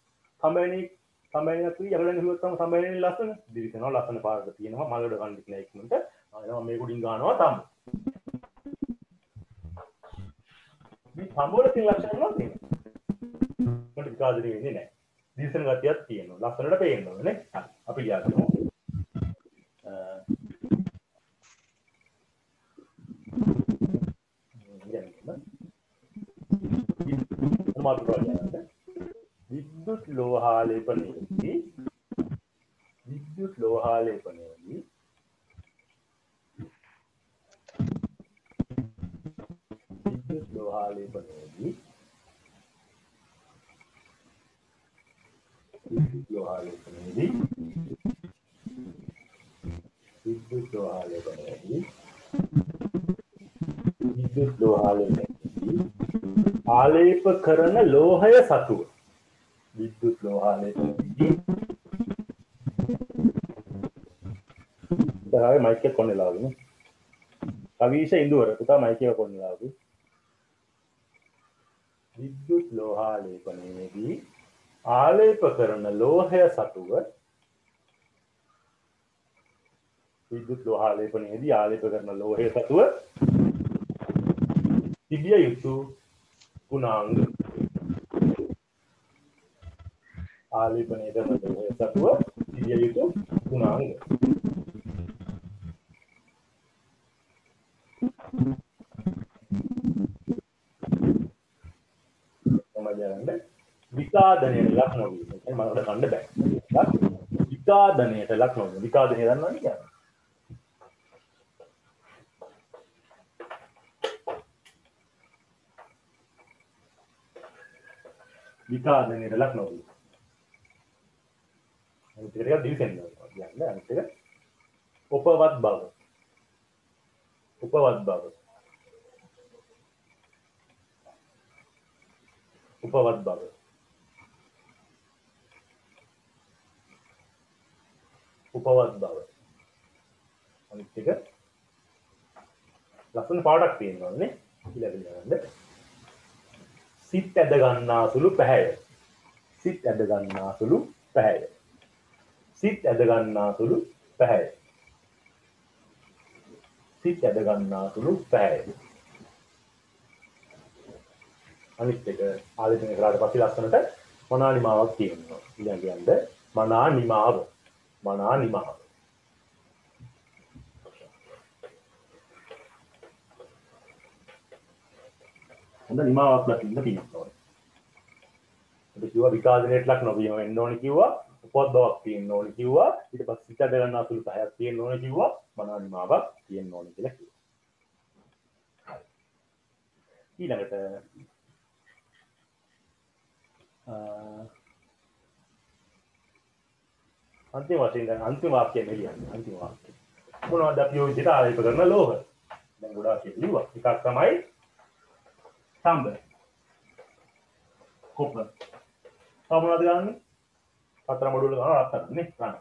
තඹේනේ අපි යකඩෙන් හිුවත් තමයි තඹේනේ ලස්සන. දිලිසෙනවා ලස්සන පාටක් තියෙනවා මලකඩ කන්න කියලා ඉක්මනට. ආයෙම මේක උඩින් ගන්නවා තඹ. මේ තඹ වල තියෙන ලක්ෂණ මොනවද තියෙන්නේ? මට විකාශනය වෙන්නේ නෑ. දිලිසෙන ගතියක් තියෙනවා. ලස්සනට පේනවා නේ. හරි. අපි ලියගමු. विद्युत लोहालेपनेदी विद्युत लोहालेपनेदी विद्युत लोहालेपनेदी विद्युत लोहालेपनेदी विद्युत लोहालेपनेदी विद्युत लोहालेपनेदी ආලේප කරන ලෝහය සතුව විද්‍යුත් ලෝහාලේපනයේදී දැන් මයික් එක කොන්නේ ලාවගෙන කවීෂ ඉඳුවර පුතා මයික් එක කොන්නේ ලාවගෙන විද්‍යුත් ලෝහාලේපනයේදී ආලේප කරන ලෝහය සතුව විද්‍යුත් ලෝහාලේපනයේදී ආලේප කරන ලෝහය සතුව තිබිය යුතු गुणांग आलेपने सत्व युक्त गुणांग समझ विकादने लक्षण මම උඩ කන්න බෑ. විකාදනයට ලක් නොවන. විකාදනය දන්නවද කියන්නේ? විකාදනයට ලක් නොවන. අනිත් එක දිවිසෙන්න කියන්නේ අනිත් එක උපවත් බව. උපවත් බව. උපවත් බව. උපවත් බව. අනිත් එක ලස්සන පාඩක් තියෙනවා නේ. ඊළඟට සිත් ඇද ගන්නා සුළු පැහැය. සිත් ඇද ගන්නා සුළු පැහැය. සිත් ඇද ගන්නා සුළු පැහැය. සිත් ඇද ගන්නා සුළු පැහැය. අනිත් එක ආලේඛනය කරාට පස්සේ ලස්සනට මනා නිමාවක් තියෙනවා. ඊළඟට මනා නිමාව. මනා නිමාව. හොඳ නිමාවක් ලකින්න තියෙනවා. ඒක කිව්වා විකාශනයට ලක් නොවීම වෙන්න ඕනේ කිව්වා. උපවත් බවක් තියෙන්න ඕනේ කිව්වා. ඊට පස්සේ සිත ඇද ගන්නා සුළු පැහැයක් තියෙන්න ඕනේ කිව්වා. මනා නිමාවක් තියෙන්න ඕනේ කියලා කිව්වා. ඊළඟට अंतिम वचन अंतिम वाक्य में लिया अंतिम वाक्य මොනවද අපි ඔය විදිහට ආලේප කරන ලෝහ දැන් ගොඩාක් කිව්වා එකක් තමයි තඹ කොප්ප තව මොනවද ගන්න හතර මොඩුවල ගන්න රත්තරන් නේ ගන්න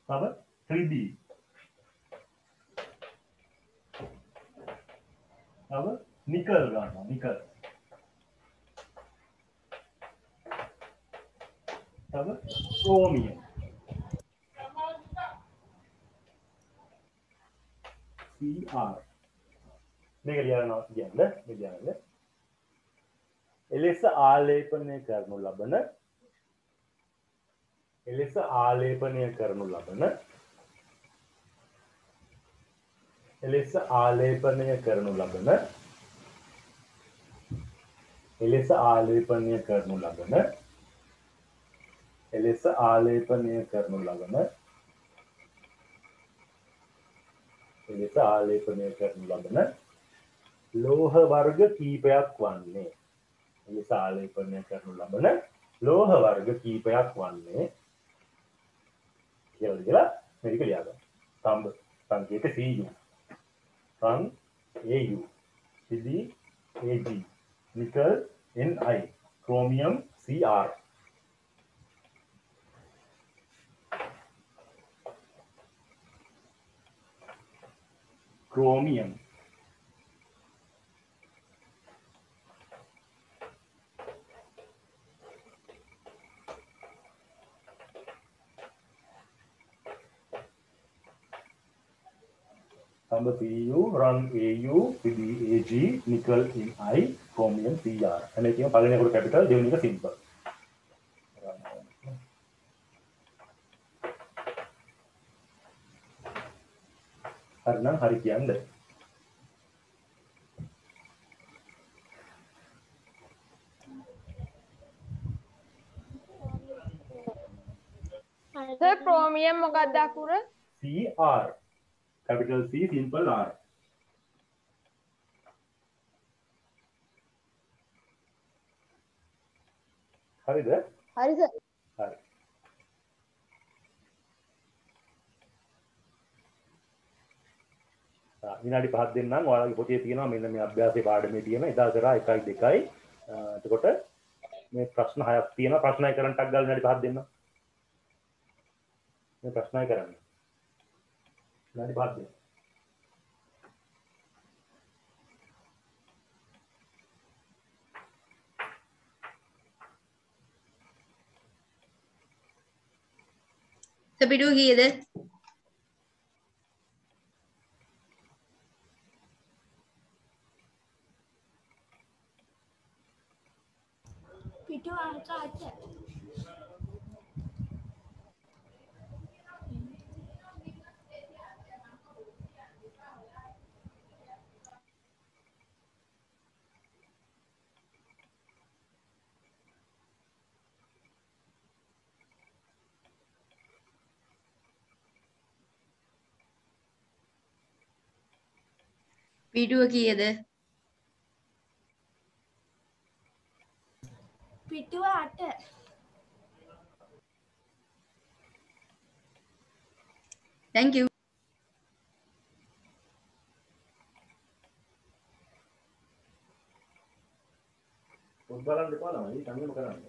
තව 3D තව නිකල් ගන්නවා නිකල් तब क्रोमियम Cr මේක ලියනවා කියන්නේ මේ කියන්නේ එලෙස ආලේපනය කරනු ලබන එලෙස ආලේපනය කරනු ලබන එලෙස ආලේපනය කරනු ලබන එලෙස ආලේපනය කරනු ලබන එලෙස ආලේපනය කරනු ලබන එලෙස ආලේපනය කරනු ලබන ලෝහ වර්ග කීපයක් වන්නේ එලෙස ආලේපනය කරනු ලබන ලෝහ වර්ග කීපයක් වන්නේ කියලා මේක ලියා ගන්න. තඹ සංකේත Cu තන් Au සිදි Ag nickel Ni chromium Cr chromium तब Cu run Au Pd Ag nickel Ni chromium Cr અને કે પાલને કોડ કેપિટલ દેવની કા સિમ્પલ हरना हरि के अंदर සර් ක්‍රෝමියම් මොකක්ද අකුර? Cr capital C simple R හරිද? හරි සර්. හරි. විනාඩි 5ක් දෙන්නම් ඔයාලගේ පොතේ තියෙනවා මෙන්න මේ අභ්‍යාසයේ පාඩමේ තියෙන එදා කරා 1යි 2යි එතකොට මේ ප්‍රශ්න 6ක් තියෙනවා ප්‍රශ්න 6 කරන්ටක් ගාලා විනාඩි 5ක් දෙන්නම් මේ ප්‍රශ්න 6 කරන්න විනාඩි 5ක් දෙන්න සපිටු කීයද? පිටු අංක 8 5 පිටුව කීයද? පිටුව 8. Thank you. පොත් බලන්න එපා ළමයි තනියම කරන්න.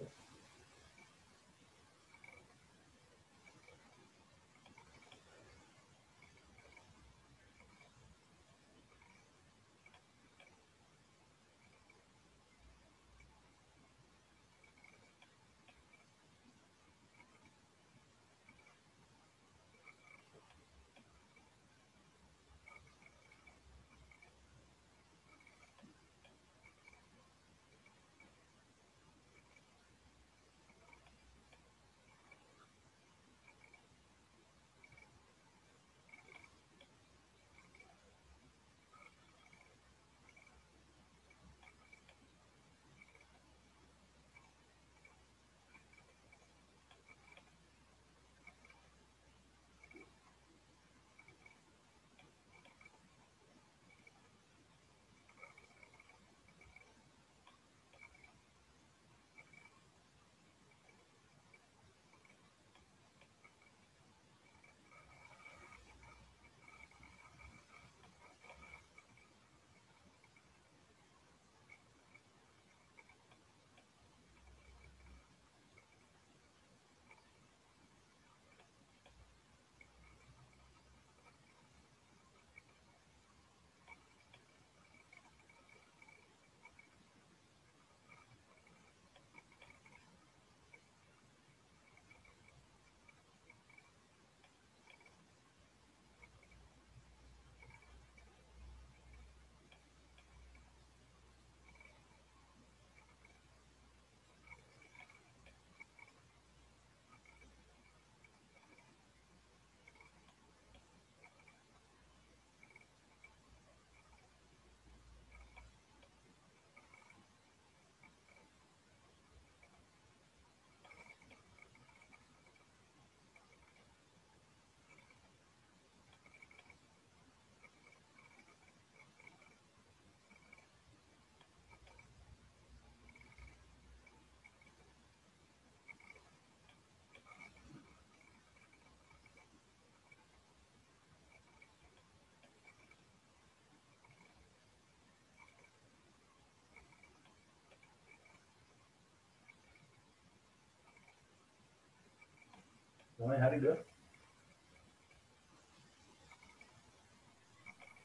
ළමයි හරිද?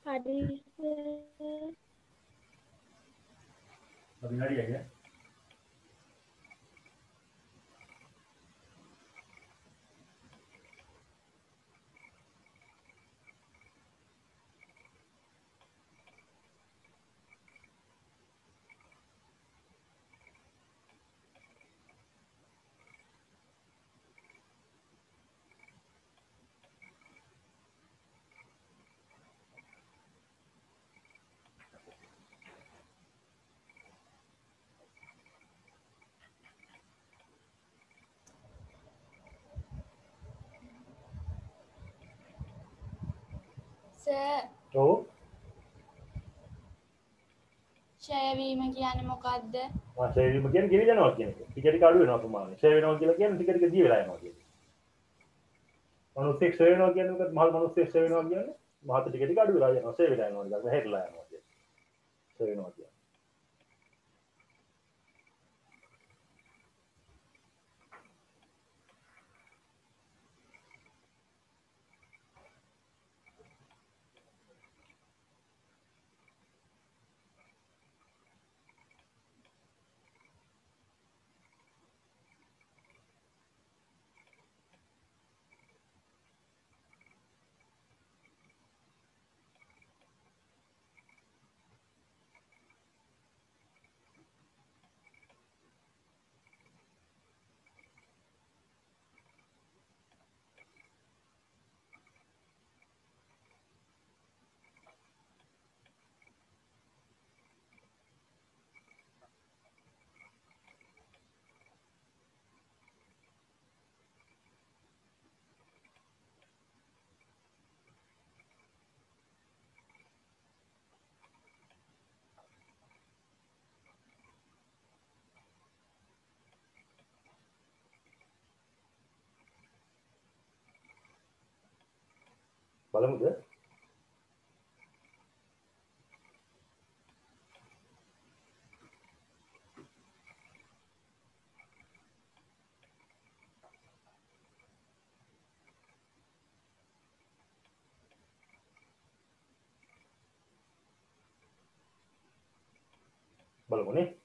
හරි අපි හරියයි ඈ. සර් ඔව්. ෂය වීම කියන්නේ මොකද්ද? ෂේ වීම කියන්නේ ගෙවි යනවා කියන එක. ටික ටික අඩු වෙනවා ප්‍රමාණය. ෂේ වෙනවා කියලා කියන්නේ ටික ටික දිය වෙලා යනවා කියන එක. මිනිස්සෙක් ෂේ වෙනවා කියන්නේ මොකද? මහල් මිනිස්සෙක් ෂේ වෙනවා කියන්නේ මහත ටික ටික අඩු වෙලා යනවා. ෂේ වෙලා යනවා නිකන් හැරිලා යනවා කියන්නේ. ෂේ වෙනවා කියන්නේ. බලමුද? බලමුනේ.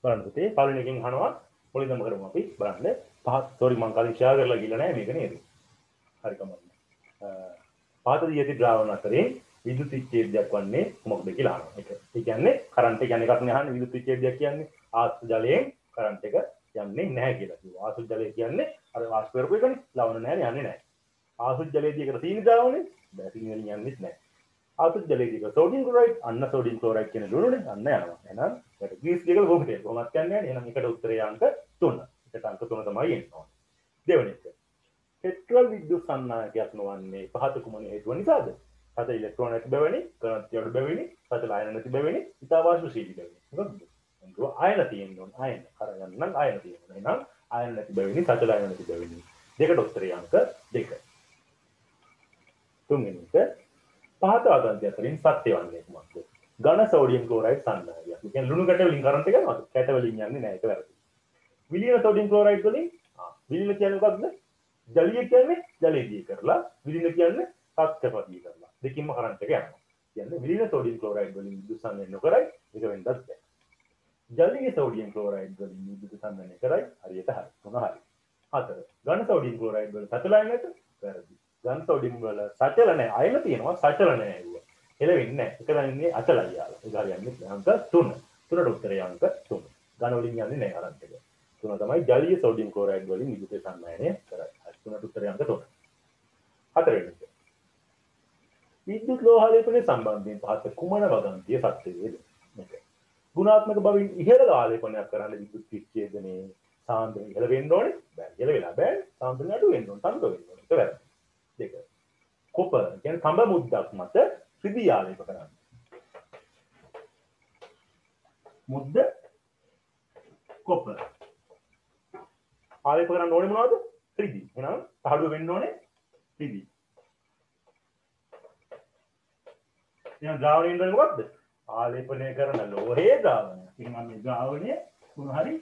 බලන්න පුතේ පළවෙනි එකෙන් අහනවා මුලින්ම කරමු අපි බලන්න පහත් සෝරි මම කලින් ෂෙයා කරලා ගිහලා නැහැ මේක නේද හරි කමන්න පහත දියති ද්‍රාවණ අතරින් විදුලි විච්ඡේදයක් වන්නේ කොහොමද කියලා අහනවා ඒක ඒ කියන්නේ කරන්ට් එක යන එකක් නේ අහන්නේ විදුලි විච්ඡේදයක් කියන්නේ ආශ්‍රිත ජලයෙන් කරන්ට් එක යන්නේ නැහැ කියලා කිව්වා ආශ්‍රිත ජලය කියන්නේ අර වාෂ්ප කරපු එකනේ ලවණ නැහැ යන්නේ නැහැ ආශ්‍රිත ජලයේදී එකට සීනි ද්‍රාවණය බෑ සීනි වලින් යන්නේ නැහැ ආශ්‍රිත ජලයේදී එකට සෝඩියම් ක්ලෝරයිඩ් අන්න සෝඩියම් ක්ලෝරයිඩ් කියන ලුණුනේ අන්න යනවා එහෙනම් ඒක ග්‍රීස් දෙකල කොහොමද කොහොමද කියන්නේ එහෙනම් එකට උත්තරය අංක 3 එකට අංක 3 තමයි එන්නේ දෙවෙනි එක පෙට්‍රල් විද්‍යුත් සන්නායකයක් නොවන්නේ පහත කුමන හේතුව නිසාද සත ඉලෙක්ට්‍රෝන නැති බැවිනි කරන්ට් යොඩ බැවිනි සත ආයන නැති බැවිනි ඉතාවාශුශීලී බැවිනි මොකක්ද එන්ගෝ ආයන තියෙන්න ඕන ආයන කරගන්න නම් ආයන තියෙන්න ඕන එහෙනම් ආයන නැති බැවිනි සත ආයන නැති බැවිනි දෙකට උත්තරය අංක 2 තුන්වෙනි එක පහත ආගන්තුක අතරින් සත්‍ය වන්නේ කුමක්ද ඝන සෝඩියම් ක්ලෝරයිඩ් සන්නායකයක් ඒ කියන්නේ ලුණු කැට වලින් කරන්ට් එක යනවා කැට වලින් යන්නේ නැහැ ඒක වැරදි විලීන සෝඩියම් ක්ලෝරයිඩ් වලින් විලීන කියන්නේ මොකක්ද ජලීය කියන්නේ ජලයේදී කරලා විලීන කියන්නේ සත්‍යපදී කරලා දෙකින්ම කරන්ට් එක යනවා කියන්නේ විලීන සෝඩියම් ක්ලෝරයිඩ් වලින් විදුලි සංවේදනය නොකරයි ඒක වෙන්නත් බැහැ ජලීය සෝඩියම් ක්ලෝරයිඩ් වලින් විදුලි සංවේදනය කරයි හරියට හරි තුන හරි හතර ඝන සෝඩියම් ක්ලෝරයිඩ් වල සතලයනට වැරදි ඝන සෝඩියම් වල සචල නැහැ අයන තියෙනවා සචල නැහැ ඒක එළවෙන්නේ නැහැ ඒක දන්නේ අචලයි යාලා ඒක හරියන්නේ අංක 3 තුනට උත්තරය අංක 3 ඝන වලින් යන්නේ නැහැ කරන්ට් එක තුන තමයි ජලීය සෝඩියම් ක්ලෝරයිඩ් වලින් විදුලි සංවේදනය කරයි හරි තුනට උත්තරය අංක 3 හතරවෙනි එක විද්‍යුත් ලෝහාලේපනයේ සම්බන්ධයෙන් පහත කුමන වදන්තිය සත්‍යයේද මේක ගුණාත්මක බවින් ඉහළ ආලේපනයක් කරන්න විද්‍යුත් විච්ඡේදනයේ සාන්ද්‍රණය ඉහළ වෙන්න ඕනේ බෑ ඉහළ වෙලා බෑ සාන්ද්‍රණය අඩු වෙන්න ඕනේ තන්ත වෙන්න ඕනේ ඒක වැරදි දෙක කොපර් කියන්නේ තඹ මුද්දක් මත රිදී ආලේප කරන්න මුද්ද කොපර් ආලේප කරන්න ඕනේ මොනවද රිදී එහෙනම් තහඩුව වෙන්න ඕනේ රිදී එහෙනම් ද්‍රාවණය වෙන්නේ මොකක්ද ආලේපනය කරන ලෝහයේ ද්‍රාවණය එහෙනම් මේ ද්‍රාවණය මොන හරි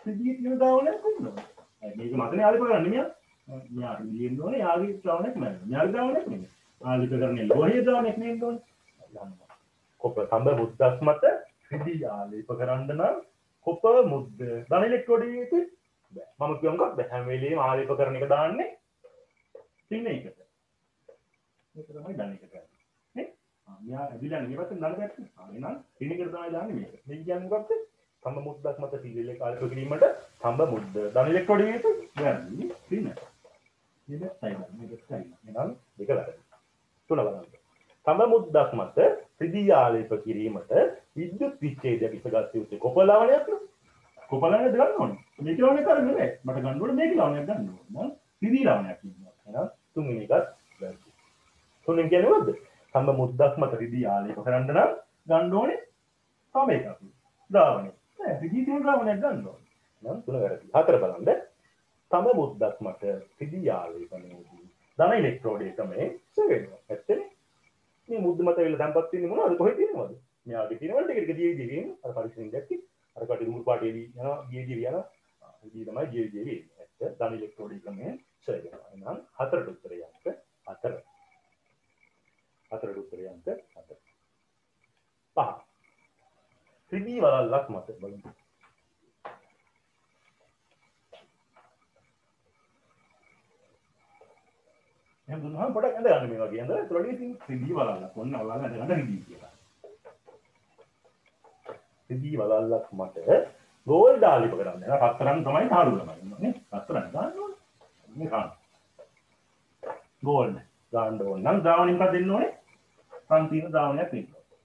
රිදී කියන ද්‍රාවණයක් වෙනවා මේක මතනේ ආලේප කරන්නේ මෙයා රිදීෙන්න ඕනේ යාගේ ද්‍රාවණයක් නෙමෙයි මෙයාගේ ද්‍රාවණයක් නෙමෙයි ආලේප කරන්නේ ලෝහයේ ද්‍රාවණයක් නෙමෙයි ඕනේ කොපර් තඹ මුද්දක් මත රිදී ආලේප කරන්න නම් කොපර් මුද්ද ධන ඉලෙක්ට්‍රෝඩ එකේ බෑ මම කියව මොකක්ද හැම වෙලේම ආලේප කරන එක දාන්නේ තින්න එකට මේක තමයි ධන එක කරන්නේ නේ මෙයා ඇදිලා නේ පැත්තෙන් ධන පැත්ත එහෙනම් තින්න එකට තමයි දාන්නේ මේක මේ කියන්නේ මොකක්ද තඹ මුද්දක් මත සීලේ ආලේප කිරීමට තඹ මුද්ද ධන ඉලෙක්ට්‍රෝඩ එකේ වැරදි තින්න මේක සයින් එහෙනම් දෙක වැරදි තුන බලන්න තඹ මුද්දක් මත රිදී ආලේප කිරීමට විද්‍යුත් විච්ඡේදයක් ඉස්සගත් යුත්තේ කොපර් ලවණයක් නේ කොපර් ලවණයක් ගන්න ඕනේ මේක ලවණයක් කරන්නේ නැහැ මට ගන්න ඕනේ මේක ලවණයක් ගන්න ඕනේ නම් රිදී ලවණයක් ඉන්නවා එහෙනම් තුන්වෙනි එකත් වැරදි තුනෙන් කියන්නේ මොකද්ද තඹ මුද්දක් මත රිදී ආලේප කරන්න නම් ගන්න ඕනේ තම එකක් ද්‍රාවණය නෑ රිදී තියෙන ද්‍රාවණයක් ගන්න ඕනේ නම් තුන වැරදි හතර බලන්න තඹ මුද්දක් මත රිදී ආලේපනයේදී ධන ඉලෙක්ට්‍රෝඩ එකමේ සෙවෙනවා ඇත්තනේ මේ මුද්ද මත වෙලා දැන්පත් වෙන්නේ මොනවද කොහෙද තියෙනවද මෙයාගේ තියෙනවලට ටික ටික දිවි දිවි අර පරිස්සමින් දැක්කේ අර කට දුමුරු පාටේදී යනවා දිවි දිවි යනවා ඉතින් තමයි දිවි දිවි එන්නේ ඇත්ත ධන ඉලෙක්ට්‍රෝඩ එකමේ සෙවෙනවා එහෙනම් හතරට උත්තරය අංක 4 හතරට උත්තරය අංක 4 පහ ත්‍රිදී වලල්ලක් මත බලමු එහෙනම් දුන්නාම පොඩක් ඇඳ ගන්න මේ වගේ ඇඳ ඒතකොට ඉතින් ත්‍රිදී වලල්ලක් ඔන්න ඔයාලා ඇඳ ගන්න රිදී කියලා ත්‍රිදී වලල්ලක් මත ගෝල්ඩ් ආලේප කරන්න නේද රත්තරන් තමයි තාළු තමයි නේ රත්තරන් ගන්න ඕනේ මේ ගන්න ගෝල්ඩ් ගන්න ඕන නම් ද්‍රාවණය මොකක්ද දෙන්න ඕනේ සංකීර්ණ ද්‍රාවණයක් දෙන්න ඕනේ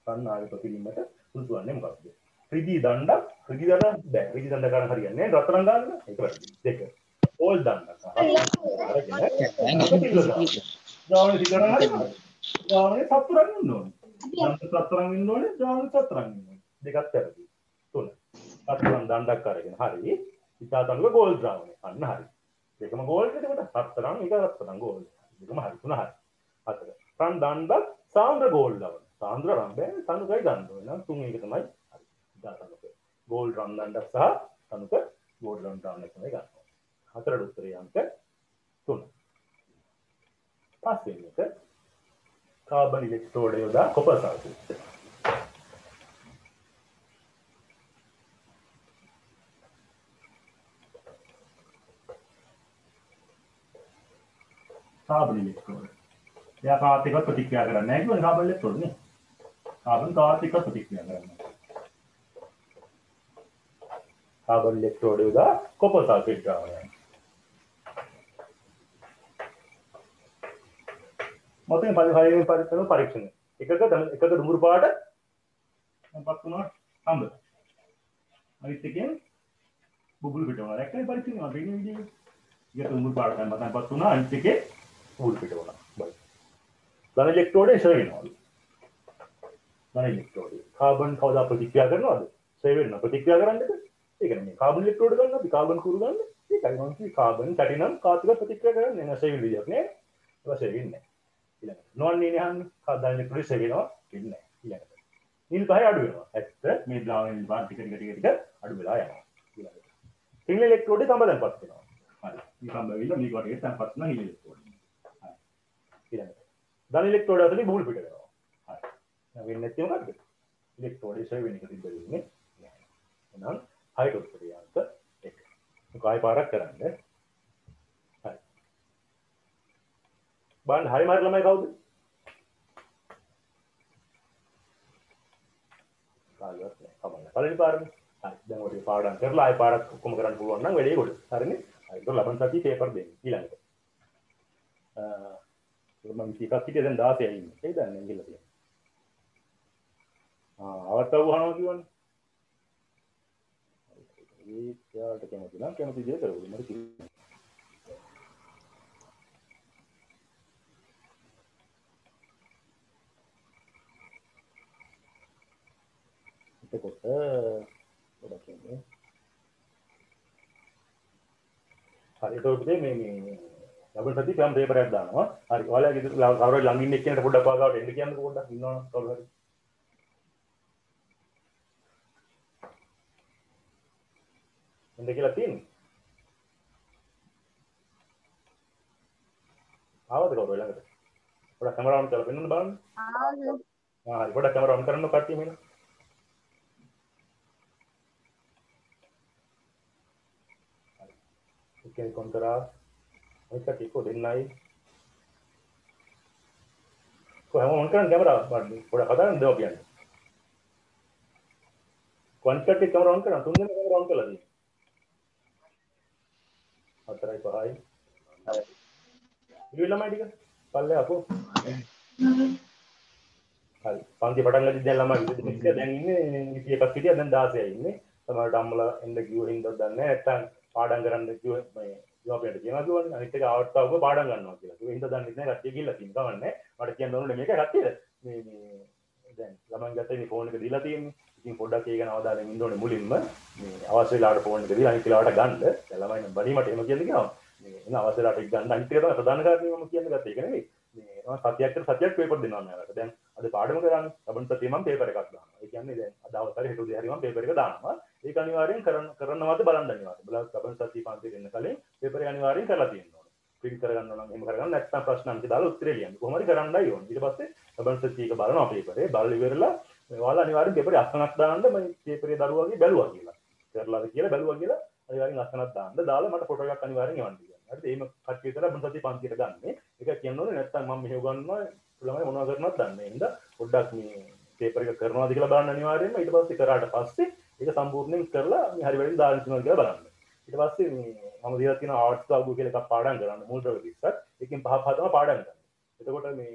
රන් ආලේප කිරීමට සුදුසු වන්නේ මොකක්ද රිදී දණ්ඩක් රිදී දණ්ඩ බෑ රිදී දණ්ඩ ගන්න හරියන්නේ නැහැ රත්තරන් ගන්න එක වැරදි දෙක ඕල් දණ්ඩක් ජාවනේ සිතරන් හරි ජාවනේ සතරන් ඉන්න ඕනේ දණ්ඩ සතරන් ඉන්න ඕනේ ජාවනේ සතරන් ඉන්න ඕනේ දෙකක් වැරදි තුන රත්තරන් දණ්ඩක් අරගෙන හරි ඉතාලතනුක ගෝල් ජාවනේ අන්න හරි දෙකම ගෝල් එතකොට රත්තරන් එක රත්තරන් ගෝල් දෙකම හරි තුන හරි හතර රන් දණ්ඩක් සාන්ද්‍ර ගෝල් ලවන සාන්ද්‍ර රන් බෑ තනුකයි ගන්න ඕනේ නම් තුන් එක තමයි තනුක ගෝල් රන් දණ්ඩක් සහ තනුක ගෝල් රන් දණ්ඩක් තමයි ගන්න ඕනේ හතරට උත්තරේ අංක 3 පස්වෙනි එක කාබන් ඉලෙක්ට්‍රෝඩ යොදා කොපර් සල්ෆේට් කාබන් ඉලෙක්ට්‍රෝඩ එයා කාත් එක්ක ප්‍රතික්‍රියා කරන්නේ නැහැ කියන්නේ කාබන් ඉලෙක්ට්‍රෝඩ නේ කාබන් කාත් එක්ක ප්‍රතික්‍රියා කරන්නේ කාබන් ඉලෙක්ට්‍රෝඩ යොදා කොපර් සල්ෆේට් ද්‍රාවණය මතෙන් පරිහායයෙන් පරික්ෂණ පරීක්ෂණ එකක දුඹුරු පාට පත් වුණා හම්බ අනිත් එකෙන් බුබුලු පිටවනවා දැක්කනේ පරීක්ෂණය මම පෙන්නේ විදිහට එක දුඹුරු පාට දැන් මතෙන් පත් වුණා අනිත් එකේ බුබුලු පිටවනවා බලන්න ධන ඉලෙක්ට්‍රෝඩේ ෂෙයා වෙනවලු ධන ඉලෙක්ට්‍රෝඩේ කාබන් කවදා ප්‍රතික්‍රියා කරනවද ෂෙයා වෙන්න ප්‍රතික්‍රියා කරන්නද ඒක නෙමෙයි කාබන් ඉලෙක්ට්‍රෝඩ ගන්න අපි කාබන් කුරු ගන්න ඒකයි මම කිව්වේ කාබන් කැටිනම් කාතික ප්‍රතික්‍රියා කරන්නේ නැහැ ෂෙයා වෙන විදියක් නේ ඒක ෂෙයා වෙන්නේ නොන් නීනේ හන්නේ කාබන් ඉලෙක්ට්‍රෝඩේ ෂෙයා වෙනවා ඉන්නේ ඊළඟට නිල් පහේ අඩු වෙනවා ඇත්ත මේ ද්‍රාවණය නිල් පහ ටික අඩු වෙලා යනවා ඊළඟට නිල් ඉලෙක්ට්‍රෝඩේ තඹ දැන්පත් වෙනවා හරි මේ සම්බවිල්ල මේ කොටේ දැන්පත් වෙන නිල් ඉලෙක්ට්‍රෝඩේ හරි ඊළඟට ධන ඉලෙක්ට්‍රෝඩ අතරින් බුබුලු පිට කරනවා හරි දැන් වෙන්නේ නැත්තේ මොකද්ද ඉලෙක්ට්‍රෝඩේ ෂෙයා වෙන එක තිබ්බ දෙන්නේ නැහැ එහෙනම් හයිට උත්තරය අංක 1 මේක ආයෙ පාරක් කරන්න හරි බලන්න හරි මාර්ග ළමයි කවුද කාලයක් නෑ කමන්න පළවෙනි පාරනේ හරි දැන් ඔය පාඩම් කරලා ආයෙ පාරක් ඔක්කොම කරන්න පුළුවන් නම් වැඩේ ගොඩ හරිනේ හරි ඒක ලබන සතියේ පේපර් දෙන්න ඊළඟට මම ටිකක් හිටියේ දැන් 16යි ඉන්නේ ඒ දැන් ගිහලා තියෙනවා අවස්ථාව වහනවා කියවනේ ඒක යාට කැමති නම් කැමති දේ කරගන්න මට කිව්වා එතකොට ගොඩක් ඉන්නේ හරි ඒක මේ ලබන සතිය ගම් පේපරයක් දානවා හරි ඔයාලගේ කවුරු ළඟ ඉන්න එක්කෙනාට පොඩ්ඩක් පාගාවට එන්න කියන්නකෝ පොඩ්ඩක් ඉන්නවනම් කවුරු හරි එන්න කියලා තියෙන්නේ ආවද කවුරු ළඟට පොඩ්ඩක් කැමරාව ඔන් කරලා පෙන්වන්න බලන්න ආවද හරි පොඩ්ඩක් කැමරාව ඔන් කරන්න කට්ටිය මෙන්න කෙනෙක් කොන් කරා ඔයක ටිකෝ දෙන්නයි කොහොම ඔන් කරන් කැමරාව බලන්න පොඩ්ඩක් හදාන්න දෙව කියන්නේ කොන්ටැක්ට් එක කැමරාව ඔන් කරන් තුන් දෙනෙක් කැමරාව ඔන් කරලා තියෙනවා 4යි 5යි හරි ඉතින් ළමයි ටික පල්ලේ අපෝ හරි පන්ති පටන් ගත්තද දැන් ළමයි ඉතින් දැන් ඉන්නේ 21ක් හිටියා දැන් 16යි ඉන්නේ සමහරට අම්මලා එන්න කිව්ව හින්දා දන්නේ නැත්නම් පාඩම් කරන්න කිව්ව මේ යෝපේට කියනවා කිව්වනේ අනිත් එක ආවර්තාවක පාඩම් ගන්නවා කියලා. ඒ හින්දා දන්නේ නැහැ කට්ටිය ගිහලා තියෙන කවන්නේ. මට කියන්න ඕනේ මේක කට්ටියද මේ දැන් ළමන් ගත්තේ මේ ෆෝන් එක දීලා තියෙන්නේ. ඉතින් පොඩ්ඩක් ඒක ගැන අවධානයෙන් ඉන්න ඕනේ මුලින්ම මේ අවශ්‍ය වෙලාවට ෆෝන් එක දීලා අනිත් වෙලාවට ගන්න. දැන් ළමයි නම් බණීමට එහෙම කියන්නේ කියනවා. මේ එන අවශ්‍ය වෙලාවට ඒක ගන්න අනිත් එක තමයි ප්‍රධාන කාරණේ මම කියන්නේ ගත්තා. ඒක නෙවෙයි. මේ මම සතියක් පේපර් දෙනවා මෙයාලට. දැන් අද පාඩම කරන්නේ. ලබන සතියේ මම පේපර් එකක් දානවා. ඒ කියන්නේ දැන් අද අවස්ථාවේ හෙට උදේ හරි මම පේපර් එක දානවා. ඒක අනිවාර්යෙන් කරන්නවද බලන්න අනිවාර්යෙන්. බලන්න ලබන සතියේ පන්ති දෙන්න කලින් පේපර් එක අනිවාර්යෙන් කරලා තියෙන්න ඕනේ. ප්‍රින්ට් කරගන්න නම් එහෙම කරගන්න නැත්නම් ප්‍රශ්න අංක දාලා උත්තරේ ලියන්න. කොහොම හරි කරන්නයි ඕනේ. ඊට පස්සේ ලබන සතියේ එක බලනවා පේපරේ. බලලා ඉවරලා ඔයාලා අනිවාර්යෙන් පේපරේ අස්සනක් දාන්න මම පේපරේ දරුවාගේ බැලුවා කියලා. කරලාද කියලා බැලුවා කියලා අනිවාර්යෙන් අස්සනක් දාන්න. දාලා මට ෆොටෝ එකක් අනිවාර්යෙන් එවන්න කියලා. හරිද? එහෙම කට්ටිය කරලා ලබන සතියේ පන්තියට ගන්න. ඒක කියන්න ඕනේ නැත්නම් මම මෙහෙව ගන්නවා ළමයි මොනවා කරනවද දන්නේ නැහැ. හින්දා පොඩ්ඩක් මේ පේපර් එක කරනවාද කියලා බලන්න අනිවාර්යෙන්ම. ඊට පස්සේ කරාට පස්සේ ඒක සම්පූර්ණයෙන් කරලා මේ හරි වැඩි දාන්න තියෙනවා කියලා බලන්න. ඊට පස්සේ මේ මම දීලා තියෙන ආර්ට්ස් ආගු කියලා එකක් පාඩම් කරන්න මූල ද්‍රව්‍ය 20ක්. එකෙන් පහ පහ තමයි පාඩම් කරන්නේ. එතකොට මේ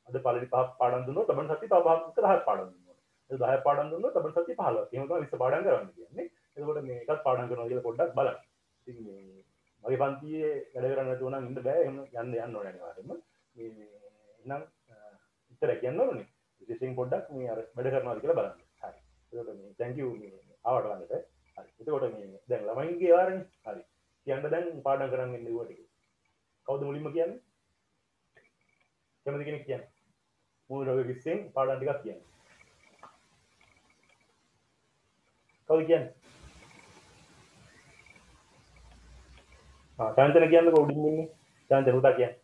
අද පළවෙනි පහ පාඩම් දුන්නොත් ලබන සතියේ තව පහක් විතර හරි පාඩම් දුන්නා. 10 පාඩම් දුන්නොත් ලබන සතිය 15ක්. එහෙම තමයි 20 පාඩම් කරන්න කියන්නේ. එතකොට මේකත් පාඩම් කරනවා කියලා පොඩ්ඩක් බලන්න. ඉතින් මේ මගේ පන්තියේ වැඩ කරන්න නැතුව නම් ඉන්න බෑ. එහෙම යන්න ඕනේ අනිවාර්යයෙන්ම. මේ නම් ඉතල කියන්න ඕනේ. විශේෂයෙන් පොඩ්ඩක් මේ අර වැඩ කරනවාද කියලා බලන්න. හරි. එතකොට මේ thank you මේ ආවට ළඟට. හරි. එතකොට මේ දැන් ළමයින්ගේ වාරනේ. හරි. කියන්න දැන් පාඩම් කරන් ඉන්න ඉුවා ටික. කවුද මුලින්ම කියන්නේ? කැමති කෙනෙක් කියන්නේ? මූලික විශ්ෙන් පාඩම් ටිකක් කියන්නේ. කවුද කියන්නේ? චාන්තන කියන්නකෝ උඩින් ඉන්නේ. චාන්තන උදා කියන්නේ.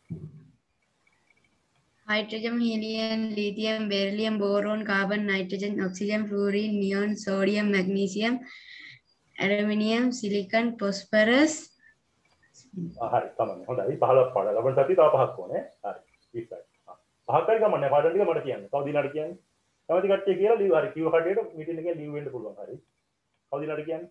hydrogen, helium, lithium, beryllium, boron, carbon, nitrogen, oxygen, fluorine, neon, sodium, magnesium, aluminium, silicon, phosphorus. හරි තමයි. හොඳයි. 15ක් පාඩම්. ලබන සතිය තව 5ක් ඕනේ. හරි. 20යි. පහක් හරි ගමන්නේ. පාඩම් ටික මට කියන්න. කවුද ඊළඟට කියන්නේ? කැමති කට්ටිය කියලා ලියු. හරි. කිව්ව කට්ටියට මීටින් එකේ ලියු වෙන්න පුළුවන්. හරි. කවුද ඊළඟට කියන්නේ?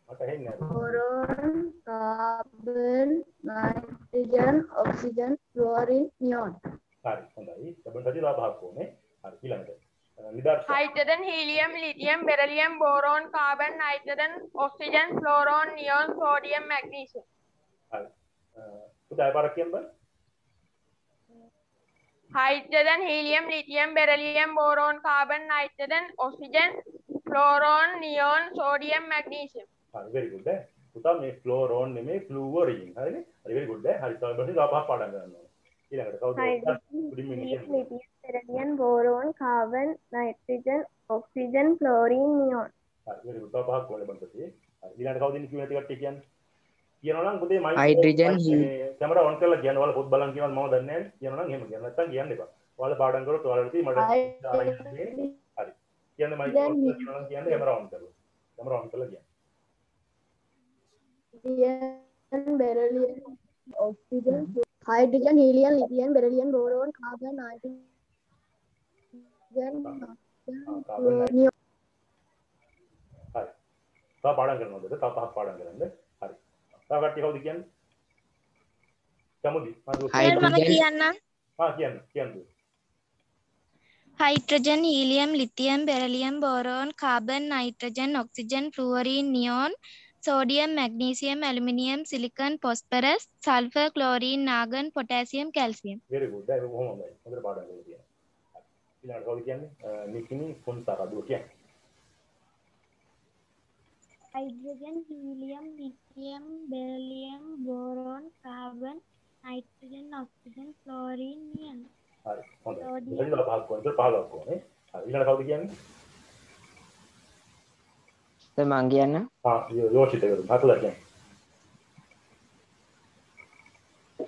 මට හෙන්නේ නැහැ. boron, carbon, nitrogen, oxygen, fluorine, neon. හරි. හොඳයි. ලබන සතිය තව 5ක් ඕනේ. හරි. ඊළඟට නිදර්ශන. hydrogen, helium, lithium, beryllium, boron, carbon, nitrogen, oxygen, fluorine, neon, sodium, magnesium. හරි. පුතා පාරක් කියන්න බෑ. hydrogen, helium, lithium, beryllium, boron, carbon, nitrogen, oxygen, fluorine, neon, sodium, magnesium. හරි very good ඈ. පුතා මේ fluorone නෙමෙයි fluorine. හරිනේ? හරි very good ඈ. හරි. තව තව පහක් පාඩම් කරන්න ඕනේ. ඊළඟට කවුද? උඩින් ඉන්නේ කියන්නේ. Beryllium, boron, carbon, nitrogen, oxygen, fluorine, neon. හරි very good. තව පහක් ඕනේ බලන්න තියෙන්නේ. හරි. ඊළඟට කවුද ඉන්නේ කිව්ව කට්ටිය කියන්නේ? කියනවා නම් පුතේ මයික් Hydrogen, කැමරා ඔන් කරලා කියන්න. ඔයාලා පොත් බලන් කියනවා මම දන්නේ නැහැ. කියනවා නම් එහෙම කියන්න. නැත්නම් කියන්න එපා. ඔයාලා පාඩම් කරොත් ඔයාලට තියෙයි මට හරි. කියන්න මයික් ඔන් කරලා කියනවා නම් කියන්න කැමරා ඔන් කරලා. කැමරා ඔන් කරලා කියන්න. Beryllium, oxygen, hydrogen, helium, lithium, beryllium, boron, carbon, nitrogen, neon. හරි. තව පාඩම් කරනවද? තව පහක් පාඩම් කරන්න. හරි. තව කට්ටිය කවුද කියන්නේ? කමුදි. කියන්න. Hydrogen, helium, lithium, beryllium, boron, carbon, nitrogen, oxygen, fluorine, neon, sodium, magnesium, aluminium, silicon, phosphorus, sulfur, chlorine, argon, potassium, calcium. very good. ඒක කොහොමද? හොඳට පාඩම් කරලා තියෙනවා. ඊළඟට කවුද කියන්නේ? නිකිනි ෆොන්සාරා කියන්නේ. hydrogen, helium, lithium, beryllium, boron, carbon, nitrogen, oxygen, fluorine, neon. හරි. හොඳයි. ඉතින් 15ක් ඕනේ. හරි. ඊළඟට කවුද කියන්නේ? දැන් මං කියන්න. යෝෂිත කරු. හතුලා කියන්නේ.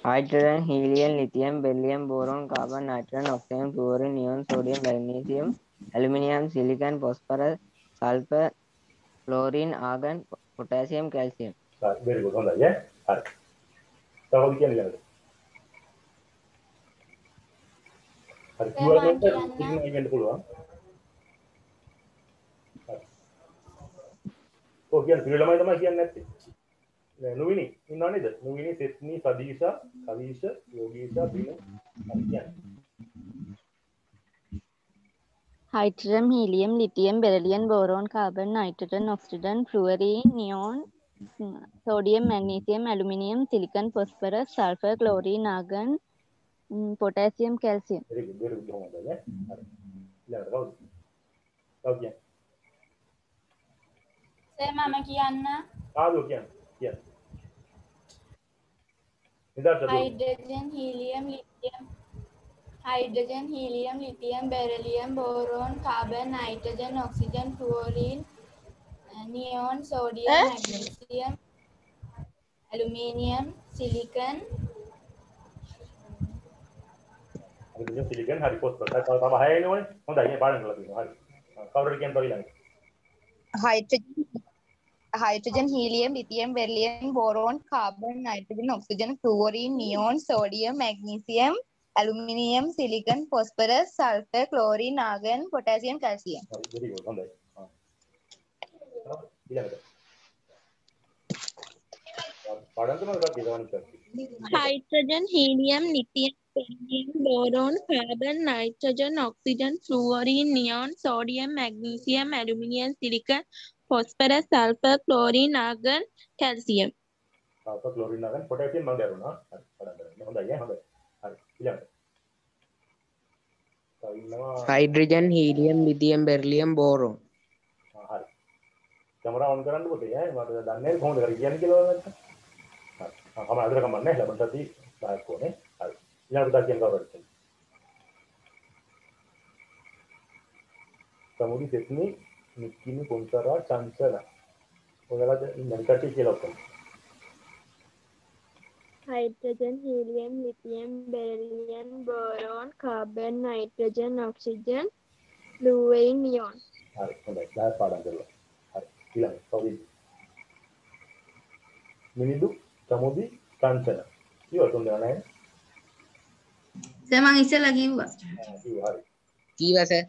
Hydrogen, helium, lithium, beryllium, boron, carbon, nitrogen, oxygen, fluorine, neon, sodium, magnesium, aluminium, silicon, phosphorus, sulfur, chlorine, argon, potassium, calcium. හරි. very good. හොඳයි ඈ. හරි. තව කවුද කියන්නේ ඊළඟට? හරි. කිව්වලට ඉතින් වෙන්න පුළුවන්. හරි. ඔය කියන්නේ පිළි ළමයි තමයි කියන්නේ නැත්තේ. නුවිනි ඉන්නව නේද? නුවිනි, සෙත්නි, සදීෂා, කවිෂ, යෝගීෂා, බිනු. හරි කියන්නේ. Hydrogen, helium, lithium, beryllium, boron, carbon, nitrogen, oxygen, fluorine, neon, sodium, magnesium, aluminium, silicon, phosphorus, sulfur, chlorine, argon, potassium, calcium. very good. හොඳයි ඈ. හරි. ඊළඟට කවුද? කවුද කියන්නේ? මම කියන්න. ආදෝ කියන්නේ. නිදර්ශන. hydrogen, helium, lithium, beryllium, boron, carbon, nitrogen, oxygen, fluorine, neon, sodium, magnesium, aluminium, silicon. aluminium, silicon, හරි phosphorus. තව 6 එනවනේ. හොඳයි. මේ පාඩම් කරලා තියෙනවා. හරි. කවුරුද කියන්නේ තව ඊළඟට? Hydrogen, helium, lithium, beryllium, boron, carbon, nitrogen, oxygen, fluorine, neon, sodium, magnesium, aluminium, silicon, phosphorus, sulfur, chlorine, argon, potassium, calcium. very good. හොඳයි. ඊළඟට. පාඩම් කරනවා එකක් ගණන් කරලා. Hydrogen, helium, lithium, beryllium, boron, carbon, nitrogen, oxygen, fluorine, neon, sodium, magnesium, aluminium, silicon, phosphorus, sulfur, chlorine, argon, calcium. sulfur, chlorine argon, potassium මම දරුණා. හරි පාඩම් කරන්න. හොඳයි ඈ හොඳයි. හරි ඊළඟට. තව ඉන්නවා Hydrogen, helium, lithium, beryllium, boron. හරි. කැමරා ඔන් කරන්න පුතේ ඈ මට දන්නේ නැහැ කොහොමද කරන්නේ කියන්නේ කියලා නැත්නම්. හරි. අපම අදට කමන්නේ ලැබෙන සති 10ක් ඕනේ. හරි. ඊළඟට පුතා කියන කවුරුද? සමුදි සෙත්නි නික්කිනි පොන්තරා චංචල. ඔයාලද ඉන්න කටි කියලා ඔක්කොම. Hydrogen, helium, lithium, beryllium, boron, carbon, nitrogen, oxygen, fluorine, neon. හරි හොඳයි. 10 පාඩම් කළා. හරි. ඊළඟ කවුද? මිනිදු සමුදි චංචල. ඉවර තුන් දෙනා නෑ. සර් මං ඉස්සෙල්ලා කිව්වා. කිව්වා හරි. Kiwa sir.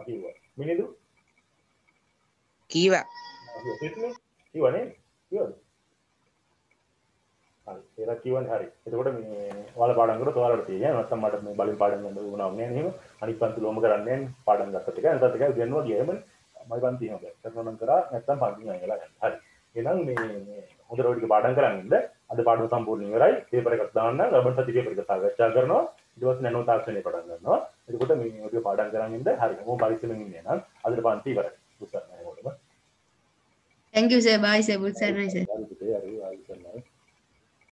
කිව්වා. මිනිදු Kiwa. සෙත්නි කිව්වනේ. කිව්වද? හරි ඒක කියවන්නේ හරි. එතකොට මේ ඔයාලා පාඩම් කරලා ඔයාලට තියෙන්නේ නැත්නම් මට මේ බලෙන් පාඩම් ගන්න උනා නෑ නේද? අනිත් පන්තිල ඔම කරන්නේ නෑ පාඩම් ගත්තත් එක නැත්නම් එක දෙන්නවා ගියම මයි පන්ති එහෙම කරනවා නම් කරා නැත්නම් පන්ති නෑ කියලා ගන්න. හරි. එහෙනම් මේ හොඳට ඔය ටික පාඩම් කරන් ඉන්න. අද පාඩම සම්පූර්ණ ඉවරයි. පේපර් එකක් දාන්න රබර් සති පේපර් එක සාකච්ඡා කරනවා. ඊට පස්සේ නැනෝ තාක්ෂණය පටන් ගන්නවා. එතකොට මේ ඔය ටික පාඩම් කරන් ඉන්න. හරි. මොකද පරිස්සමෙන් ඉන්නේ නම් අදට පන්ති ඉවරයි. උත්සාහ නැහැ මොකටද? Thank you sir. Bye sir. Good sir. Nice sir. හරි පුතේ හරි ආයි කරනවා.